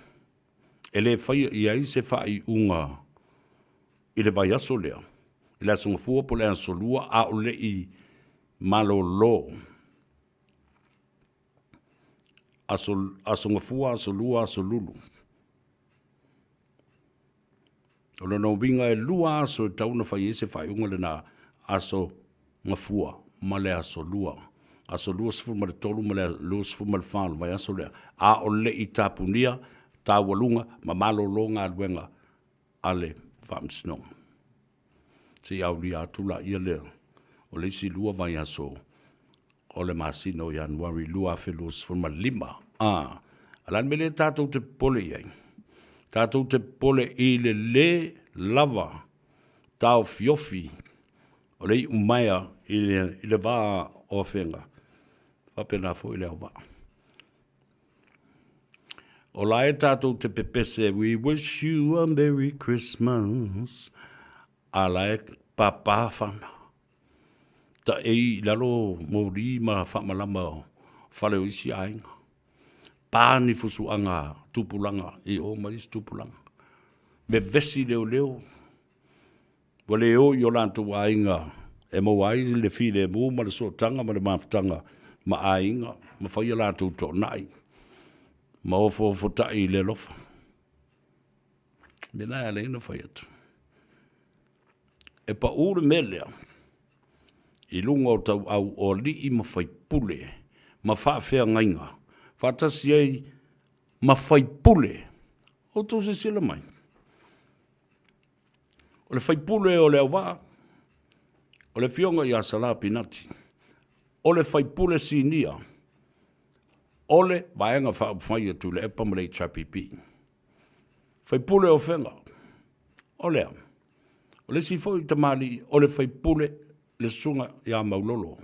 E le whai i ai se whai unga i le vai aso lea. I le asonga fua po le ansolua a o le i malo lo. Asonga fua asolua asolulu. O le no winga e lua aso tauna whai e se whai unga le na aso ngafua ma le asolua. Asolua sifu ma le tolu ma le lua sifu ma le whanu vai aso lea. A o le i tapunia, tā walunga, ma malo lo ngā luenga ale whamsinonga. Te au li atula ia lea. O le isi lua vai aso. O le masino Januari lua whelu sifu ma lima. Alan me le tātou te pole iei. Tātou te pole i le lava tau fiofi. O le umaya i le wā o whenga. Whapena fo i leo wā. O la e tātou te pepese, we wish you a Merry Christmas. A la e papawhana. Ta e lalo mori ma whamalama o whale o isi ainga. Pāni fusuanga tupulanga i o maris tupulanga. Me vesi leo leo. Wale o i o lantu ainga. E mo wai le file mu ma le sotanga ma le mafutanga. Ma ainga. Ma whai o lantu to nai. Ma o fo tai le lofa. Me nai ale ina whai atu. E pa ure melea. I lunga o tau au o li i ma whai pule. Ma whaafea ngainga. Whatasi ei ma whai pule. O tō se sila mai. O le whai pule o le awa. O le fionga i asala pinati. O le whai pule sinia. O le vaenga whai atu le epa male HRPP. Whai pule o whenga. O lea. O le si fo i tamali. O le whai pule le sunga i a maulolo.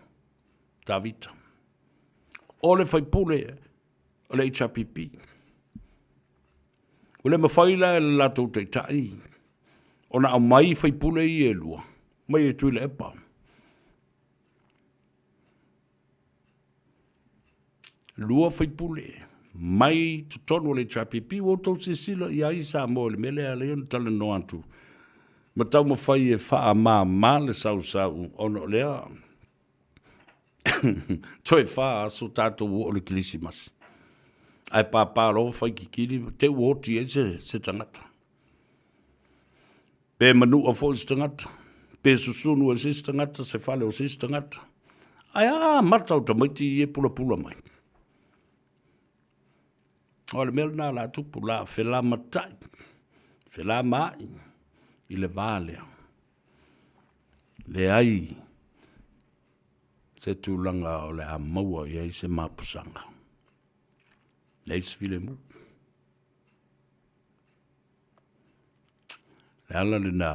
Tavita. O le whai pule o le HRPP. O le mawhaila e lato te tai. O na au mai whai pule i e lua. Mai e tui le epa. Lua whai pule. Mai tutonu o le HRPP. O tau se sila i aisa mo le mele a leon tala no antu. Ma tau ma whai e wha mā le sau ono lea. Toi wha aso tātou o le Kilisimas. Ai pāpāro whai ki kiri, te uoti e se tangata. Pe manu a fo se tangata. Pe susunu e se tangata, se whale o se tangata. Ai matau ta maiti e pula mai. O le mele nā la tupu la whela matai. Whela mai. I le vālea. Le ai. Se tūlanga o le a maua i ai se mapusanga. Le isi file mu. Le ala le nā.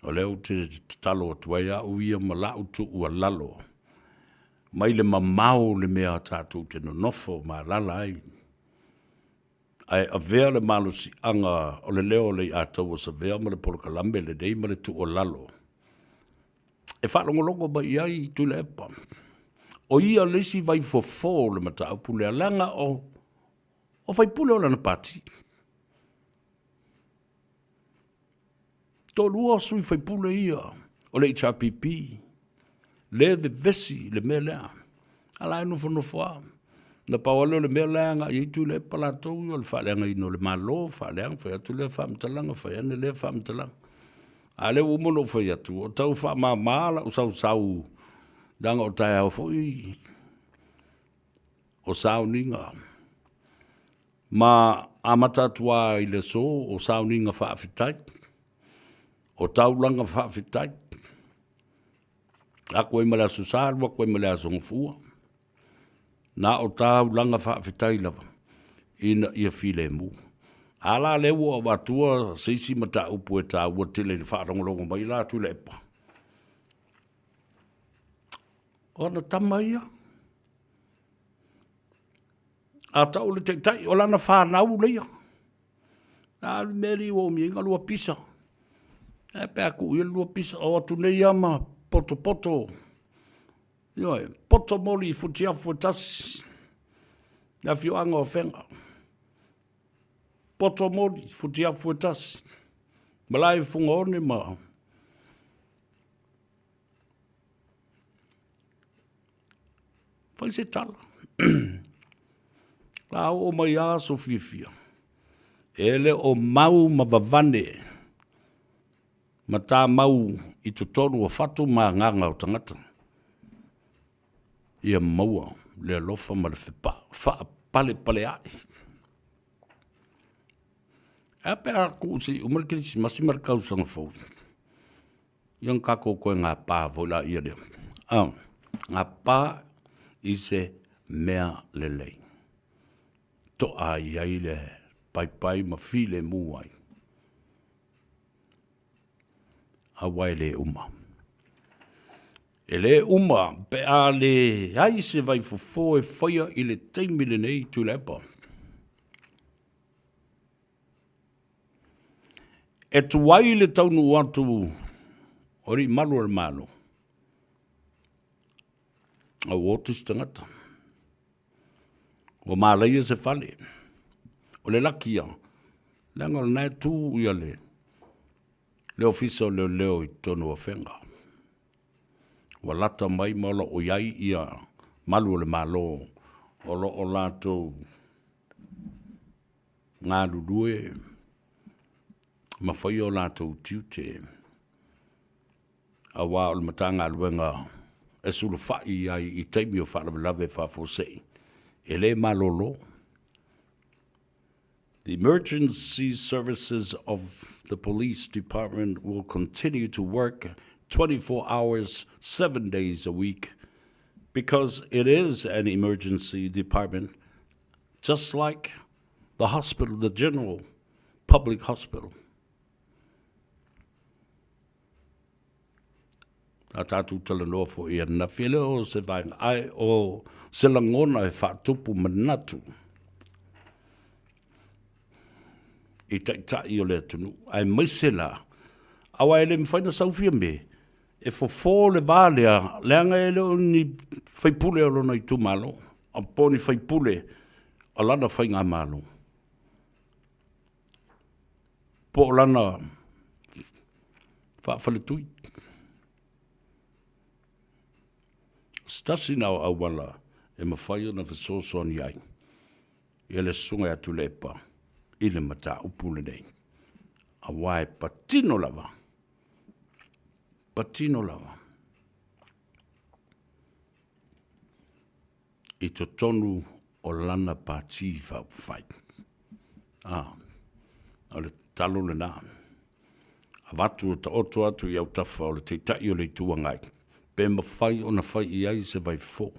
O leo te talo atuaya uia ma lau tu ua lalo. Mai le mamau le mea tātou te nonofo ma lala ai. Ai a vea le malo si anga o le leo le atau o sa vea ma le polokalambe le dei ma le tu o lalo. E whalongolongo ba iai i tu le epa. O ia lesi vai fofo le mata au pule alanga o vai pule o lana pati. Tō lua sui vai pule ia o le HRPP. Le de vesi le mea lea. Ala inu whanofua. Na pawale o le mea leanga i tu le palatou o le whaleanga ino le malo, whaleanga, whai atu le whamtalanga, whai ane le whamtalanga. A le umono whai atu, o tau wha maala o sau danga o tai au fui, o sau ninga. Ma amata tua i le so, o sau ninga whaafitai, o taulanga whaafitai, a koe mala susar, wa koe mala songfua. Na o tau langa whaafitai lava, ina ia file mu. Ala lewa o watua seisi mata upu e tā ua tele ni whaarongolongo mai la tu le epa. Ona tamaia. A tau le teitai o lana whanau leia. Na meri o mi inga lua pisa. E pe aku ia lua pisa o atu nei ama poto. Ioi, poto moli futia fuetasi. Na fio anga o whenga. Poto moli futia fuetasi. Malai funga one ma. Fai se tala. La o mai a so fia. Ele o mau mavavane. Ma tā mau i tutonu o fatu ma nganga o tangata. Ia maua le alofa ma le wha pale ai. E pe a kuusi umarikirisi masi marikau sanga fau. Iang kako koe ngā pā voila ia lea. Ngā pā i se mea lelei. To a iai le pai ma file muai. A wai le uma. E le uma pe a le ai se vai fofo e whaia i le teimile nei tu lepa. E tuai le taunu atu ori malu ar malo. A wotis tangata. O malaia se fale. O le lakia. Lenga o nai tu ia le. Le ofisa o leo i tonu a whenga. Wa lata mai mala o iai ia malu o le malo. O lato ngā lulue. Ma whai o lato tiute. A wā o le matanga luenga. E sulu whai ai i teimi o whalawe whafosei. E le malolo. The emergency services of the police department will continue to work 24 hours, 7 days a week, because it is an emergency department, just like the hospital, the general public hospital. A tātou talanoa fo ia na while o se vainga ai o se langona e whātupu manatu. I tai o le tunu. Ai maisela. Awa ele mwhaina saufia me. E fo le vālea. Leanga ele o ni whaipule o lona i tu malo. A pōni whaipule. A lana whainga malo. Po lana whaafale tui. Stasi nao au wala e mawhai ona whasoso ni ai. I le sunga atu lepa i le mata upule nei. A wae patino lava. Patino lava. I to tonu o lana pāti whai. O le talo le nā. A watu o ta oto atu i au tafa o le te tai o le tuangai. Pe mawhai o na whai i ai se vai fō.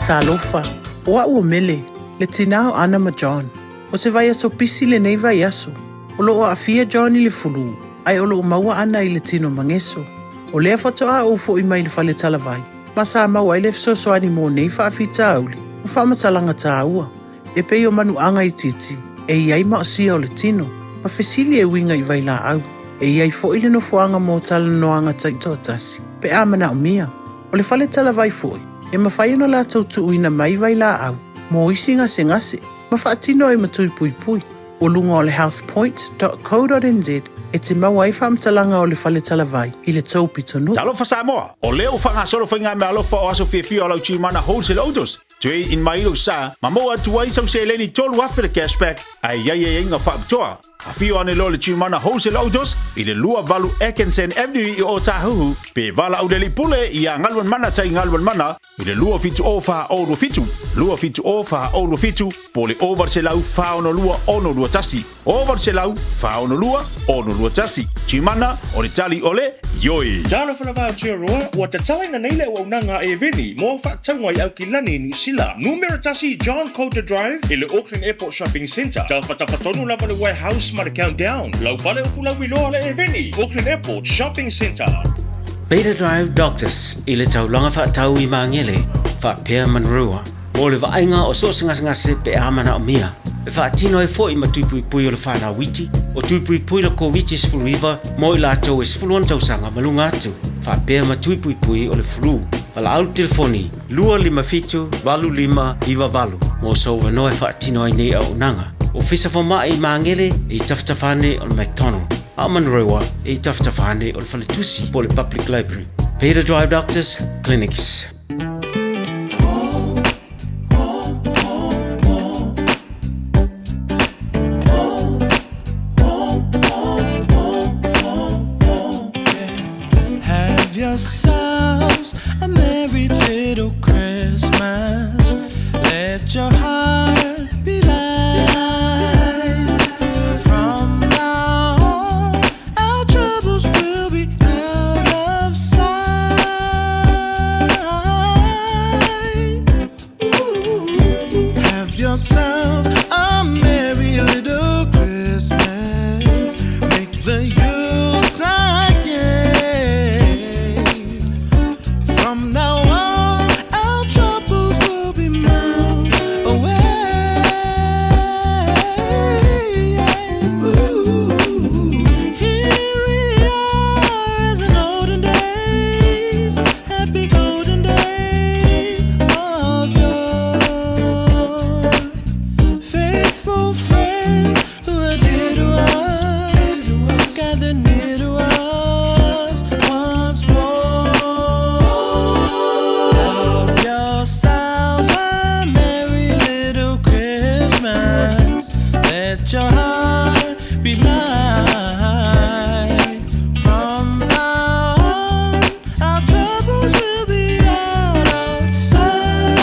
Salofa, oa ua mele, le tinao ana ma John. O se vai aso pisi le nei vai aso. O lo o afia John i le fulu, ai o lo o maua ana i le tino mangeso. O lea fatoa o fo i mai le fale tala vai. Ma sa maua i le fisoso ani mo nei fa afita auli. O fa matalanga ta ua. E pei o manu anga i titi. E iai ma o sia o le tino. Ma fesili e winga i vai la au. E iai fo i le no fuanga mo tala no anga taito tasi. Pe amana o mia. O le fale tala vai foi. E mawhai ona la tautu uina mai vai la au. Mo isi ngase ngase. Mawhaatino e matui pui pui. O lunga o le healthpoint.co.nz e te mawai whamtalanga o le whale talavai i le taupi tonu.
Talofa Samoa, o leo whangasolo whainga me alofa o aso whiawhia o lau tiumana wholesale autos. Tui in mailo sa, ma moa tuai sau se leni tolu after cashback, ai iai inga whaaptoa. A whio ane lo le tiumana wholesale autos, i le lua valu Ekensen Avenue i o Tahuhu, pe vala au deli pule i a ngalwan mana tai ngalwan mana, i le lua fitu ofa ouro fitu. Lua fitu ofa ouro fitu, po le over se lau whaono lua ono lua tasi. Over se lau whaono lua ono lua tasi. Tiumana o le tali ole, yoi.
Talo whanawha tia roa, ua te tala na neile o unanga e veni, mo whaataunga i au ki lani ni sila. Numero tasi John Coulter Drive, i le Auckland Airport Shopping Centre. Tau whatapatonu lava le warehouse ma le countdown. Lau whale o fula wiloa le e veni, Auckland Airport Shopping Centre.
Beta Drive Doctors, i le taulanga whaatau i maangele, whaapea manrua. O le vainga o so ngase pe amana o mia. E whaatino e fo i matupui pui o le whana witi, o tupui pui la COVID is full river, mo i lato is full on tausanga malunga atu. Whaapea matupui pui o le flu. Wala au telefoni, lua lima fitu, walu lima, iwa walu. Mo so wanoe whaatino ai nei au nanga. O fisa fo maa i maangele, i taftafane o le McDonald. Aman rewa, i taftafane o le Faletusi po le Public Library. Beta Drive Doctors, Clinics.
Yourselves a merry little Christmas. Let your heart be light. From now on, our troubles will be out of sight. Ooh. Have yourself a merry little Christmas. Make the Yuletide from now on, our troubles will be miles away. Ooh. Here we are as in olden days, happy golden days of yore. Faithful friends who are dear to us, gather near to us once more. Let your heart be light. From now on, our troubles will be out of sight.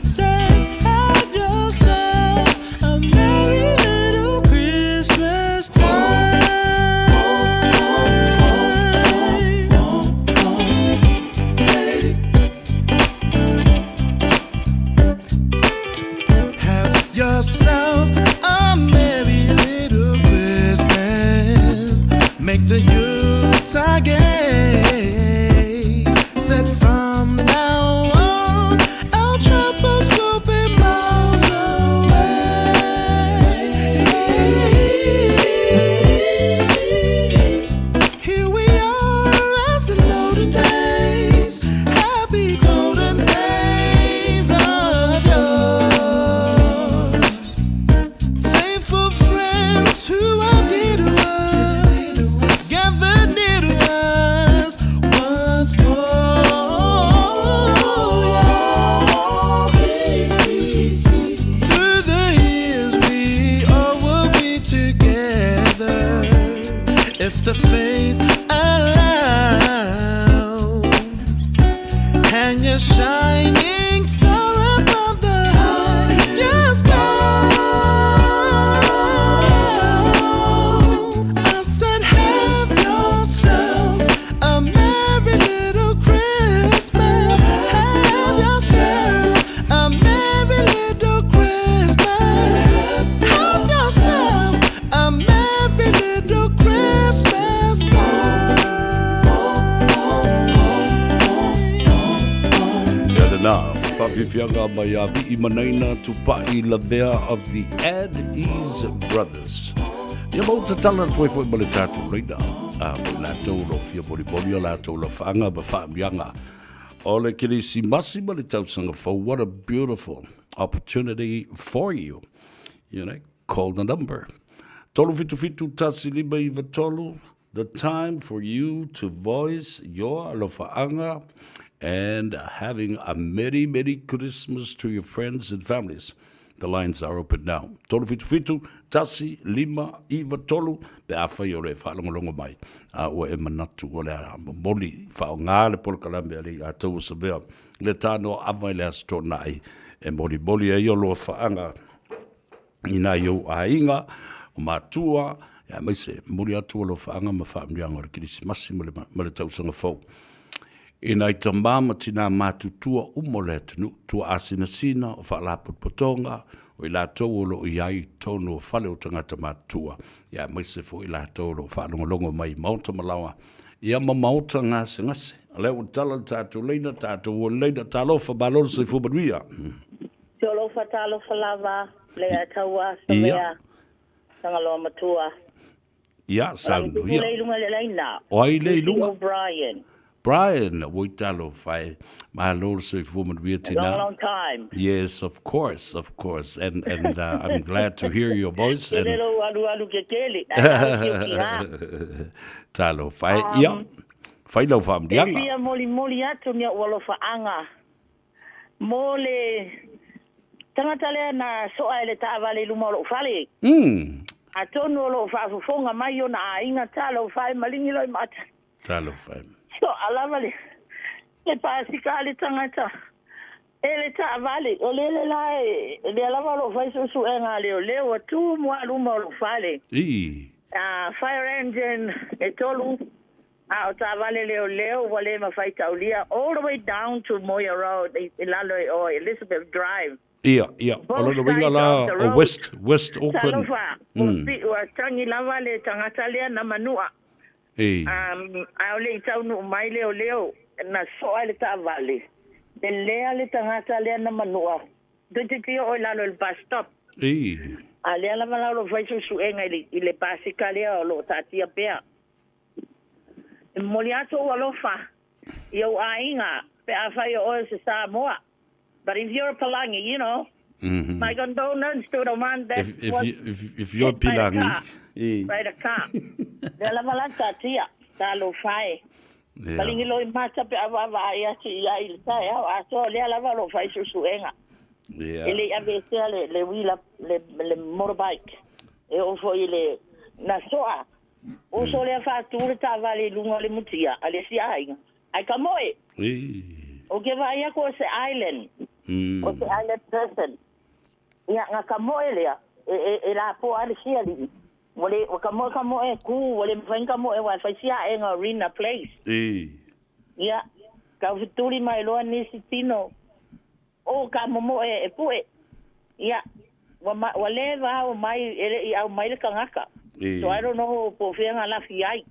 Say, have yourself a merry little Christmas time. Yourself a merry little Christmas. Make the Yuletide gay. Said from now on, our troubles will be miles away.
fianga mai avi I manaina tupai la there of the Ad Ease Brothers. Ia mau te tala toi foi male tātou reina. Mo lātou lo fia bori o lātou lo whaanga ma whaamianga. Ole kirisi masi male tausanga for what a beautiful opportunity for you. You know, call the number. Tolu fitu tasi lima iwa tolu. The time for you to voice your alofaanga and having a Merry Christmas to your friends and families. The lines are open now. Tolu fitu, tasi, lima, iwa tolu, pe awhai o le whaalongolongo mai. Ua e manatu o le moli, whao ngā le polkalame ali a tau sa mea. Le tāno awai le asto nai, e moli e iolo whaanga. Ina iau a inga, o mātua, ya mai se mori atu lo faanga ma faamianga o Krismasi ma le tausanga fou. Ina I ta mama tina matutua umole tunu tua asina sina o whaalaput potonga o I lātou o lo iai tonu o whale o tangata matua. Ya mai se fo I lātou lo whaalongolongo mai mauta malawa. Ia ma mauta ngase. Leo tala tātou leina tātou o leina tālofa balolo se fubanuia.
Tolofa tālofa lava lea taua sa mea tangaloa matua.
Yeah, sound. Yeah.
Oi leilunga.
Brian, woitalo fai. My lord, so if woman we
long time.
Yes, of course. And I'm glad to hear your voice. And talo fai. Yeah. Fai lo fam dianga.
Pia moli atu ni walo faanga. Mole tangata le na soa ele taavale lumolo fale. A tono lo whaafufonga mai o na inga talo whae malingi loi mata.
Talo whae.
So, alawa le pāsika le tangata. Le ta vale, o le lai, le alawa lo whae susu e ngā leo tu mua luma lo whale. Fire engine e tolu. O ta vale leo, wale ma whae taulia, all the way down to Moya Road, Ilalo o Elizabeth Drive.
Yeah. Olo no winga la o West Auckland.
Talofa. Ua tangi lava le tangata lea na manua. Aole I taunu mai leo na soa le taavale. Le lea le tangata lea na manua. Dutiti o lalo le bus stop. A lea lava lalo vaisu suenga I le pasika lea o lo tatia pea. Moliato o alofa. Iau a inga pe a whai o se Samoa. But if you're a Palangi, you know, my condolence to the man that
if you're Pilangi,
by the car. De la malanta tia, talo fai. Palingi lo mata pe ava ya si ya il sai a so le la va lo fai suenga. Ele avese le wheel le motorbike. E o fo ile na soa. O so le fa tu ta vale lungo le mutia, ale si ai. Ai kamoe. O ke vai ko se island. O se island person. Ia nga kamoe lea. E la po ale sia li. Wale o kamoe ku wale mwenga moe wa fa sia en arena place. Ia ka vituri mai lo ni sitino. O ka moe e pue. Ia wale va o mai ele au mai le kangaka. So I don't know po fianga la fiai.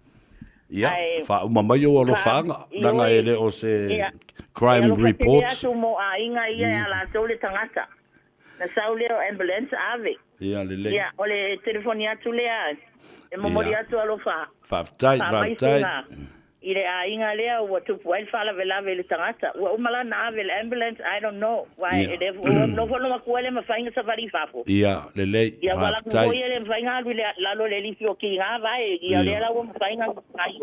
Yeah, fa mamayo o lo fanga nanga ele o se crime reports.
Ya mo a inga ia la tole tangata. Na saule ambulance ave.
Yeah, le.
Yeah, ole telefonia tulea. E momoria tu alo fa.
Fa tai.
Ile a inga lea o tu puai fala vela vele tangata. O umala na ave ambulance, I don't know why it no fono makuele ma fainga safari fafo.
Yeah, le.
Ya wala ko ile fainga la lo le lifio ki nga vai ia le la o fainga ai.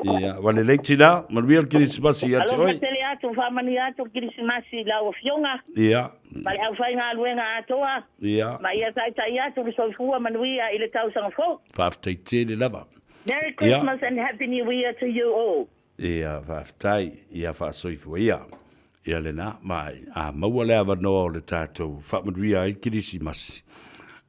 Yeah, wale le tina, malwir Krismasi ya
toi. Alo tele atu famani atu Krismasi la o fionga.
Yeah.
Mai au fainga luenga atoa.
Yeah.
Mai ia tai atu so fua manuia ile tau sanga fo.
Faftai tele lava.
Merry Christmas and Happy New Year to you all.
Ia faftai, ia fasoifu ia. Ia lena mai a maua lea no le tātou whamanuia I Krismasi.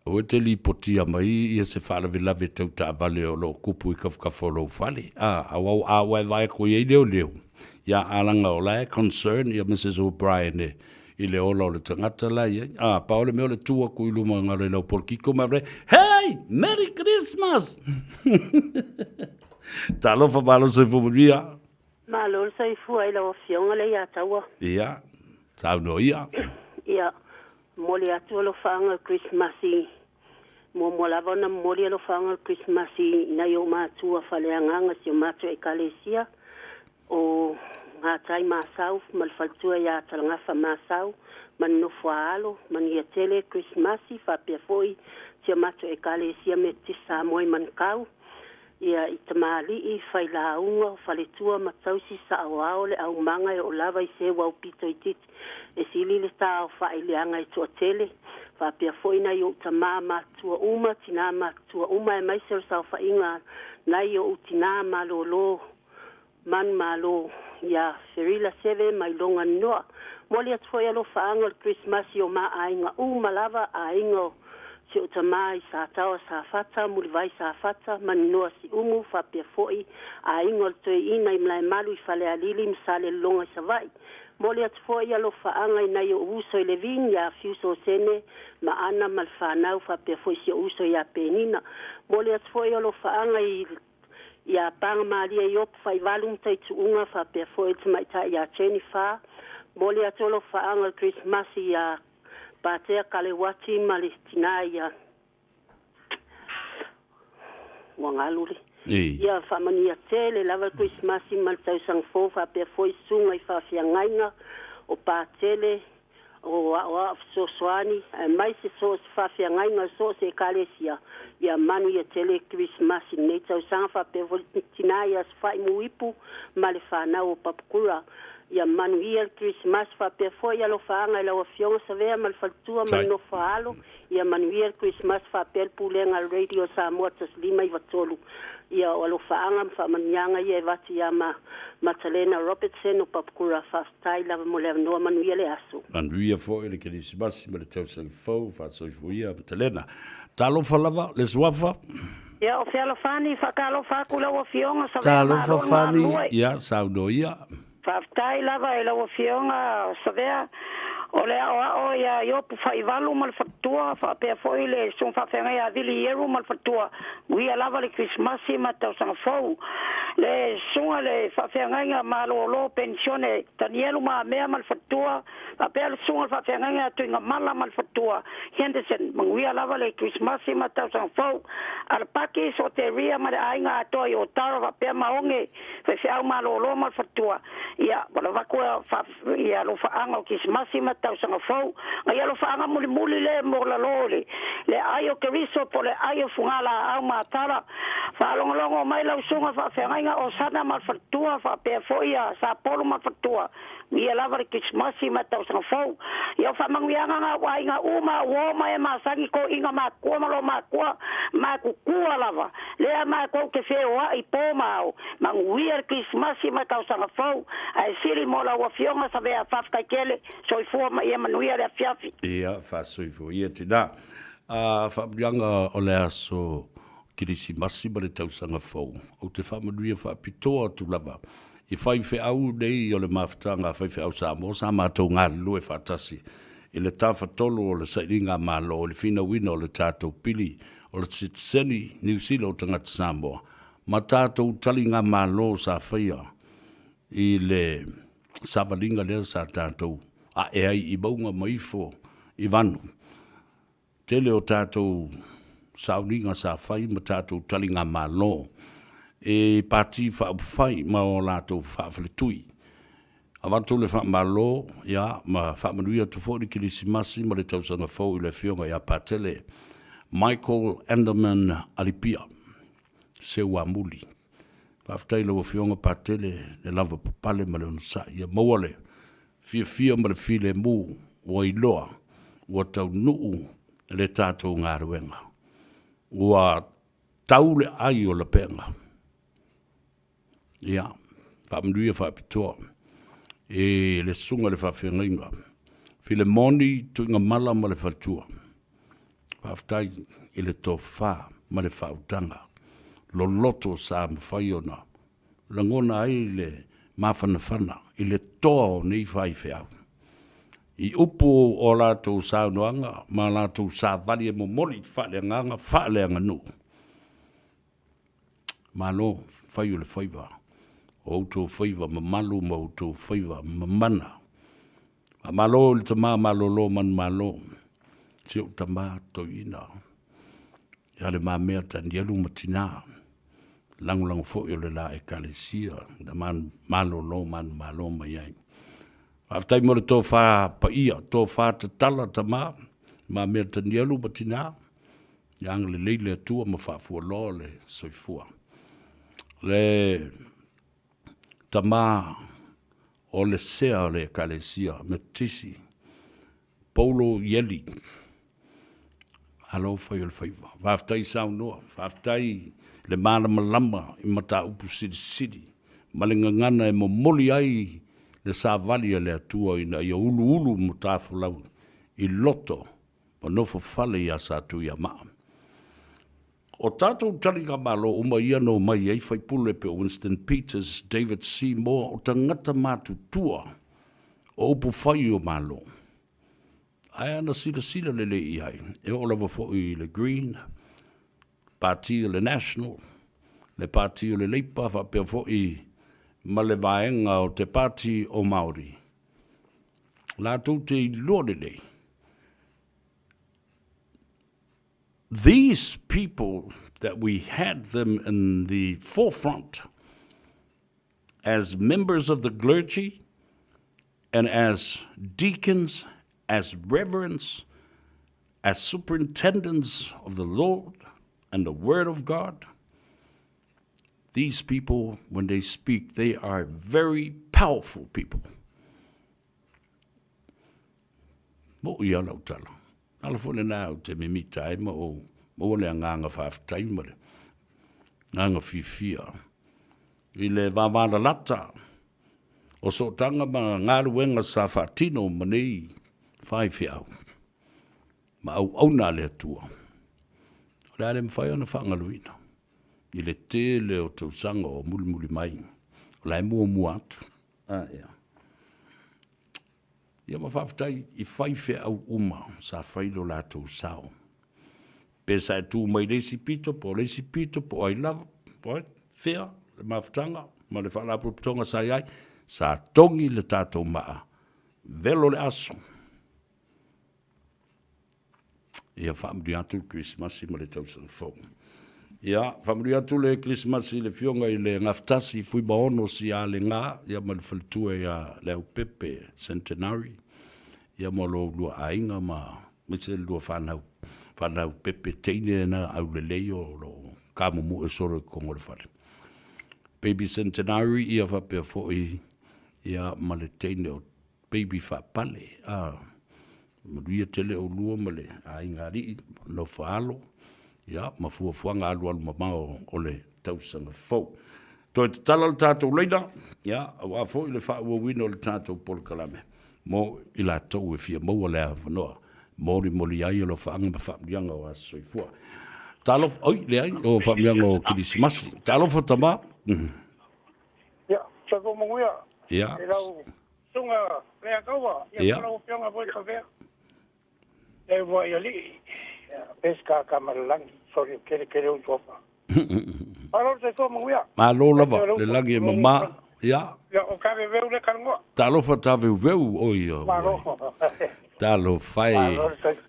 O te li potia mai ia se whaalawelawe tau ta vale o lo kupu I kafkafo lo whale. Awau awa vai ko I leo. Ia alanga o lai concern ia Mrs. O'Brien I le ola o le tangata lai. Paole me o le tua ku I luma ngare lau porkiko mare. Hey! Merry Christmas! Talofa malo se fumaria.
Malo se fua I lau fionga le ia taua.
Ia. Tau no ia.
Ia, mole atu alo whaanga Christmasi. Mo lava na mole alo whaanga Christmasi na yo mātua whaleanganga si o mātua e kalesia. O ngā tai māsau, malwhaltua ia talangafa māsau, man no whaalo, man ia tele Christmasi, whapea foi, si o mātua e kalesia me tisa moe man kau. Ia i tamali i whailaunga, whaletua matausi sa awao le au manga e o lava i se wau pito i titi. E sili le tā o whaileanga i tua tele. Whapea foina i o tamā matua uma, tina matua uma e maisero sa o whainga. Nai o tina malolo, man malo, ia Ferila Seve mai longa noa. Moli atua i alo whaanga Christmasi o maa ainga lava ainga si o tamai sa tawa sa fata, mulivai sa fata, maninoa si umu, whapea foi, a ingol toi ina i mlai malu i whale alili, msale longa sa vai. Moli atu foi alo whaanga i nai o uso i levin, ia fiuso sene, ma ana mal whanau, whapea foi si o uso i a penina. Moli atu foi alo whaanga i ia panga maria i opu, whai valum tai tuunga, whapea foi tamaita i a cheni wha. Moli atu alo whaanga Christmasi i a Patea Kalewati Malistinaya Wangaluri. Ia whamania tele lava Christmasi maltau sang fofa pe foi sunga i whawhiangainga o pātele o so swani mai se so whawhiangainga so se kalesia ia manu ia tele Christmasi nei tau sanga pe foi tinaya sfai muipu male whanau o papukura. Ia manuia Christmas fa pe foi alo faanga ila o fionga sa vea mal faltua mal no faalo ia manuia Christmas fa pe pulenga radio sa motas lima i vatolu ia alo faanga fa manyanga ia vati ia Matalena Robertson o papkura fa style lava mo le no manuia le aso
manuia foi le Christmas ma le tau sa fo fa so fuia Matalena talo falava le swafa
ia o fialo fani fa kalo fa kula o fionga sa
talo fa fani ia saudoia
Whaftai lava e lawa fionga savea o lea o ia iopu whaivalu mal whatua whapea foi le sun whawhengai a vili ieru mal whatua uia lava le Christmasi ma tau sanga fau le sunga le whawhengai ma lo pensione tanielu ma mea mal whatua whapea le sunga le whawhengai a tuinga mala mal whatua Henderson manguia lava le Christmasi ma tau sanga fau al paki so te ria ma le ainga atoi o taro whapea maonge whewheau ma lo mal whatua ia wala wakua ia lo whaanga o Christmasi ma tau sanga fau ia lo whaanga muli le mo la lole le ayo keriso po le ayo fungala au matara whaalongolongo mai lau sunga whawhengainga o sana mal whatua whapea foia sa polo mal whatua ia lava le Christmasi ma tau sanga fau ia whamangianga nga wainga uma woma e masangi ko inga makua malo makua makukua lava lea makua ke wheoa i pōmao manguia le Christmasi ma tau sanga fau ai siri mola wa fionga sa vea whafkai kele soifua ma ia manuia le afiafi
ia whasoifua ia tina whabrianga o le aso Christmasi ma le tau sanga fau o te whamanuia whapitoa tu lava I whai au nei o le mawhitanga whai au sa mo sa mātou ngā lue whatasi. I le tāwhatolo o le sairinga mālo o le whina wina o le tātou pili o le Citizen New Zealand o tangata Samoa. Ma tātou tali ngā mālo sa whaia I le savalinga lea sa tātou a e ai I maunga maifo I vanu. Tele o tātou saulinga sa whai ma tātou tali ngā mālo e pati whaafai ma o lātou whaafalitui. Avanto le whaamalo, ia, ma whaamanuia tu fōri Kirisimasi, ma le tausanga fau I le whionga ia patele. Michael Anderman Alipia, se ua muli. Whaafitai le whionga patele, le lava papale ma le unsa, ia mauale, fia ma le file mu, ua iloa, ua tau nuu, le tātou ngā ruenga. Ua taule ai o la penga. Ia, whaamduia whaapitoa. E le sunga le whawhengainga. File moni tu inga mala ma le whatua. Whaaftai I le tō wha ma le whautanga. Lo loto sa mwhaiona. Langona ai le mawhanawhana. I le toa o nei whai whiau. I upo o lātou saunoanga, ma lātou sa vali e mo moli whaaleanganga, whaaleanga nu. Ma lo, whai o le whaiva. O auto whaiva ma malu ma auto whaiva ma mana. A malo le tama malolo man malo. Tio tama toina. Ia le mamea tanielu matina. Langulang fo yo le la ekalesia. Da man malolo man malo mai. Aftai mo le tō wha paia, tō wha te tala tama. Mamea tanielu matina. Yang le leile atua ma whaafua loa le soifua. Le tama o le sea le kalesia me tisi. Paulo Yeli. Alo whai o le whaiva. Whaaftai sao noa. Whaaftai le mana malama i mata upu siri. Malinga ngana e mo moli ai le sa valia le atua ina i ulu ulu mo tāfu lau. I loto. Ma nofo fale i asa tu ia maa. O tātou tari ka malo uma ia no mai ei whai pule pe Winston Peters, David Seymour, o tangata mātutua o upu whai o malo. Ai ana sila le i ai. E o lava fo i le Green, Parti le National, le Parti le Leipa, whapea fo i ma le vaenga o te Parti o Māori. Lā tau te lorelei. These people that we had them in the forefront as members of the clergy and as deacons, as reverends, as superintendents of the Lord and the Word of God, these people, when they speak, they are very powerful people. Mo ia lau tala. Ala fone nā o te mimitai ma o le nganga whaafitai ma le. Nganga whiwhia. I le wāwāna lata. O so tanga ma ngā ruenga sa whaatino ma nei whaiwhiau. Ma au nā le atua. O le ale mwhai ana whaangaluina. I le te le o tau sanga o muli mai. O lai mua atu. Ia. Ia ma whawhitai I whaiwhi au uma sa whailo lātou sao. Pesa e tū mai leisi pito, po I love, po whea, le mawhitanga, ma le whalapu pitonga sa iai, sa tongi le tātou maa. Velo le aso. Ia whamuri atu Christmas ma le tausanga whau. Ia, whamuri atu le Christmas I le fionga I le ngaftasi fui baono si a le ngā, ia ma le whalitua ia le au pepe centenary, ia ma lo lua ainga ma mese lua whanau pepe teine na au le leo lo kamumu e soro kongo le whare. Baby centenary ia whapea foi ia ma le teine o baby whapale, maruia tele o lua ma le ainga ri no whaalo, ia, ma fuafuanga alu mamao o le tausanga fau. Toi te tala le tātou leina, ia, au a fo I le wha ua wino le tātou polkalame. Mo I la tau e fia maua lea whanoa. Mori moli ai o lo whaanga ma whaamrianga o a soifua. Tālof, oi, le ai, o whaamrianga o Kirisimasi. Tālofa tama.
Ia, tako monguia.
Ia.
E lau, sunga, lea kaua.
Ia.
Ia, lau pianga voi kawea. E wa ia li. Peska kamalangi. Sorry, kere o tofa. Alo te ko monguia.
Malo lava, le langi e mama. Ia.
Ia, o kare veu le kangoa.
Tālofa tā veu oi.
Malo.
Talo fai.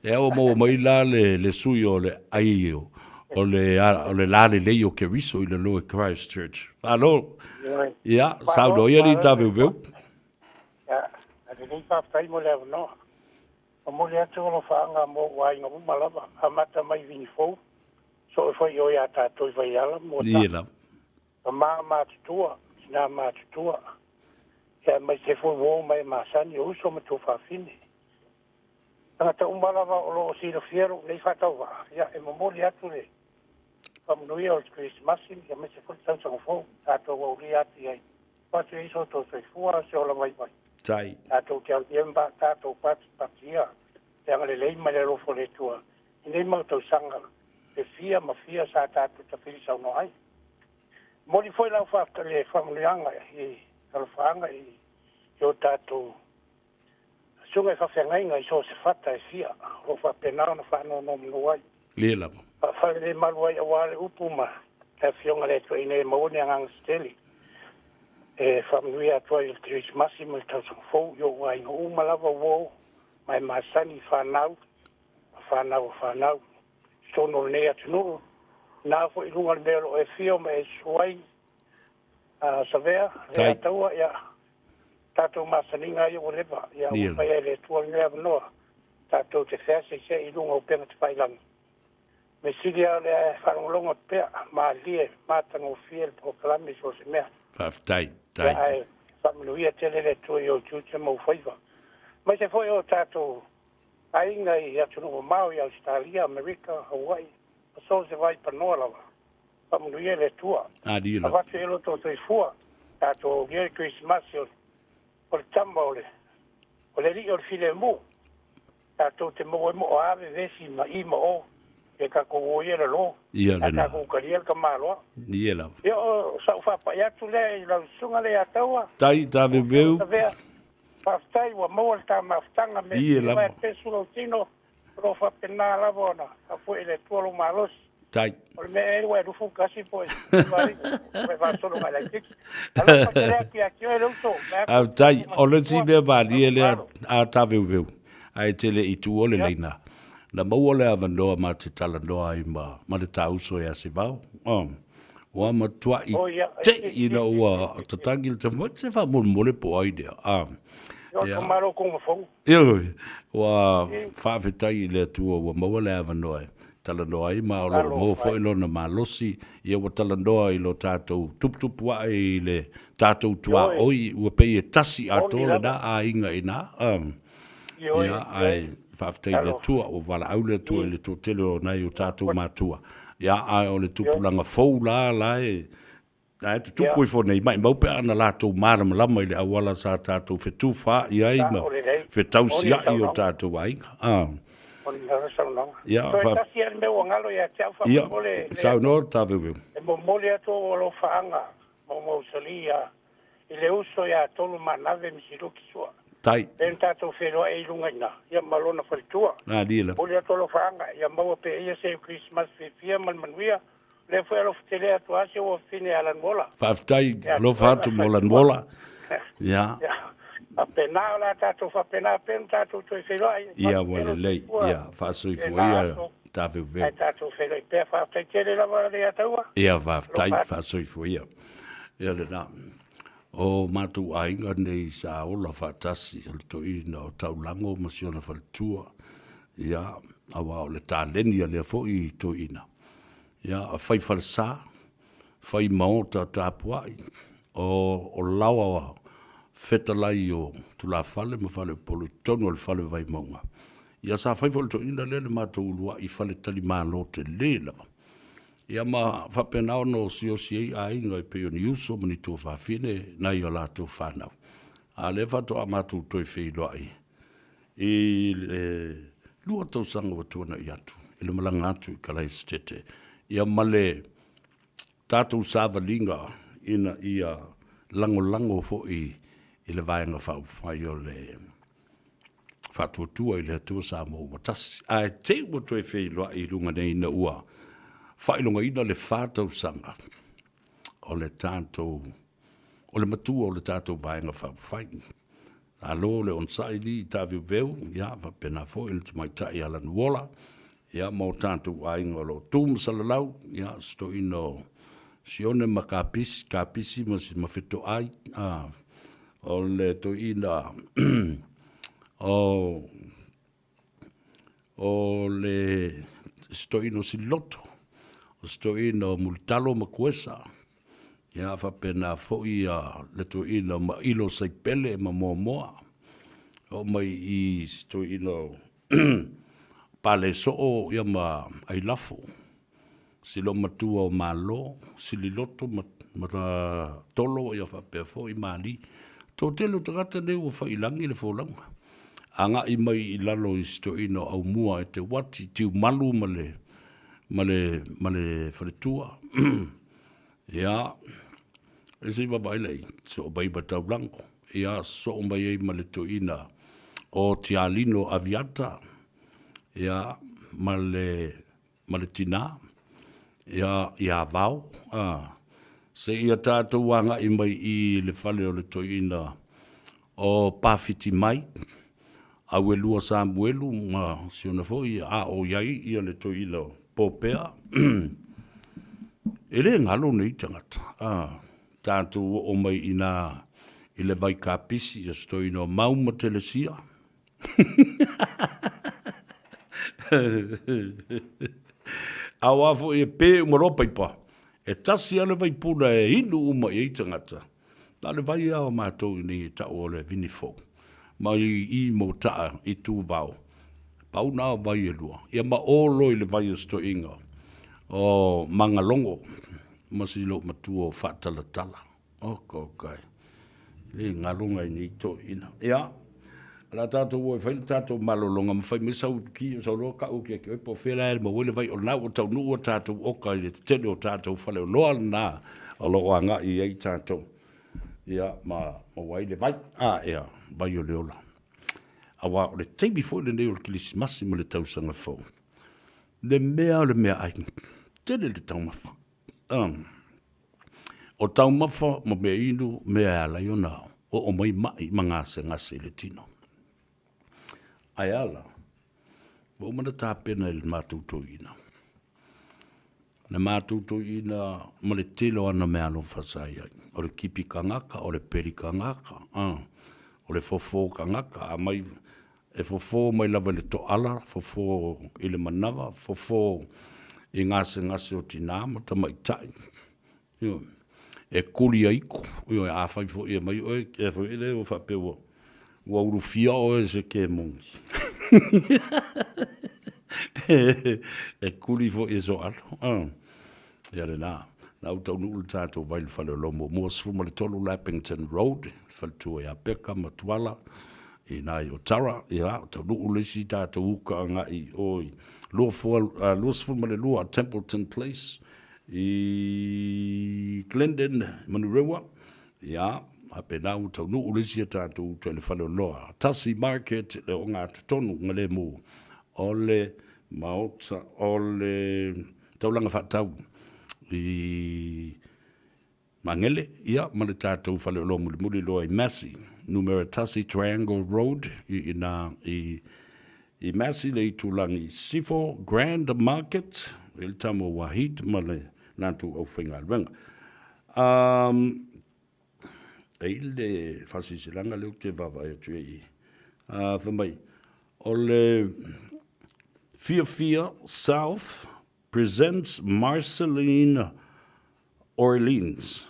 E o mo mai la le sui o le ai o le la le leo ke riso I le Lower Christchurch. Alo. Ia, sao do ia ni tā veu.
Ia, a te nei whaftai mo leo no. O mo lea tō no whaanga mo wai ngā malava. A mata mai vini fōu. So e whai oi a tātou I vai ala mo ta.
Ia.
A maa mātutua. Nā mātutua. Ia mai te fōu wō mai māsani o uso me tō whawhine. Tangata umalava o lo o sira fiero. Nei whatau wa. Ia e mamori atu le. Whamunuia o Christmasi. Ia me se whai tausanga fōu. Tātou wau ri ati ai. Patu e iso tō whaifua se ola mai mai.
Tai.
Tātou te au tiemba. Tātou patia. Te anga le lei mai le rofo le tua. I nei mau tau sanga. Te fia ma fia sa tātou ta whiri sau no ai. Mori foi lau whafta le whamulianga I kalwhaanga I o tātou sunga I whawhiangainga I so se whata e fia. O whapenao na whanau no minu ai.
Lela.
Whawhare le maru ai a wale upuma. Te whionga le tua I nei maone angang steli. E whamnui atua i Christmasi mai tau fou yo wa ingo umalawa wo mai masani whanau sono nei atunu na fo i lunga mero e fio me suai savea e taua ya tato masaninga yo lepa ya pa ya le tua nea no tato te fese se i lunga o penga te pailang me sidia le whanonga pea ma lie matango fiel proklame so se mea
Faftai.
Ai, whamnuia tele le tua i o tūtia mau whaiva. Mai se whai o tātou ainga i atununga Māui, Australia, Amerika, Hawaii. So se vai panoa lawa. Whamnuia le tua.
Adila.
Awatu e loto tui fua. Tātou Gere Christmas o le tamba o le ri o le file mu. Tātou te mo o ave vesi ma ima o. E ka ko ia lo.
Ia le na.
Ka ko kariel ka malo.
Ia la.
Yo sa fa pa ya tu le la sunga le atawa.
Tai ta veu.
Pa stai wa mo ta ma stanga me.
Ia la.
Pe sulo tino ro fa pena la bona. A fu ele tu lo malos.
Tai.
O me e wa ru fu kasi po. Vai va solo ma la tic. Ala pa le ki a ki e lo so.
Au tai o le si be ba di ele a ta veu. Ai tele i tu o le leina. Na maua le avanoa ma te talanoa ai ma le tauso e ase vau. Wa ma tua i te ina ua tatangi le tamu. Se wha mole po ai dea.
Yo maro kong fong.
Wa whawhetai le tua wa maua le avanoa. Talanoa ai ma o lo mo fo ilo na malosi. Ia wa talanoa i lo tātou tup wa i le tātou tua oi. Ua pei e tasi a tole na a inga ina. Ia ai. Whaftai le tua o wala au le tua le tō tele o nei o tātou mātua. Ia ai o le tupulanga fau la e. Ai tu tupu i fo nei mai maupe ana lātou marama lama i le awala sa tātou whetu wha i ai ma. Whetau sia i o tātou ainga. Ia sau no tāweweu.
E mo mole ato o lo whaanga. Mo salia. I le uso ia tolu manave misiruki sua.
Tai.
Ben tātou whenua e lunga ina. Ia malona wharitua.
Dila.
Mole atolo whaanga. Ia maua pe ia se Christmas whiwhia manuia. Le fwe alo whtele atu ase o whine alan mola.
Whaftai lo whatu molan mola. Ia.
A pena o la tātou whapena pen tātou tui whenua.
Ia wale lei. Ia. Whasui fuia. Tāweu veu.
Ai tātou whenua i pēr whaftai tere lawa le ataua.
Ia whaftai whasui fuia. Ia le nā. O matu ainga nei sa ola fatasi al to ina o taulango masiona faltua ia awa o le taleni le fo I to ina ia a fai falsa fai maota tapua o lawa fetalai o tula fale ma fale polo tono al fale vai monga ia sa fai fo to ina le matu lua I fale tali malo te lela ia ma whapenao no si a inga I peo ni uso mani tō whawhine na I o la tō whanau. A le whato a mātou toi whiloa I. I le lua tau sanga wa tuana I atu. I le malanga atu I kalai stete. Ia male tātou sāwa linga ina ia lango fo I le vaenga whai o le whatuatua I le atua sā mō matasi. A te wa toi whiloa I lunga nei na ua. Whailonga ina le whātau sanga o le tātou, o le matua o le tātou vaenga whai. Alo le onsai li tāwiu veu, ia, whapena fo il te mai tai alan wola, ia, mō tātou ainga lo tūma salalau, ia, sto ino sione ma kāpisi ma si mawhito ai, o le to ina, o le sto ino si loto, o sto ina multalo ma kuesa, ia whapena fo ia le to ina ma ilo sai pele ma moa, o mai I sto ina pale so o ia ma ai lafo, silo matua o malo, sili loto ma tolo ia whapea fo I mali, tō telo tagata ne ua whailangi le fōlanga. Anga I mai I lalo I sto ina au mua e te wati tiu malu male wharetua. Ia, e si wabai lei, so bai batau lango. Ia, so mai ei male to ina o Tialino Aviata. Ia, male tina. Ia vau. Se ia tātou wanga I mai I le whale o le toina o Pawhiti mai. Au e lua Samuelu, ma siona foi a o iai ia le toina o Popea. E le ngalo nei tangata. Tātou o mai ina I le vai kāpisi ia stoina o mauma telesia. Awa fo e pe umoropa ipa. E tasi ale vai puna e inu uma e tangata. Na le vai awa mātou ni ta o le vinifo. Mai I mo taa I tū vau. Pau nā vai e lua. Ia ma olo I le vai sto inga. O mangalongo. Masilo matua o whatalatala. O kai. Le ngalunga I ni to ina. Ia. La tātou o e whaile tātou malolonga ma whai misau ki o sau roka o ki o po whera e ma wele vai o nau o tau nu o tātou oka I le tene o tātou whale o loa nā a loko anga I ei tātou. Ia ma waile vai ea vai o leola. A wā o le teimi fo le neo le kilisi masi ma le tausanga fo. Le mea ai tene le tau mafa. O tau mafa ma mea inu mea ala i o nao o mai mai mangase ngase le tino. Ai ala, o mana tāpena I le mātūtoina. Na mātūtoina, ma le telo ana mea no whasai ai. O le kipi kangaka, o le peri kangaka, o le fofo kangaka, a mai, e fofo mai lava le toala, fofo I le manawa, fofo I ngase o tinama, ta mai tai. E kuri aiku, e a whaifo e mai, e fo e le o whapewa. Wa urufia o e se ke mongi. E kuri fo e so alo. Ia le nā. Nā utau nuu tātou vai le whale o lomo. Mua sfuma le tolu Lappington Road. Whale tua ia peka matuala. I nā I o tara. Ia utau nuu lesi tātou uka anga I oi. Lua sfuma le lua Templeton Place. I Glendon Manurewa. Ia. Ape nā utau nuu ulisia tātou tue le whale o loa. Tasi Market le o ngā tutonu ngale mū. O le maota, o le taulanga whatau. I mangele, ia, ma le tātou whale o loa muli loa I Massey. Numero Tasi Triangle Road. I Massey le I tūlangi Sifo Grand Market. Il tamo wahid ma le nātou au whainga luenga. Ele fasisilanga leo te vava e tue I. Whamai, o le Fia South presents Marceline Orleans.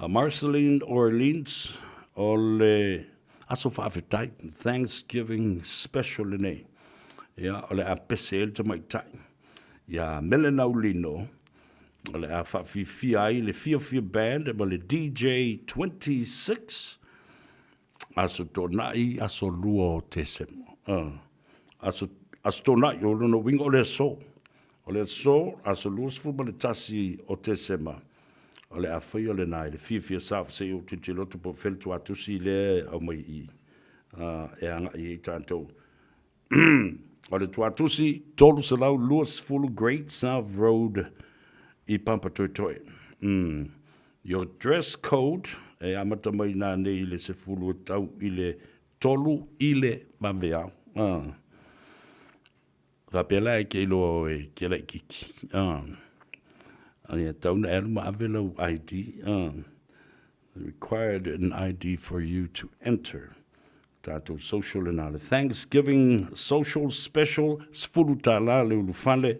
Marceline Orleans o le aso whawhetai Thanksgiving special nei. Ia, o le a pese el te mai tai. Ia, Melena Ulino. Le a whawhiwhia ai le Fia band ma le DJ 26 aso tonai aso lua o te semo. Aso tonai o lono wingo o le so. O le so aso lua sfu ma le tasi o te sema. O le a whai o le nai le Fia South se o te loto po wheltu atusi le au mai I. E anga I tātou. O le tuatusi tolu se lau lua sfulu Great South Road I Pampa Toitoe. Your dress code, e amata mai nā nei le se fulu tau I le tolu I le maweau. Rapela e ke ilo e ke lai kiki. Ania tau na elu ma avelau ID. Required an ID for you to enter. Tātou social and all. Thanksgiving social special sfulu tāla le ulufale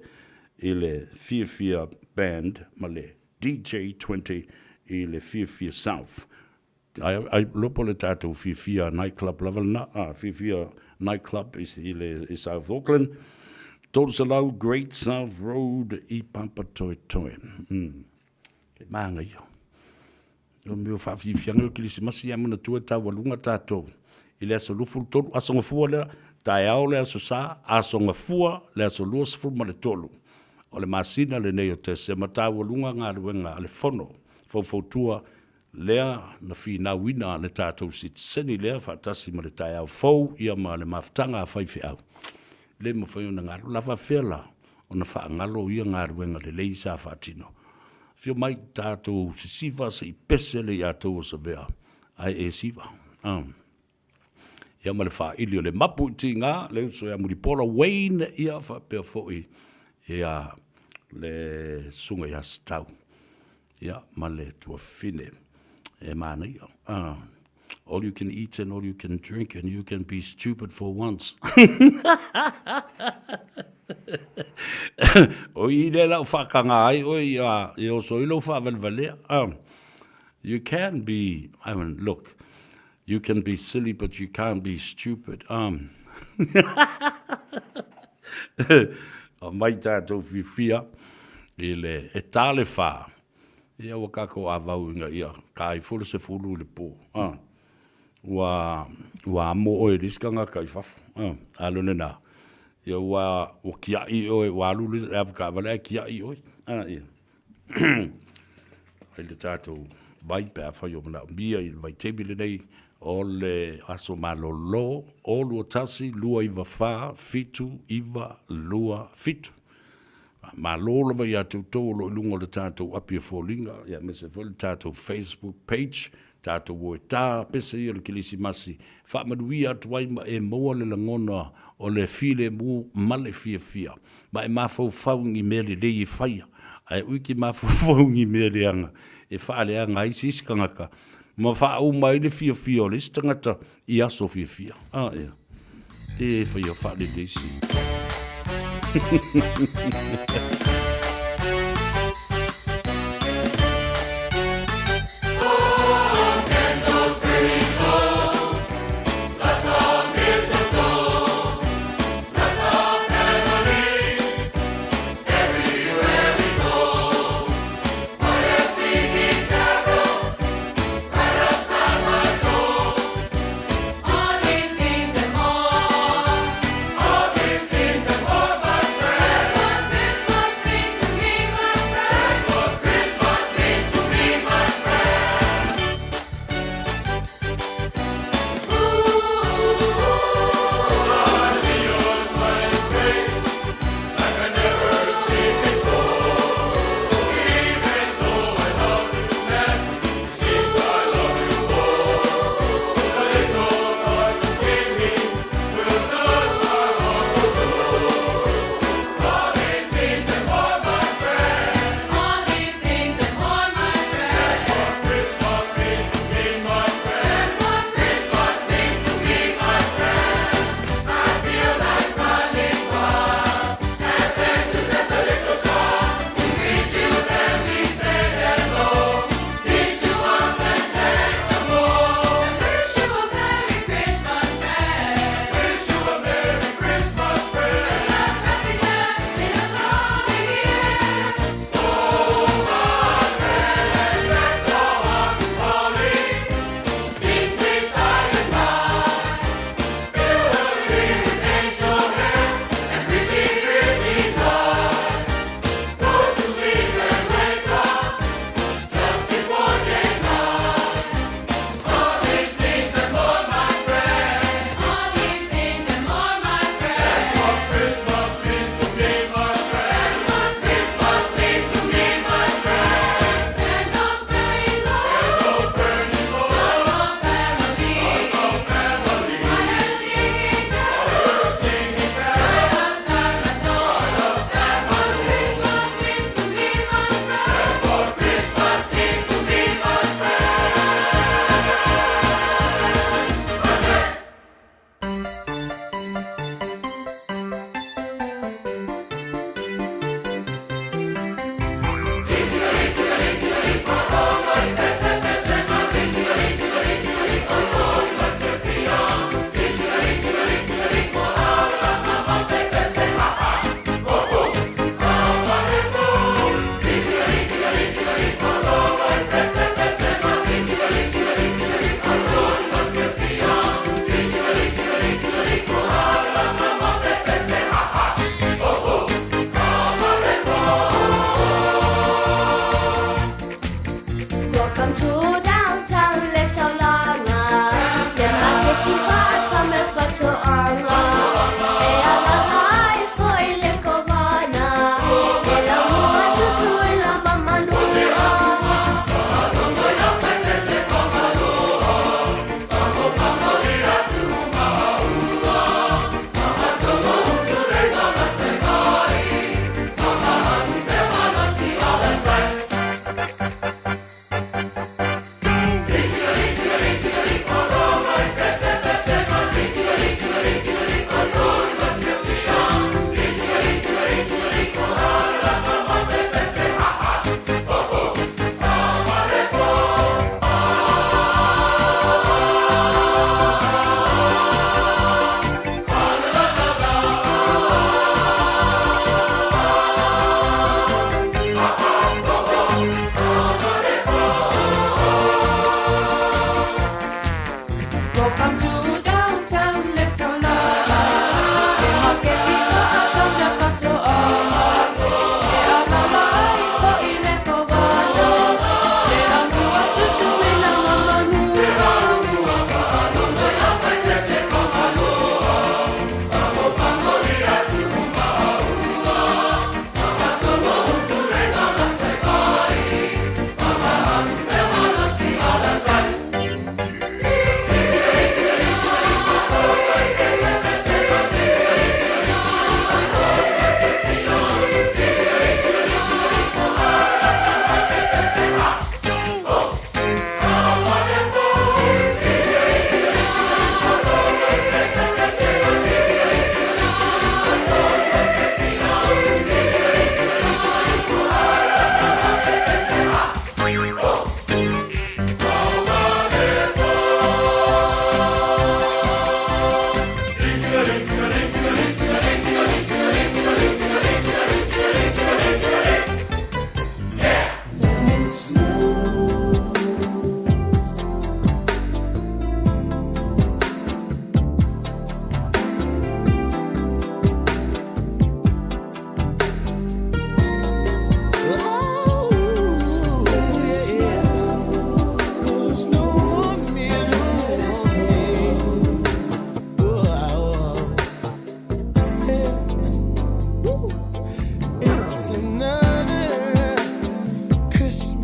I le Fia band ma le DJ 20 I le Fia South. Ai lopo le tātou Fia nightclub level na. Fia nightclub I South Auckland. Tolu se lau Great South Road I Pampa Toitoe. Ke maanga ia. O meo whawhiwhianga o kilisi masi amuna tua tau walunga tātou. I le aso lufu tolu asonga fua lea. Tai au le aso sa asonga fua le aso luas fu ma le tolu. O le masina le nei o te se mata walunga ngā ruenga le fono. Fautua lea na whina wina le tātou sit seni lea whatasi ma le tai au fau ia ma le maftanga a whaifi au. Le mo whai ona ngāru lawa whela o na wha ngalo ia ngā ruenga le leisa whatino. Fio mai tātou se siva se I pese le tātou sa vea. Ai e siva. Ia ma le wha ili o le mapu I ti ngā, leo so ia muripora Wayne ia wha pia fōi. Ia le sunga ia stau. Ia ma le tua fine. E mana ia. All you can eat and all you can drink and you can be stupid for once. O I le lau whakanga ai, o I o so I lau whavelvalea. You can be, I mean, look, you can be silly, but you can't be stupid. O mai tātou whiwhia, I le e tāle wha. Ia wakako a vauinga ia, ka I fulu se fulu le pō. Wa mo o e riskanga kai whafu. Alone nā. Ia wa kia I oe, wa lulu e avka wale kia I oe. Ia. Hei le tātou vai pēr whai o mana mia I vai tebile nei o le aso malolo, o lua tasi, lua iwa wha, fitu, iwa, lua, fitu. Malolo vai atu tō lo lungo le tātou api e fōlinga, ia me se fōli tātou Facebook page, tātou woe tā, pesa I o le kilisi masi, whamadui atu ai ma e moa le langona o le file mu male fia. Ma e mafau faungi mele le I whaia, ai uiki mafau faungi mele anga, e whaale anga I siskangaka, ma whaau mai le fia o le stangata I aso fia. Ia. E whaia whaale le si.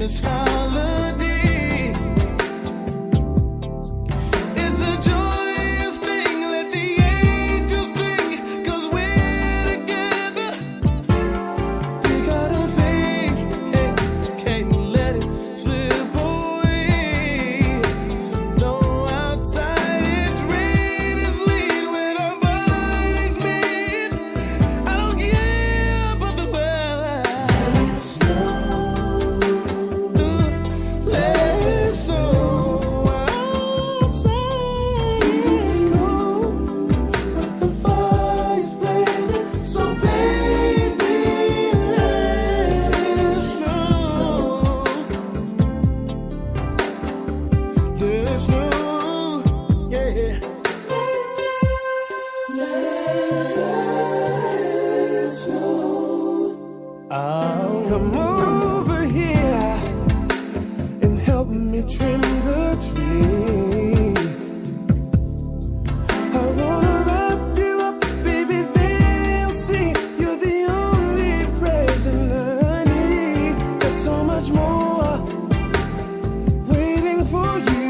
this holiday. It's a joyous thing, let the angels sing, 'cause we're together. We gotta sing, hey, can't let it slip away. No, outside it's rain, it's sleet, when our bodies meet. I don't care about the weather. Let it snow. Let it snow. Outside it's cold, but the fire's blazing. So baby, let it snow. Let it snow. Yeah. Let it snow. Come over here and help me trim the tree. I wanna wrap you up, baby, they'll see you're the only present I need. There's so much more waiting for you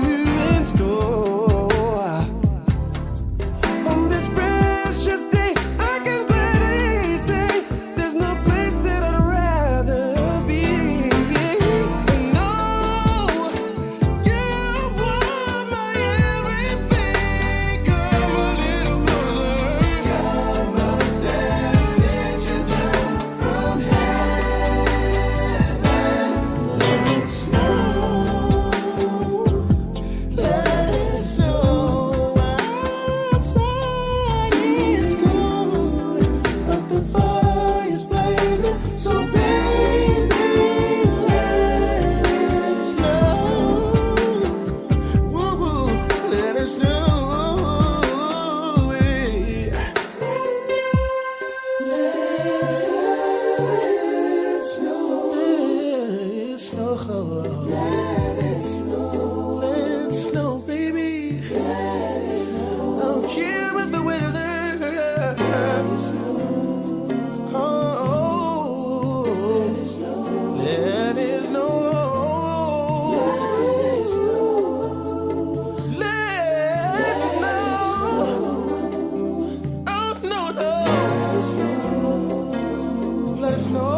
in store. On this precious day, I can gladly say there's no place that I'd rather be. And no, you are my everything. Come a little closer. God must have sent you down from heaven. Let it snow. Let it snow. Outside it's cold, but the fire's blazing. So baby, let it snow. Woo-woo, let it snow. Yeah. Let it snow. Let it snow. Let it snow. Let it snow, baby. Let it snow. I don't care about the weather. Let it snow. Oh, let it snow. Let it snow. Let it snow. Let it snow. Oh, no, no. Let it snow. Let it snow.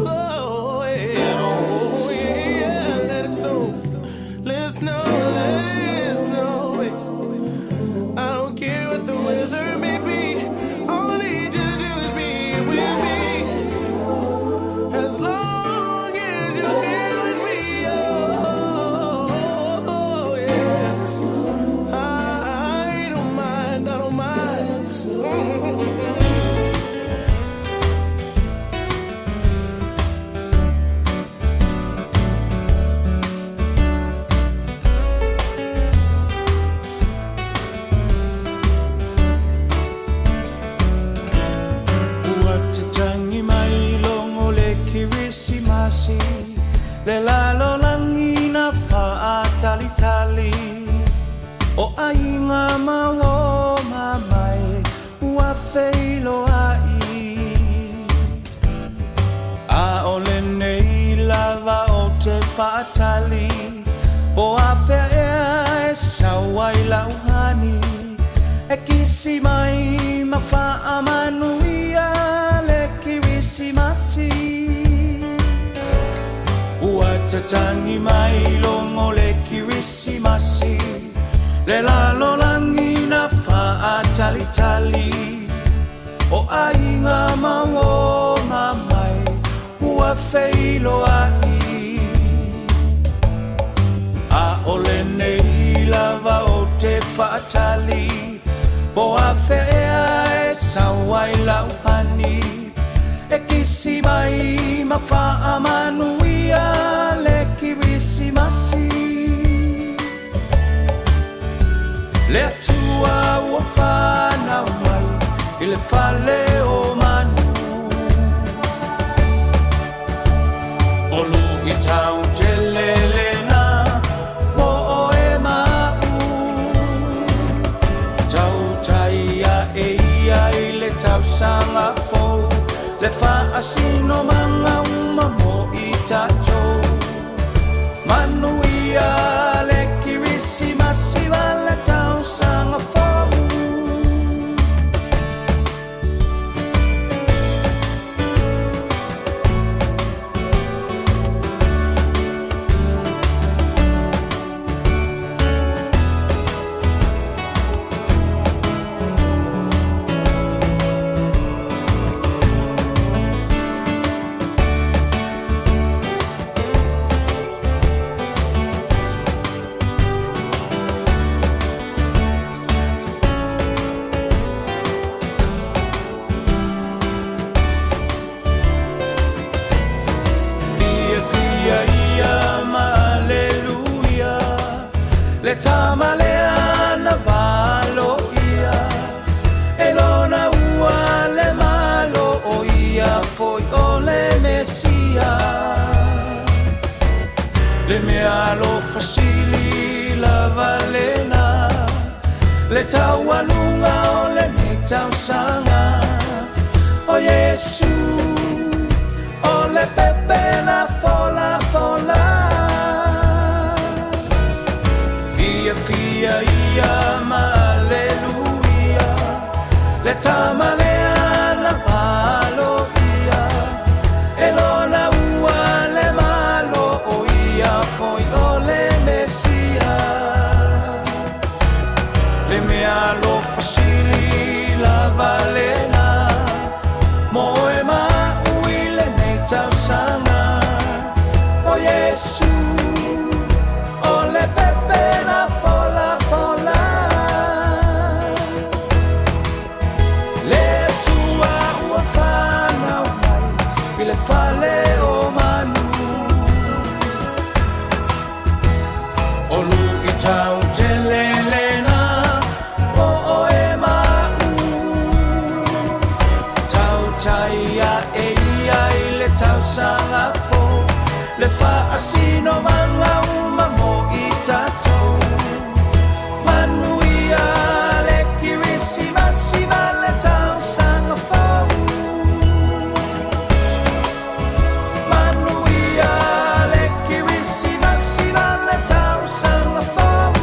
Oh, yeah. Oh, yeah. Let it snow. Let it snow. Let it snow. I don't care what the weather may be. All I need you to do is be with me. As long as you're here with me. Oh, yeah. I don't mind. I don't mind.
Watatangi mai longo le kirisimasi, le lalo langi na faatali tali. O ainga mawo mamai, ua feilo ai. A ole nei lava o te faatali, po a fea e sawai lauhani. E kisi mai ma fa amanuia le kirisimasi. Ua tatangi mai longo le kirisimasi, le lalo langi na faatali tali. O ainga mawo mamai, ua feilo ai. A ole nei lava o te faatali, po a fea e sawai lauhani. E kisi mai ma fa amanuia le kirisimasi. Le atua ua whana mai i le fale o manu. Olu i tau te lelena mo o e mau. Tau tai a e ia i le
sanga fou se fa asino manga uma mo I tatou manuia le kirisi masiva le tau sanga fou le tamalea na valo ia e lona ua le malo o ia foi o le mesia le mea lo fasili la valena le taualunga o le ne tausanga o Yesu o le pepe la fola fola Fia ia ma aleluia le tamalea na malo ia e lona ua le malo o ia foi o le mesia le mea lo fasili la valena mo e ma ui le nei tausanga o Yesu o le pepe la fola fola le tua ua whana mai I le fale o manu o lu I tau te lelena o e mau tau taia e ia I le tau sanga fo le wha asino manga uma mo I tatou manuia le kirisi masiva le tau sanga fau manuia le kirisi masiva le tau sanga fau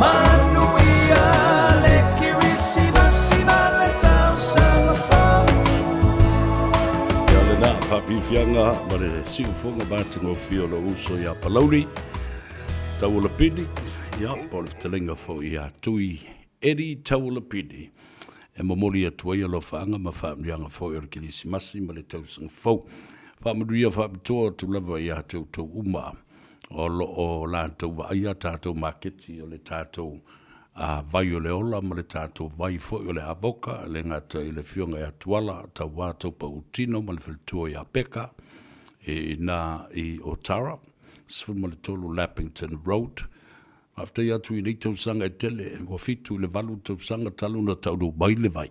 manuia le kirisi masiva le tau sanga fau
na whawhiwhianga ma le siufonga mātingo whio lo uso I a Palauri Taula Pidi ia po le telenga fo I a tui eri Taula Pidi e mamori atuai alo whaanga ma whaamrianga fo I o kilisimasi ma le tausanga fo whaamaduia whaamitoa tu lava I a tau uma o lo o lātou wa ia tātou maketi o le tātou vai o le ola ma le tātou vai fo I o le aboka le ngata I le whionga I atuala tau wātou pa utino ma le whalitua I a peka e na I Otara sifun ma le tolu Lappington Road after ia tu I nei tausanga e tele wa fitu le valu tausanga talu na tau do mai le vai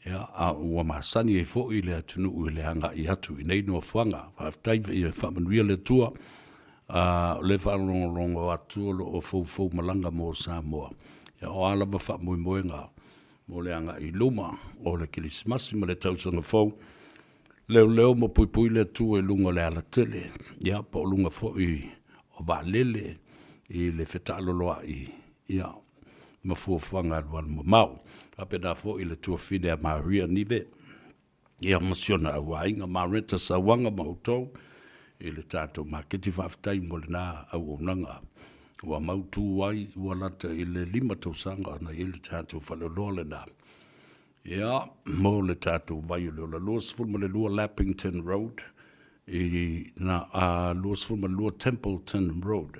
ia a ua masani e fo I le atunu I le hanga I atu I nei noa whanga after I whamanuia le tua le wharongorongo atu o fau malanga mo Samoa ia o alava whamoemoenga mo le anga I luma o le kilismasi ma le tausanga fau leo mo pui le tu e lunga le ala tele ia pa o lunga fo I o valele I le whetaloloa ia ma fuafanga alwan mo mau apena fo I le tua fide a Maria Nive ia masiona a wainga mareta sa wanga mautou I le tātou maketi whaftai mo le nā au o nanga ua mautu wai ua lata I le 5 tausanga ana I le tātou whaloloa le nā ia mo le tātou vai o leo la lua sifuru ma le lua Lappington Road I na lua sifuru ma lua Templeton Road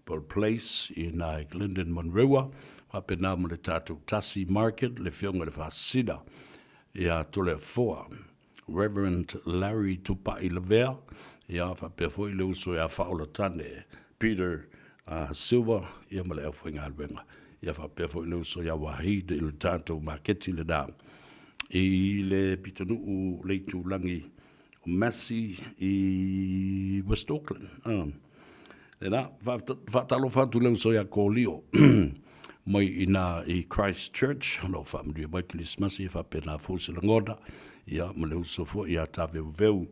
Paul Place I na Glendon Monroe hape nā mo le tātou Tassie Market le whionga le whasida ia tole foa Reverend Larry Tupai Lavea ia whape foi le uso ia whaola tane Peter Silver ia male au whainga alwenga ia whape foi le uso ia wahide I le tātou maketi le nā I le pitanu u leitu langi o Massey I West Auckland le nā whatalo whatu le uso ia kōlio mai ina i Christchurch, no whamri mai Kilismasi, whapena fōsila ngona, ia ma le uso fo ia ta veu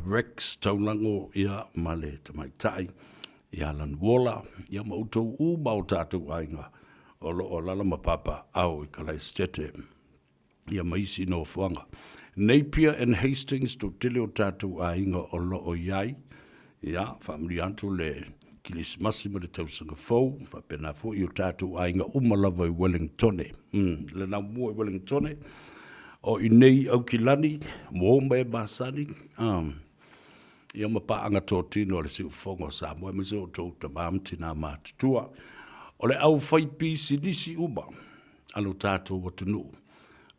Rex taulango ia ma le tamaitai, ia lan wola, ia ma utou uma o tātou ainga, o lala mapapa au I Kalaistete, ia maisi no fuanga. Napier and Hastings to tele o tātou ainga o o iai, ia whamri anto le Kilismasi ma le tausanga fau, whapena fo I o tātou ainga umalawa I Wellingtone, le nau mua I Wellingtone, o I nei au ki lani, mo me basani, ia mapaanga tō tino le siu whongo sa moe mese o tō tamamti nā mātutua, o le au whaipisi nisi uma, alo tātou watunu,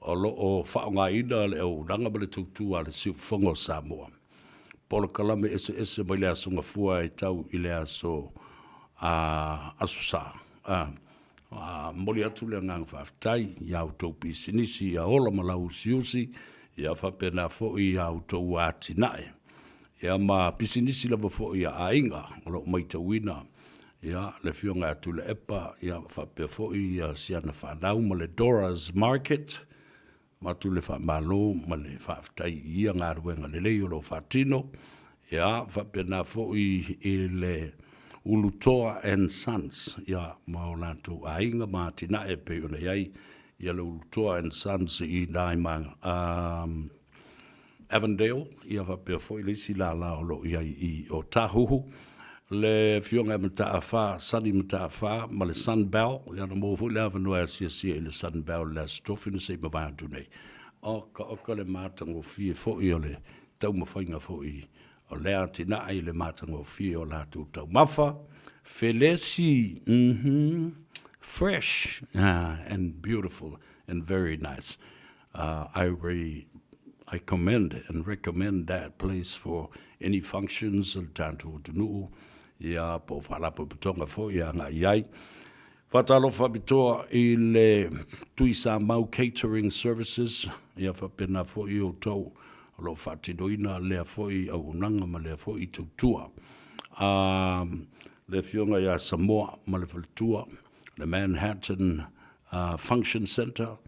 o lo o whaonga ina le au ranga le tūtua le siu whongo sa moa. Polo kalame ese mai le asunga fua I tau I le aso asusa, mori atu le ngang whaftai, ia autou pisinisi, ia ola malau siusi, ia whapena fo I autou ati nae. Ia ma pisinisi lava fo ia ainga, o lo maita wina, ia le fionga atu le epa, ia whapea fo ia siana whanau ma le Dora's Market, ma tu le whamalo, ma le whaftai ia ngā ruenga le leo lo whatino, ia whapena fo I le Ulutoa and Sons, ia mao lātou ainga mātina e pe ona iai, ia le Ulutoa and Sons I Naimanga. Avondale, ia whapea fo I lisi la o lo iai I o Tahuhu, le fionga mata awha, Sunny mata awha, ma le Sunbell, ia na mō fu le avanua sia I le Sunbell le stofina se mawātu nei. O ka le mātango fie fo I o le tau mawhainga fo I o lea tina ai le mātango fie o lātou tau mawha, Felesi, fresh and beautiful and very nice. I commend and recommend that place for any functions o tātou tunu, ia po whalapo putonga fo ia ngā iai. Whatalo whabitoa I le Tuisa Mau Catering Services, ia whapena fo I o tau, lo whatinoina lea fo I au unanga ma lea fo I tautua. Le fionga ia Samoa ma le whalitua, le Manhattan Function Center,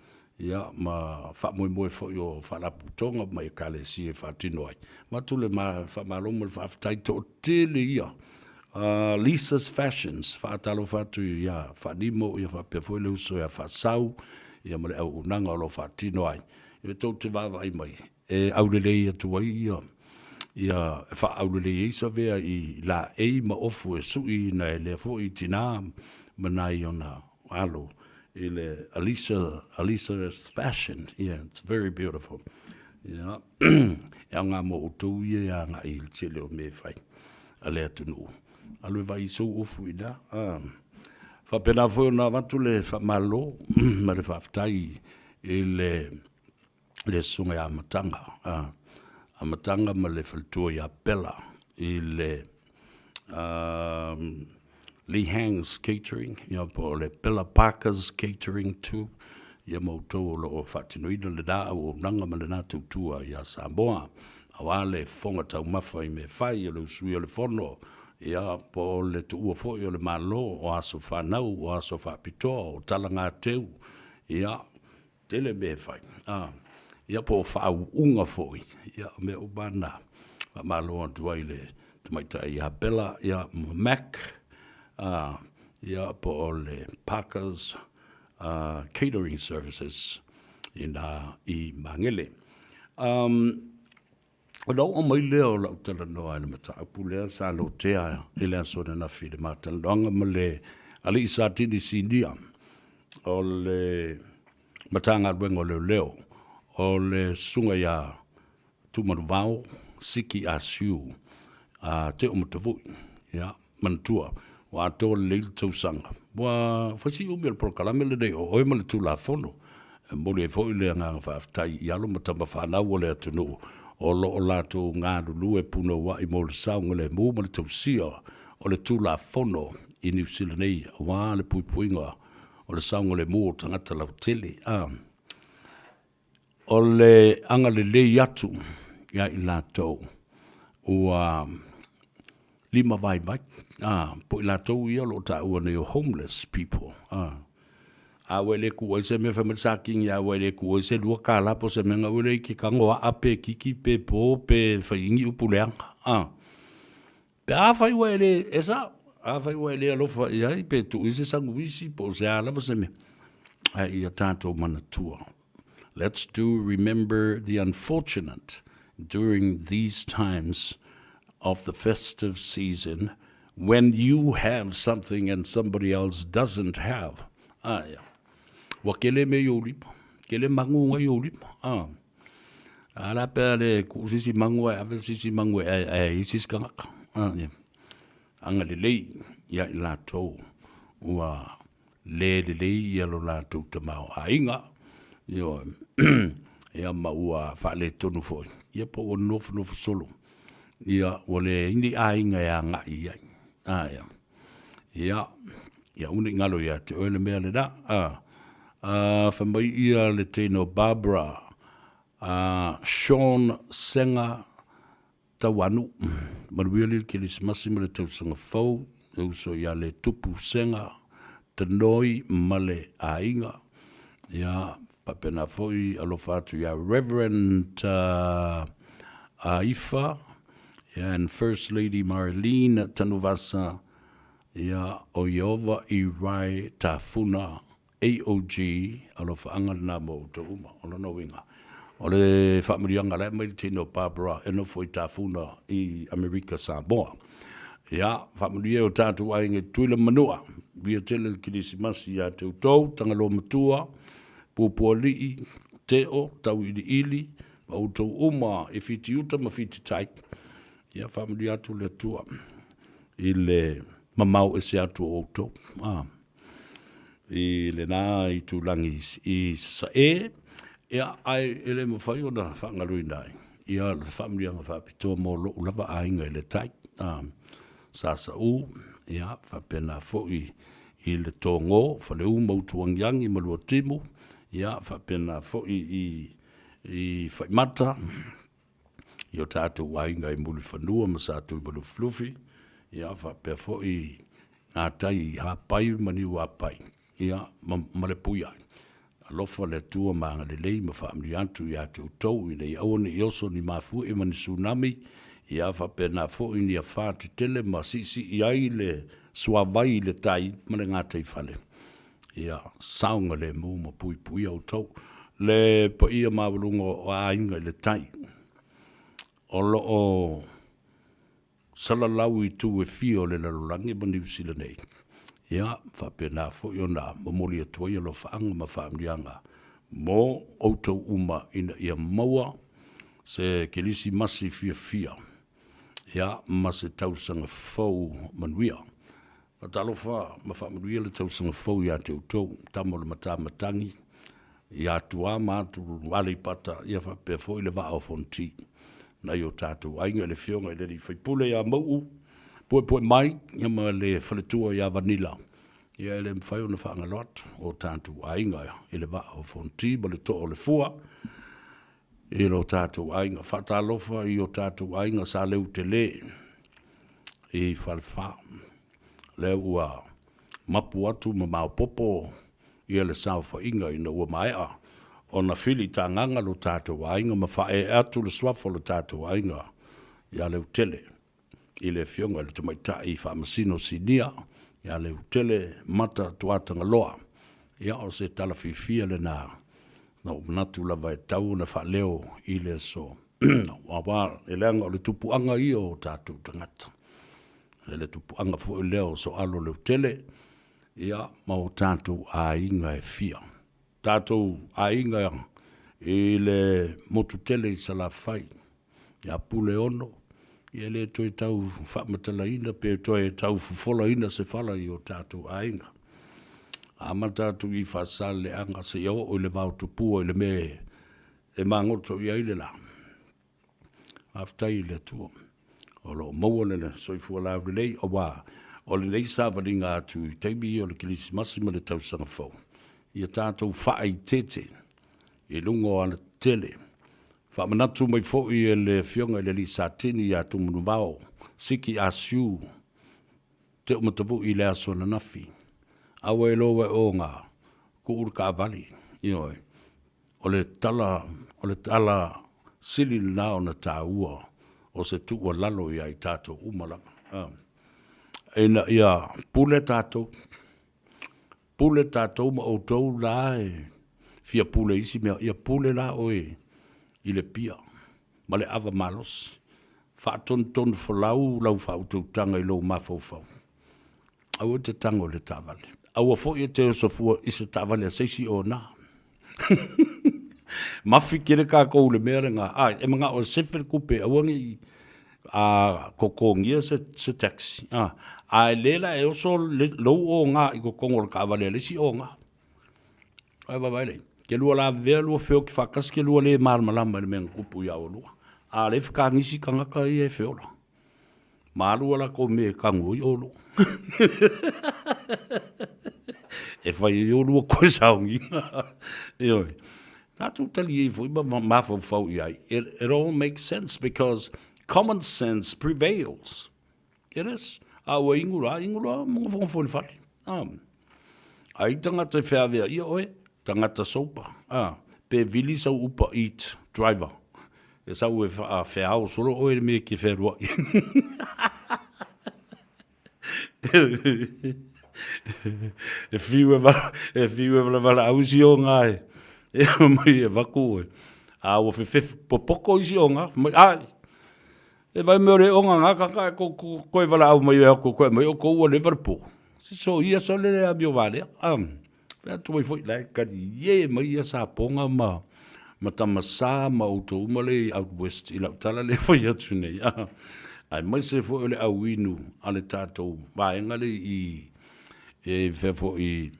ia ma whamoe fo I o whalaputonga ma I kalesi e whatinoai. Matule ma whamaloma le whaftai tō tele ia. Lisa's Fashions, whaatalo whatu ia whanimo ia whapea fo I le uso ia whasau, ia ma le au unanga o lo whatinoai. Ia tō te wawa I mai. E aurelei atua ia wha aurelei isa vea I la ma ofu e sui na e lea fo I tina manai ona alo I le Alisa's Fashion. Yeah, it's very beautiful. Yeah. Ia ngā mo utou ia ngā I tele o me whai a lea tunu. Alwe vai so ofu I da. Whapena fo na watu le whamalo ma le whaftai I le sunga ia matanga. A matanga ma le whaltua ia Bella I le Lee Hangs Catering, ia po le Bella Parker's Catering too. Ia mautou lo whatinoina le da o nanga ma le nā tautua ia Samoa. Awa le fonga tau mawhai me whai le usui o le whono. Ia po le tuua fo I o le malo o aso whanau, o aso whapitoa, o talanga teu. Ia tele me whai. Ia po whau unga foi, ia me ubana, malo antua I le tamaita ia Bella, ia Mac, ia po le Parker's Catering Services I Mangele. O lau o mai leo lau tala noa ina mata apu lea sa lo tea I lea sona na fi le mata longa ma le ali isa tini sindia o le matanga ruengo leo. O le sunga ia tumaruvao, siki a siu, te o matavui, ia, mantua, wa ato le leil tausanga. Wa whasi umi al prokalame le nei, o oima le tula fono, mori e fo le ngā whaftai, I alo matamba whanau o le atunu, o lo o lato ngā rulu e puno wa I mo le saunga le mū ma le tausia, o le tula fono I New Zealand nei, wa le puipuinga, o le saunga le mū o tangata lau tele, o le anga le atu ia I lātou ua lima vai po I lātou ia lo ta ua nei o homeless people a wele ku se me fa saking ya wele ku se lua kala po se me nga wele ki kango a pe kiki pe po pe fa ingi upuleang pe a fa wele esa a fa wele alo fa ya pe tu ise sanguisi po se ala se me a ia tanto manatua. Let's remember the unfortunate during these times of the festive season when you have something and somebody else doesn't have. Wa kele me yoli, kele mangu yoli. Ala pele ku sisi mangu ave sisi mangu isis kangak. Anga le ya la to wa le ya lo la to tamau ainga yo ya maua fa le tonu foi ya po no solo ya wole indi ainga ya nga ya uni ngalo ya te ole mele da fa mai ia le tino Barbara Sean Senga tawanu marwili kilis masimile te sanga fo so ya le tupu senga tenoi male ainga ya papena foi alofatu ya Reverend Aifa and First Lady Marlene Tanuvasa ya Oyova Irai Tafuna AOG alofa angana mo to uma ono winga ole familianga la mai tino Barbara eno foi Tafuna I America Samoa ya familia o tatu ainge tuile manua via tele kilisimasi ya te utou tangalo matua pupuali teo tau ili auto uma ifiti uta mafiti tai ya familia tu le tua ile mamau ese atu auto ile na itu langis I sa ya ai ele mo fai ona fangalu ndai ya familia nga fa pito mo lo lava ainga ile tai sasa ya fa pena foi ile tongo fa le uma utuangiangi mo timu ya fa pena foi I fa mata yo tatu wainga I mulu fanua masatu I mulu fluffy ya fa pe foi atai hapai mani wapai ya malepuya alofa le tua manga le lei ma family antu ya tu tau I le aone yoso ni mafu e mani tsunami ya fa pena foi ni fa tele masisi ai le swavai le tai manga tai fale ya saunga le mu mo pui au tau le po ia mawalungo o ainga le tai o lo o salalau I tu e fio le lalulangi ma New Zealand nei ya fa pena fo yona momoli e toia lo faanga ma faamlianga mo auto uma ina ia maua se kelisi masi fia ya ma se tausanga fau manuia atalofa ma faamluia le tausanga fau ya te utou tamo le matamatangi ya tua matu wale pata ya fa pe fo ile va fonti na yo tatu ainga le fionga le fai pule ya mau po mai ya ma le fletua ya vanilla ya le fai ona fa ngalot o tatu ainga ile va fonti bole to le fua lo tatu ainga fa talofa yo tatu ainga sa le utele falfa le ua mapu atu ma popo ia le saufa inga ina ua maea o na fili tanganga lo tātou wainga ma fae atu le swafo lo tātou wainga ia le utele I le fionga le tumaita I whamasino sinia ia le utele mata tuatanga loa ia o se tala fifia le nā na natu lava e tau na wha leo I le so wawa e leanga o le tupuanga I o tātou tangata le tupuanga fo leo so alo le utele ia mau tātou a inga e fia. Tātou a inga I le motutele I salafai. Ia pule ono. Ia le toi tau whamatala ina, pe toi tau fufola ina se fala I o tātou a inga. Ama tātou I whasale anga se iau o le vau tupua I le me e mangoto I aile la. Aftai le tua. O lo mauane le soifua la relei o waa. O le leisa valinga atu I teimi o le kilisi masima le tausanga fau. Ia tātou whaai tete. I lungo ana tele. Whamanatu mai fo I le fionga I le li satini I atu munu vao. Siki asiu. Te umatavu I le aso na nafi. Awa e loa o ngā. ko ur ka vali, ioi. O le tala sili na o na tāua, o se tua lalo ia i tātou umalanga. Ina ia pule tātou ma o tau la fia pule isi mea, ia pule la oe i le pia, ma le ava malos, whaaton whalau lau whautau tanga i lau mawhauwhau. Au te tango le tāwale. Au a fo i te osofua i se tāwale a seisi o nā. Mafi kere kā kou le mea ngā, e mga o sefere kupe, awangi kokongia se taxi. Ai lela e oso lou o ngā i kokongo le kāwale, lesi o ngā. Ai wawaile, ke lua la vea lua feo ki whakas, ke lua le marmalama le mea kupu ia o lua. A le whika ngisi ka ngaka i e feo la. Mārua la ko me kangu i o lua. E whai i o lua koe saungi. Ioi. Nātu tali e fui mawhau i ai. It all makes sense because common sense prevails. It is. Awa ingura, mga whangwhoni whare. Ai tangata i whawea ia oe, tangata sopa. Pe vili sau upa eat driver. E sau e whao soro oe me ki wherua. E whiu e wala ausi o ngai. E mai e waku e. A o whiwhif popoko isi o ngā. Ai. E vai meo re o ngā kaka e koe wala au mai e ako koe mai o kou o Liverpool. So ia so le a mio vale. Pea tuai foi lai kari ye mai ia sa ponga ma tamasa ma uto umale out west i lau tala le foi atu nei. Ai mai se foi le au inu ale tātou vaenga le i e whefo i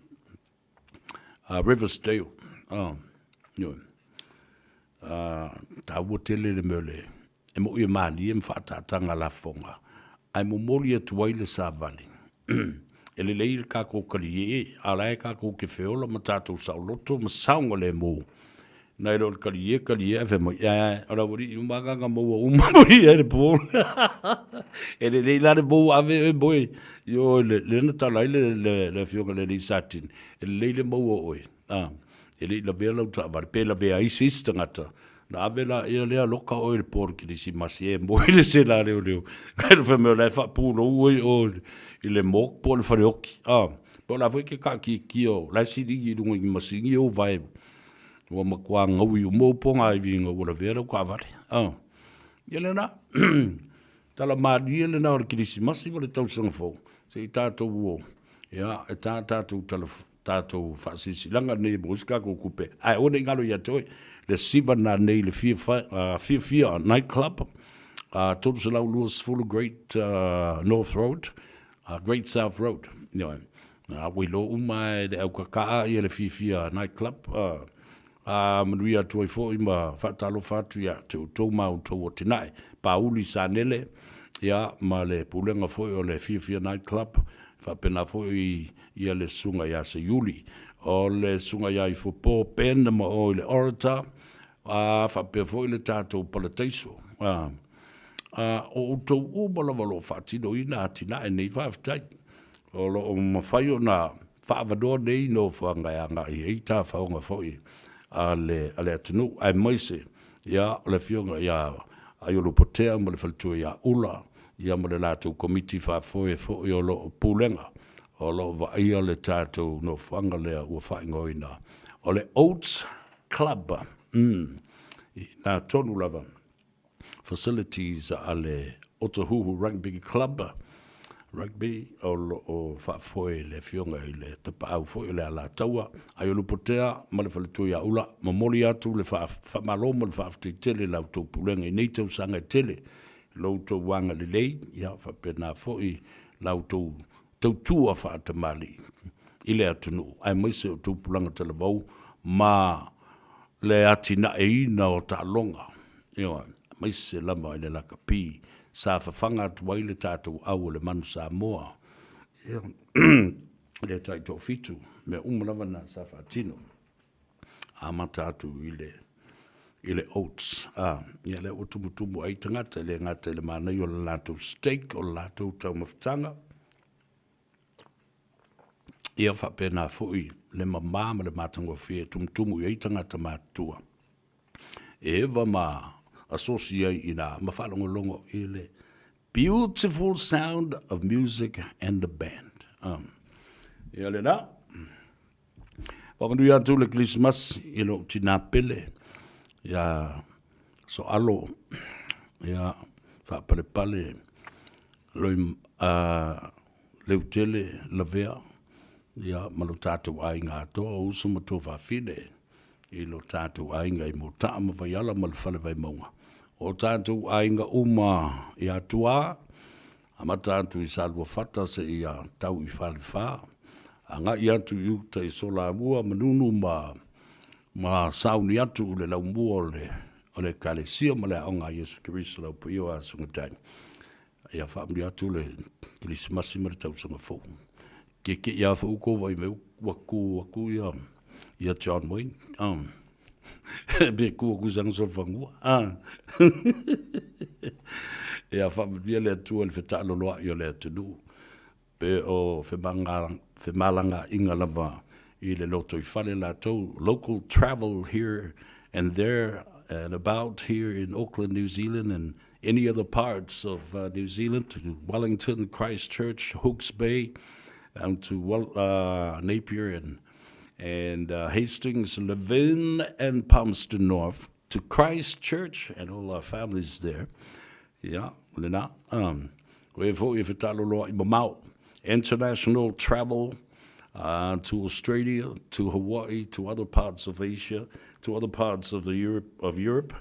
Riversdale. Tāua tele le mele. E mo i mali e mwhaatatanga la fonga. Ai mo mori atu ai le sa vali. E le leir ka kōkari e, alai ka kōke whiola ma tātou sauloto, ma saunga le mō. Nai rol kari e, e mo ora wari i umaganga mō a umamuri e le pō. E le leila le mō ave e boi. Yo, le na talai le whionga le satin. E le leile mō o oe. E le la vea lau ta avari, pe la vea isi tangata. Na ave la e lea loka oe le pōr ki si masi e mō le se la reo reo. Kai le whameo lai whapūro ue o i le mōk po le whareoki. Po la whai ke ka ki o, lai si rigi runga i masingi o vai. Ua makua ngau i umo ponga i vinga ura vera ka avari. Ia le na, tala maari le na ora kirisi masi ma le tausanga fau. Se i tātou uo. Ia, e tātou tātou whaasisi langa nei moska ko kupe. Ai, o nei ngalo ia toi. Le siva na nei le fia nightclub. Totu se lau luas full Great North Road. Great South Road. Wilo umai le au kakaa i le fia nightclub. Manuia tuai fo ima whatalo whatu ia te utou mau tau o tinai. Pauli Sanele, ia ma le pulenga fo o le fia nightclub. Whapena fo i le sunga ia se Yuli. O le sunga ia i fo pō pēna ma o le orata. Whapea fo i le tātou palataiso. O utou umala walo whatino i nā tina e nei whaftai. O lo o mawhai o nā whaavadoa nei no whangai i eita whaonga fo i. Ale atunu ai maise ia le fionga ia ai o potea mo le faltua ia ula ia mo le latou komiti fa foi o lo pulenga o lo va ia le tatou no fanga le ua whaingoina o le Oats Club na tonu lava facilities ale Otahuhu Rugby Club rugby o whaafoe le fionga i le tapa au foe le ala taua ai o lupotea ma le whaletu ia ula ma mori atu le whaamalomo le whaafte tele lau tau pulenga i nei tau sanga tele lau tau wanga le lei ia whapena foe lau tau tua whaatamali i le atunu ai maise o tau pulanga tala vau ma le atina e ina o ta longa ia maise lama i le laka pi sa whawhanga atuai le tātou au le manu sa moa. Le taito fitu, me umanawana sa whatino. Ma tātou i le oats. Ia le o tumutumu ai tangata, le ngata le mana i o le lātou steak, o le lātou tau mawhitanga. ia whapena fui le mamā ma le mātango whie tumtumu i tangata mātua. Eva ma associate i nā mawhalongolongo i le beautiful sound of music and the band. Ia le nā. Wakandu ia tu le Christmas i lo tina pele. Ia so alo. Ia whapale pale. Loi leu tele la vea. Ia malo tātou ai ngā toa usu ma tō whawhine. I lo tātou ai ngā i mo taa ma vai ala ma le whale vai maunga. O tātou ai ngā uma i atua. Ama tātou i salwa whata se i a tau i whale whaa. Anga i atu i uta i sola mua manunu ma sauni atu le lau mua o le kalesia ma le aonga Yesu Kirisi lau po iwa sungatai. Ia whaamri atu le Christmas ma le tausanga fau. Ke ia whauko vai me waku ia John Wayne. Be ku zang so fangua. Ia whaamri le atu le whetalo loa i o le atunu. Pe o whemalanga inga lava i le loto i whale la tau. Local travel here and there and about here in Auckland, New Zealand and any other parts of New Zealand, to Wellington, Christchurch, Hawke's Bay, down to Napier and Hastings, Levin and Palmerston North, to Christchurch and all our families there. Yeah, lena. International travel to Australia, to Hawaii, to other parts of Asia, to other parts of Europe,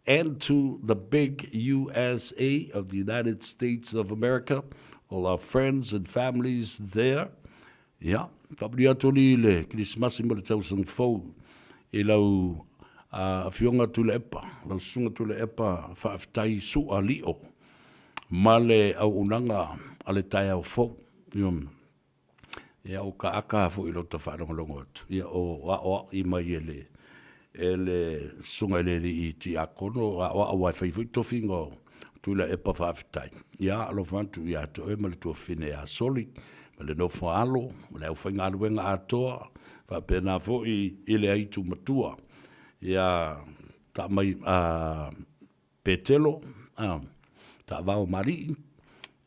and to the big USA of the United States of America. All our friends and families there. Yeah, Fabriatoli le Christmas mo le tausang fou. E lau fionga tu le epa, lau sunga tu le epa whaaftai su a lio. Male au unanga ale tai au fou. Ia o ka aka fo i lota whaarongolongo atu. Ia o i mai ele sunga ele i ti akono a wai whaiwhai tofingo tu la epa whaaftai. Ia alo whantu i ato e male tua whine a soli, male no whaalo, male au whainga aluenga atoa, whapena fo i ele aitu matua. Ia ta mai petelo, ta vau mari,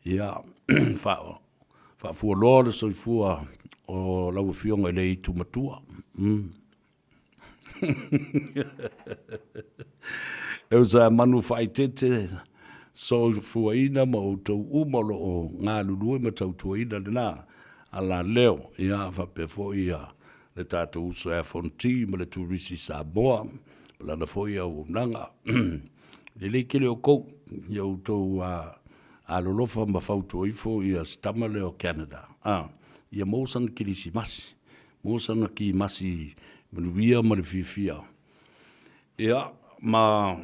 ia whao. Fa fu lor so fu o la fionga le tu matua. Eu sa manu fai tete so fu ina mo to umolo o nga lulu ma tau tu ina na ala leo ia fa pe fo ia le tatu so e fonti ma le tu risi sa boa la na fo ia o nanga le kile o ko yo to alolofa ma fautu ifo ia stamale o Canada. Ia mousan kilisi masi. Mousan ki masi manuia ma le fifia. Ia ma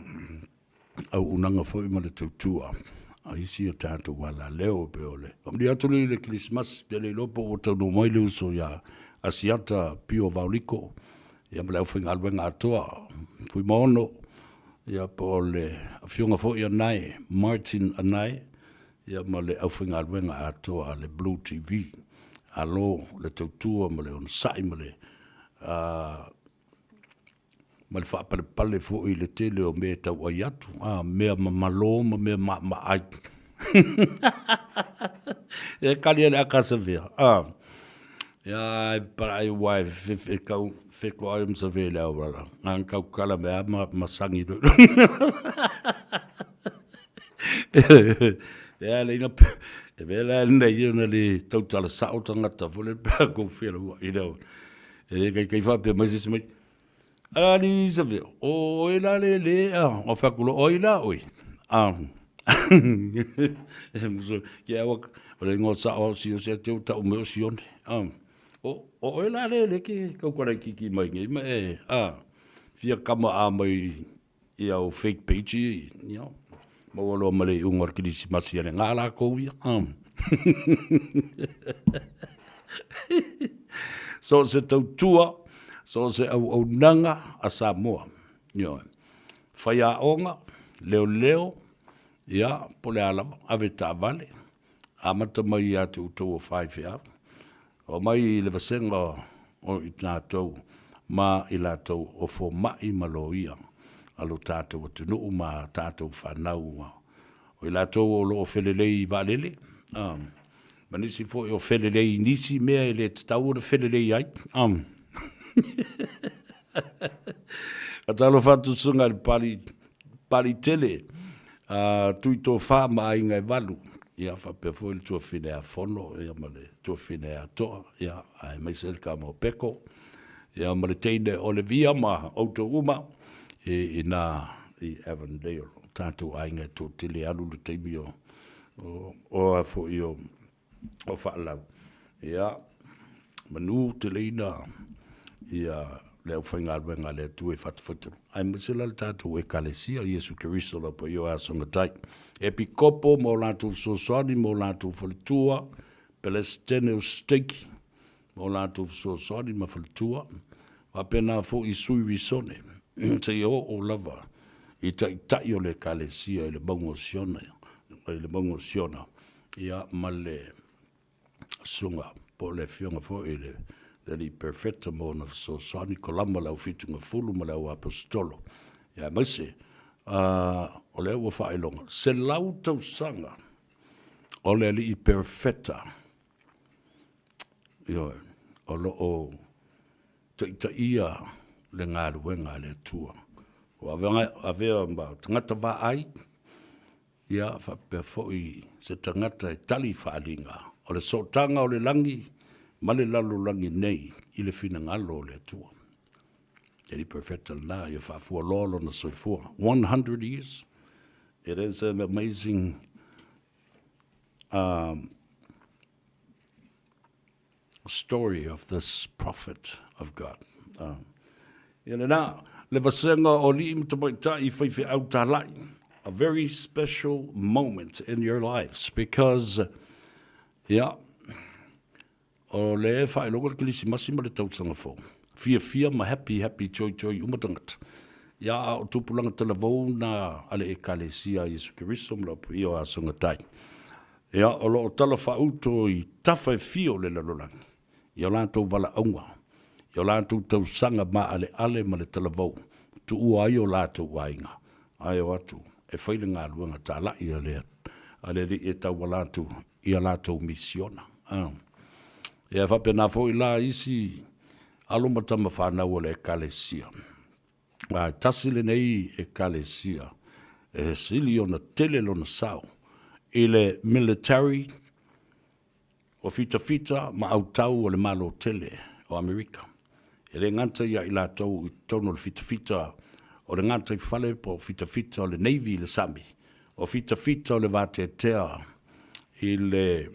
au unanga foi ma le tautua. A isi o tātou wala leo pe ole. Amri atuli le kilismas de le lopo o tau no mai leo so ia asiata pio vauliko. Ia ma leo whinga alwenga atoa. Pui maono. Ia po le fionga foi anai. Martin anai. Ia ma le awhinga alwenga atoa le Blue TV. Alo le tautua ma le on sai ma le whaapale pale fo i le tele o me tau ai atu. Mea malo ma mea ma ai. E kali ane akasa vea. Ia para ai wai wheko ai msa vea leo wala. Ngan kau kala mea ma sangi do. Ia leina e vela nei na le tautala sao tangata fole pa ko fero i do. E kai fa pe mai se mai. Ala ni se ve. O ela le o fa kulo o ila oi. Muso ke awa o le ngotsa o si o se te uta o me sion. O ela le ke ko ko ki mai ngai mai fia kama a mai ia o fake page you know. Mawalo male ungor kilisi masi ane ngala ko ia. So se tautua, so se au nanga a Samoa. Whaia onga, leo, ia, pole alawa, ave tā vale. Amata mai a te utou o whai whia. O mai le vasenga o i tātou ma i lātou o fo mai maloia alo tātou atunu ma tātou whanau o i lātou o lo whelelei valele manisi fo o whelelei nisi mea i le tau o whelelei ai a talo whatu sunga le pali tele tui tō wha ma ingai valu ia whape fo il tua whine a whono ia male tua whine a toa ia ai maisel ka mo peko ia male teine o le via ma auto uma i nā i Avondale tātou ainga tō tele alu le teimi o a fo i o whaalau ia manu tele ina ia le au whainga aluenga le tue whatawhataru. Ai masela le tātou e kalesia Iesu Keristo la po io asonga tai. E pi kopo mo lātou sosoani, mo lātou whalitua, pelestene o steiki, mo lātou sosoani ma whalitua, wapena fo i sui visone, te i o lava, i tai o le kalesia, i le maungo siona, ia ma le sunga, po le fionga fo i le Dali perfecta mo na so sani kolama lau fitu nga fulu ma lau apostolo. Ya maise, o leo wa whaelonga. Se lau tau sanga, o leo li i perfecta. O lo o te ita ia le ngā ruenga le tua. O avea mba tangata wa ai, ia whapea foi se tangata e tali whaalinga. O le sotanga o le langi, male lalo langi nei i le fina ngalo le tua. Teri perfecta la ia whafua lolo na soifua. 100 years. It is an amazing story of this prophet of God. Ia na, le vasenga o li imtamoita I whaiwhi au tālai. A very special moment in your lives because, o le whae longa le kilisi masi ma le tautanga fō. Fia ma happy choi umatangata. Ia o tupulanga talavou na ale e kalesia Iesu Keristo mla pu i o asonga tai. Ia o lo o tala whauto I tawhai fio le lalolangi. Ia o lātou wala aunga. Ia o lātou tausanga ma ale ma le talavou. Tu ua ai o lātou wainga. Ai o atu. E whaile ngā luanga tā lai ale e tau wa lātou. Ia lātou misiona. Ia whapena fo I la isi alomatama whanau le ekalesia. Tasile nei ekalesia. E sili o na tele lo na sao. I le military o fita ma au tau o le malo tele o Amerika. E le nganta ia I la tau I tono le fita o le nganta I whale po fita o le Navy le Sami. O fita o le Vatetea I le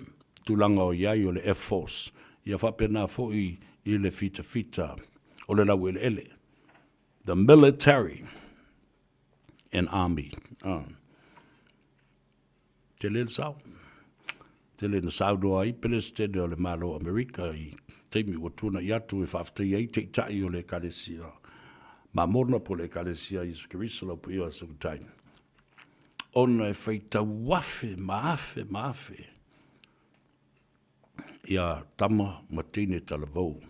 tulanga o iai o le Air Force. Ia whapena fo I le fita o le lau ele. The military and army. Te le sao. Te le na sao doa I pelestene o le malo Amerika I teimi o tuna I atu I whafta I te tai o le kalesia. Ma mona po le kalesia Iesu Keristo lau po iwa sakutai. Ona e whaita wafe, maafe. Ia tama matine talavou.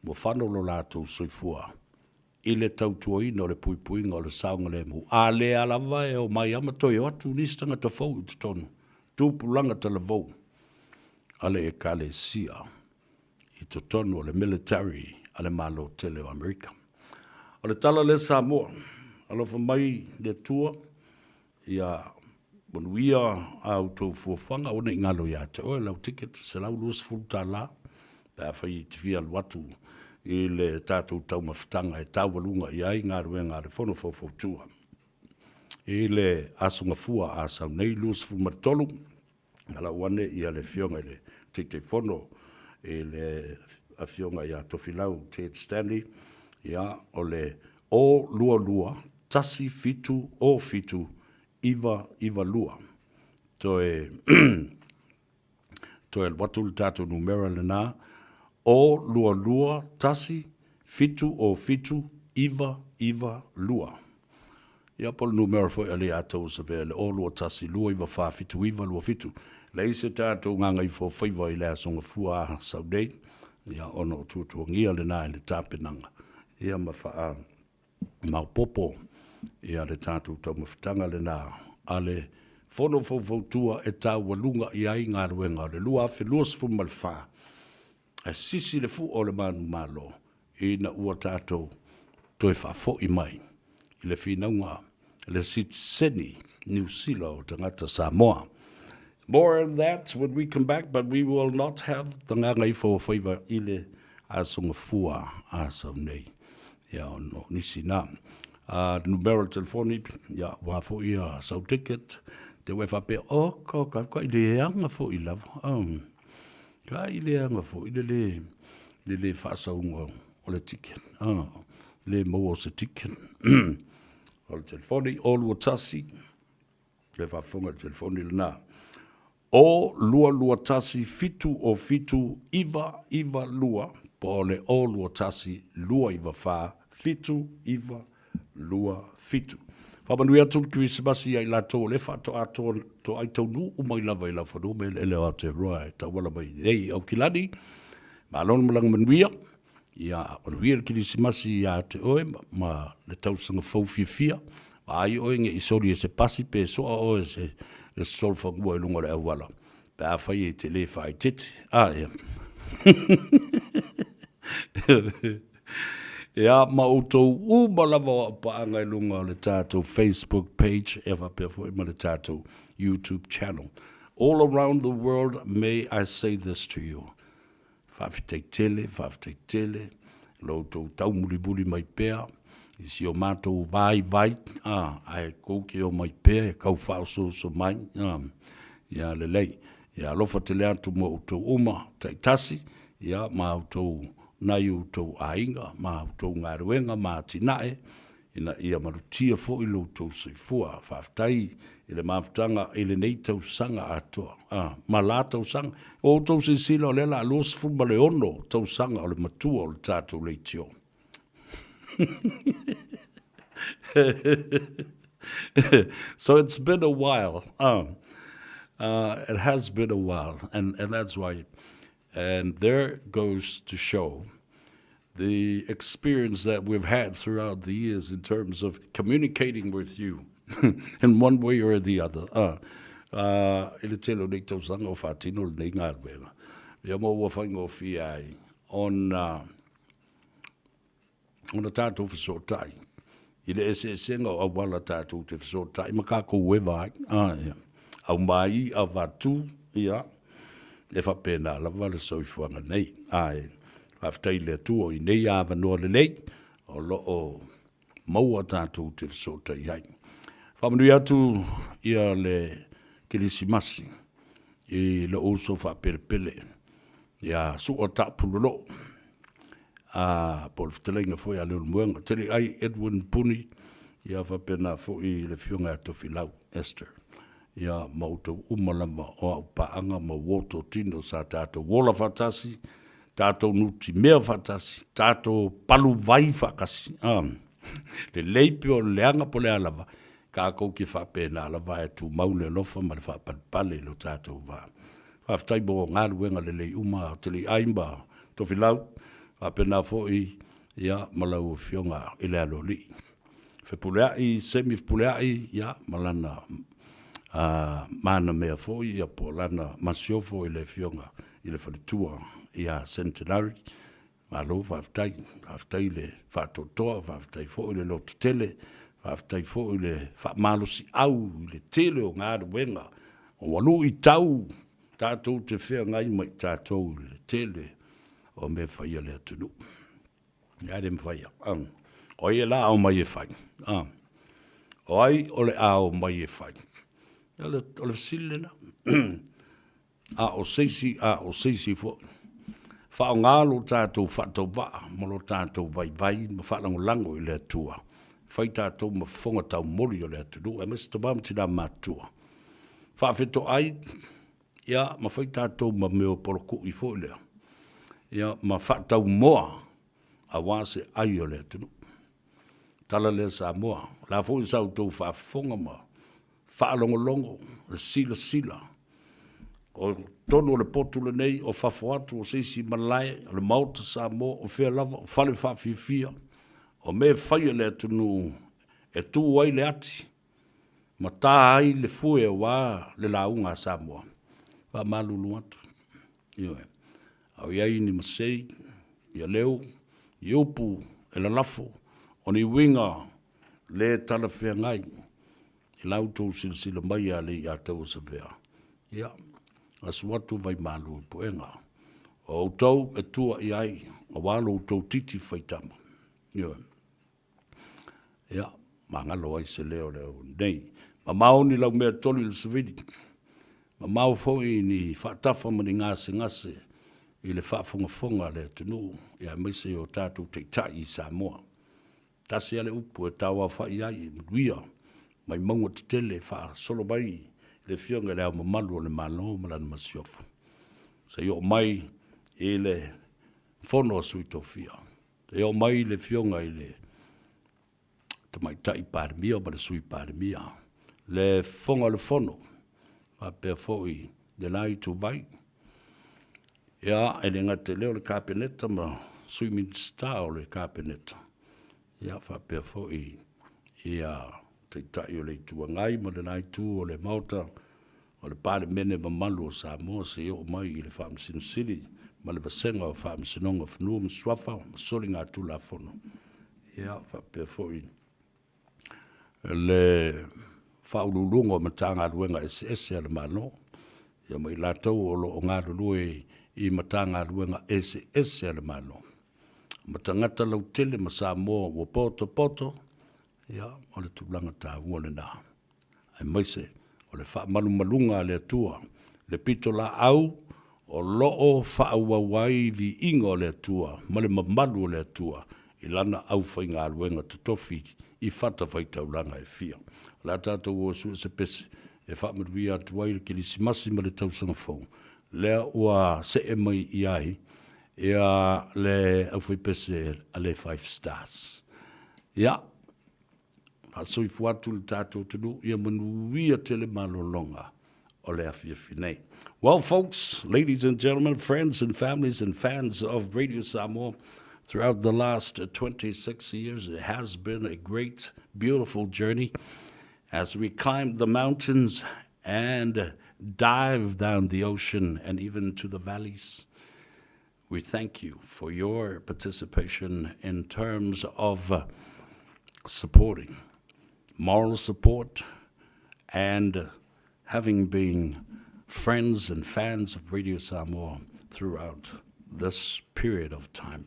Mo whano lo lātou soifua. I le tautuaina o le puipuinga o le saunga le mu. A le alawa e o mai amatoi o atu nistanga ta fau I tonu. Tūpulanga talavou. Ale e kalesia. I to tonu o le military ale malo tele o Amerika. O le tala le Samoa. Alofa mai le tua. Ia Manuia au tō fuafanga o nei ngalo ia te oe lau ticket se lau luas fulta la pa whai te fia watu I le tātou tau mawhitanga e tau walunga I ai ngā ruenga le whono whawhautua. I le asunga fua a sau nei luas fu martolu ala wane I le fionga le te whono I le a fionga ia tofilau Ted Stanley ia o le o lua tasi fitu o fitu Iva lua. Toe watu le tātou numera le nā. O lua tasi fitu o fitu iva lua. Ia pole numera foi ale atou sa vea le o lua tasi lua iva wha fitu iva lua fitu. Lei se tātou nganga I whawhaiwa I lea songa fua sau nei, ia ono o tūtua ngia le nā le tāpenanga. Ia mawha maupopo, ia le tātou tau mawhitanga le nā, ale whono whautua e tau walunga I ai ngā ruenga, le lua awhi luas fumal wha, a sisi le fu o le manu malo, I na ua tātou toi whafo I mai, I le whinaunga, le sit seni, New Zealand o tangata Samoa. More on that when we come back, but we will not have the ngangai for favor ile asonga fua asau nei. Ya no nisi na. Numero telefoni ya wafo ia sau ticket te wefa pe o ko ka ile anga fo ila. Ka ile anga fo ile le fa sau o le ticket. Le mo se ticket. O telefoni o luatasi. Le fa fonga telefoni na. O lua tasi fitu o fitu iwa lua, po le o lua tasi lua iwa wha, fitu iwa lua fitu. Whamanui atu ki wisimasi ai lato le wha to ato to ai tau nu umai lava I la whanu me ele o te roa e tau wala mai ei au kilani, ma alon malang manuia, ia manuia ki wisimasi ia te oe, ma le tau sanga fau fia, ma ai oe nge isori e se pasi pe soa oe se, e sol whangua I lunga le awala. Pe a whai e te le whai tete. Ia. Ia ma utou umalawa paanga I lunga le tātou Facebook page, e whapea fo ima le tātou YouTube channel. All around the world, may I say this to you. Whawhitei tele, loutou taumuri mai pēr, I si o mātou vai, ai kouke o mai pē, e kau whauso so mai, ia lelei, ia lofa te lea tu mo utou uma, taitasi, ia ma utou nai utou ainga, ma utou ngā ruenga, ma tinae, ina ia marutia fo I loutou soifua, whaftai, I le mawhtanga, I le nei tau sanga atoa, ma la tau sanga, o utou se sila o lela alos fuma le ono, tau sanga o le matua o le tātou leitio. So it's been a while. It has been a while, and that's why. And there goes to show the experience that we've had throughout the years in terms of communicating with you in one way or the other. Ele telo nei tau sanga o whatino nei ngā ruenga. Ia mo ua whaingo fi ai on a tātou whasotai. I le esenga o awala tātou te whasotai. Ma kako uewa ai. Au mai a watu, ia. E whapena lava le soifuanga nei. Whaftai le tua I nei a wanoa le nei. O lo o maua tātou te whasotai ai. Whamanui atu ia le kirisimasi. I le oso whaperepele. Ia sua tāpulolo. Paul Ftelenga foi a leon muanga. Tele ai Edwin Puni, ia whapena foi le fionga ato filau, Esther. Ia mautou umalama o au paanga ma woto tino sa tātou wola whatasi, tātou nuti mea whatasi, tātou palu vai whakasi. Le leipi o leanga po le alava, ka kou ki whapena alava e tu maule lofa ma le whapalpale lo tātou wā. Whaftai bo ngā ruenga le lei uma o tele aimba to filau, apena foi ia malau fionga I le aloli. Whepulea I semi pulea I ia malana mana mea foi ia po lana masiofo I le fionga I le whalitua ia centenary. Malo whaftai le whatotoa, whaftai foi le lotutele, whaftai foi le whamalosi au I le tele o ngā ruenga. O walu I tau, tātou te whea ngai mai tātou le tele. O me whaia lea tunu. Ia re mwhaia. O ia la au mai e whai. O ai o le au mai e whai. O le sile na. O seisi fo. Whao ngālo tātou whatau waa. Molo tātou vai vai. Ma whalango lango I lea tua. Whai tātou ma whonga tau mori o lea tunu. E mesta bam tina mātua. Whawheto ai. Ia ma whai tātou ma meo poroku I fo lea. Ia ma whatau moa a wase ai o lea tunu. Tala lea sa moa. La fo I sau tau whafonga ma. Whaalongolongo. Le sila. o tonu le potu le nei, o fafo atu, o seisi malai, o le mauta sa mo, o fea lava, o fale fafifia, o me whaia le atunu, e tu ai le ati, ma tā ai le fue wā le launga Samoa, wa malulu atu. Iwe, au iai ni masei, ia leo, i upu, e la lafo, o ni winga, le tala whea ngai, i lautou sila mai a le i atau sa whea. Ia, asuatu vai malu i puenga. O tau e tua i ai, o walo tau titi whaitama. Ia, ia, mangalo ai se leo nei. Ma maoni lau mea toli le savidi. Ma mau foi ni whaatafa mani ngase, i le whaafongafonga le tunu, ia meise o tātou te tai i Samoa. Tasi ale upu e tawa whai ai, mduia, mai maunga te tele, wha solo mai, le fionga le au mamalu o le malo, malana masiofa. Sa i o mai, e le fono sui tofia. E o mai le fionga i le, te mai tai pāremia, ma le sui pāremia. Le fonga le fono, pa pia foi, le lai tu vai. Ia, e le ngate leo le kāpeneta, ma sui minsta o le kāpeneta. Ia, fa pia foi, ia, te tai o le tua ngai, ma le nai tu o le mauta, o le pāre mene ma malu o Samoa, se o mai i le whaamsino siri, ma le vasenga o whaamsinonga whanua ma swafa, ma soli ngā tu la fono. Ia, fa pia foi, le whaululunga ma tā ngā ruenga SS ale mano, ia mai lātou o lo o ngā rurue i ma tā ngā ruenga SS ale mano. Ma tangata lau tele ma Samoa o poto, ia, o le tūlanga tā uole nā. Ai maise, o le whaamalunga le atua, le pito la au, o loo whaauawai vi ingo le atua, ma le mamalu le atua, i lana au whai ngā ruenga tutofi, i whata whai tauranga e fia. La tātou o sua se pese, e whaamaruia atuai le kiri simasi ma le tausanga whau. Lea ua se e mai i ai, ia le au whai pese a le 5 stars. Ia, pasoi fuatu le tātou tunu, ia manuia tele malolonga o le afia finei. Well, folks, ladies and gentlemen, friends and families and fans of Radio Samoa, throughout the last 26 years, it has been a great, beautiful journey as we climbed the mountains and dive down the ocean and even to the valleys. We thank you for your participation in terms of supporting, moral support, and having been friends and fans of Radio Samoa throughout this period of time.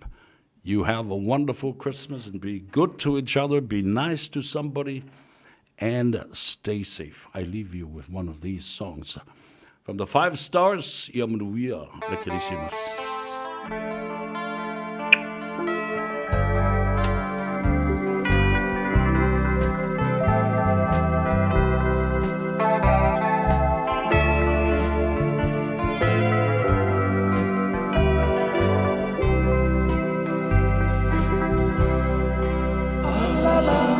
You have a wonderful Christmas and be good to each other, be nice to somebody, and stay safe. I leave you with one of these songs. From the 5 stars, Yamanuia Lekerisimas.
La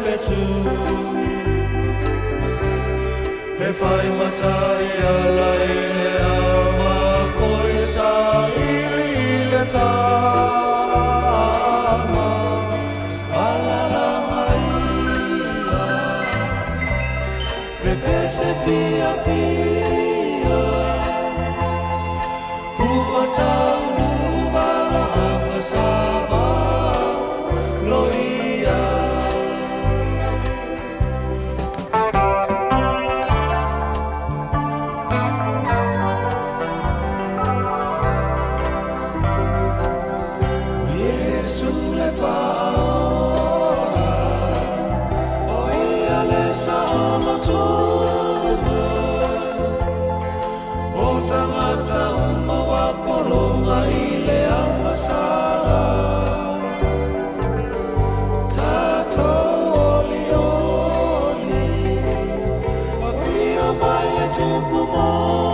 fetu e whai matai ala i le ama koe sa ili le tama alalanga ia pepe se fia fia ua tau nu vara anga sama loia Sule faora o ia le sa ono tuma o tangata uma wa poronga i le anga sara tato oli oli wa fia mai le tupu mo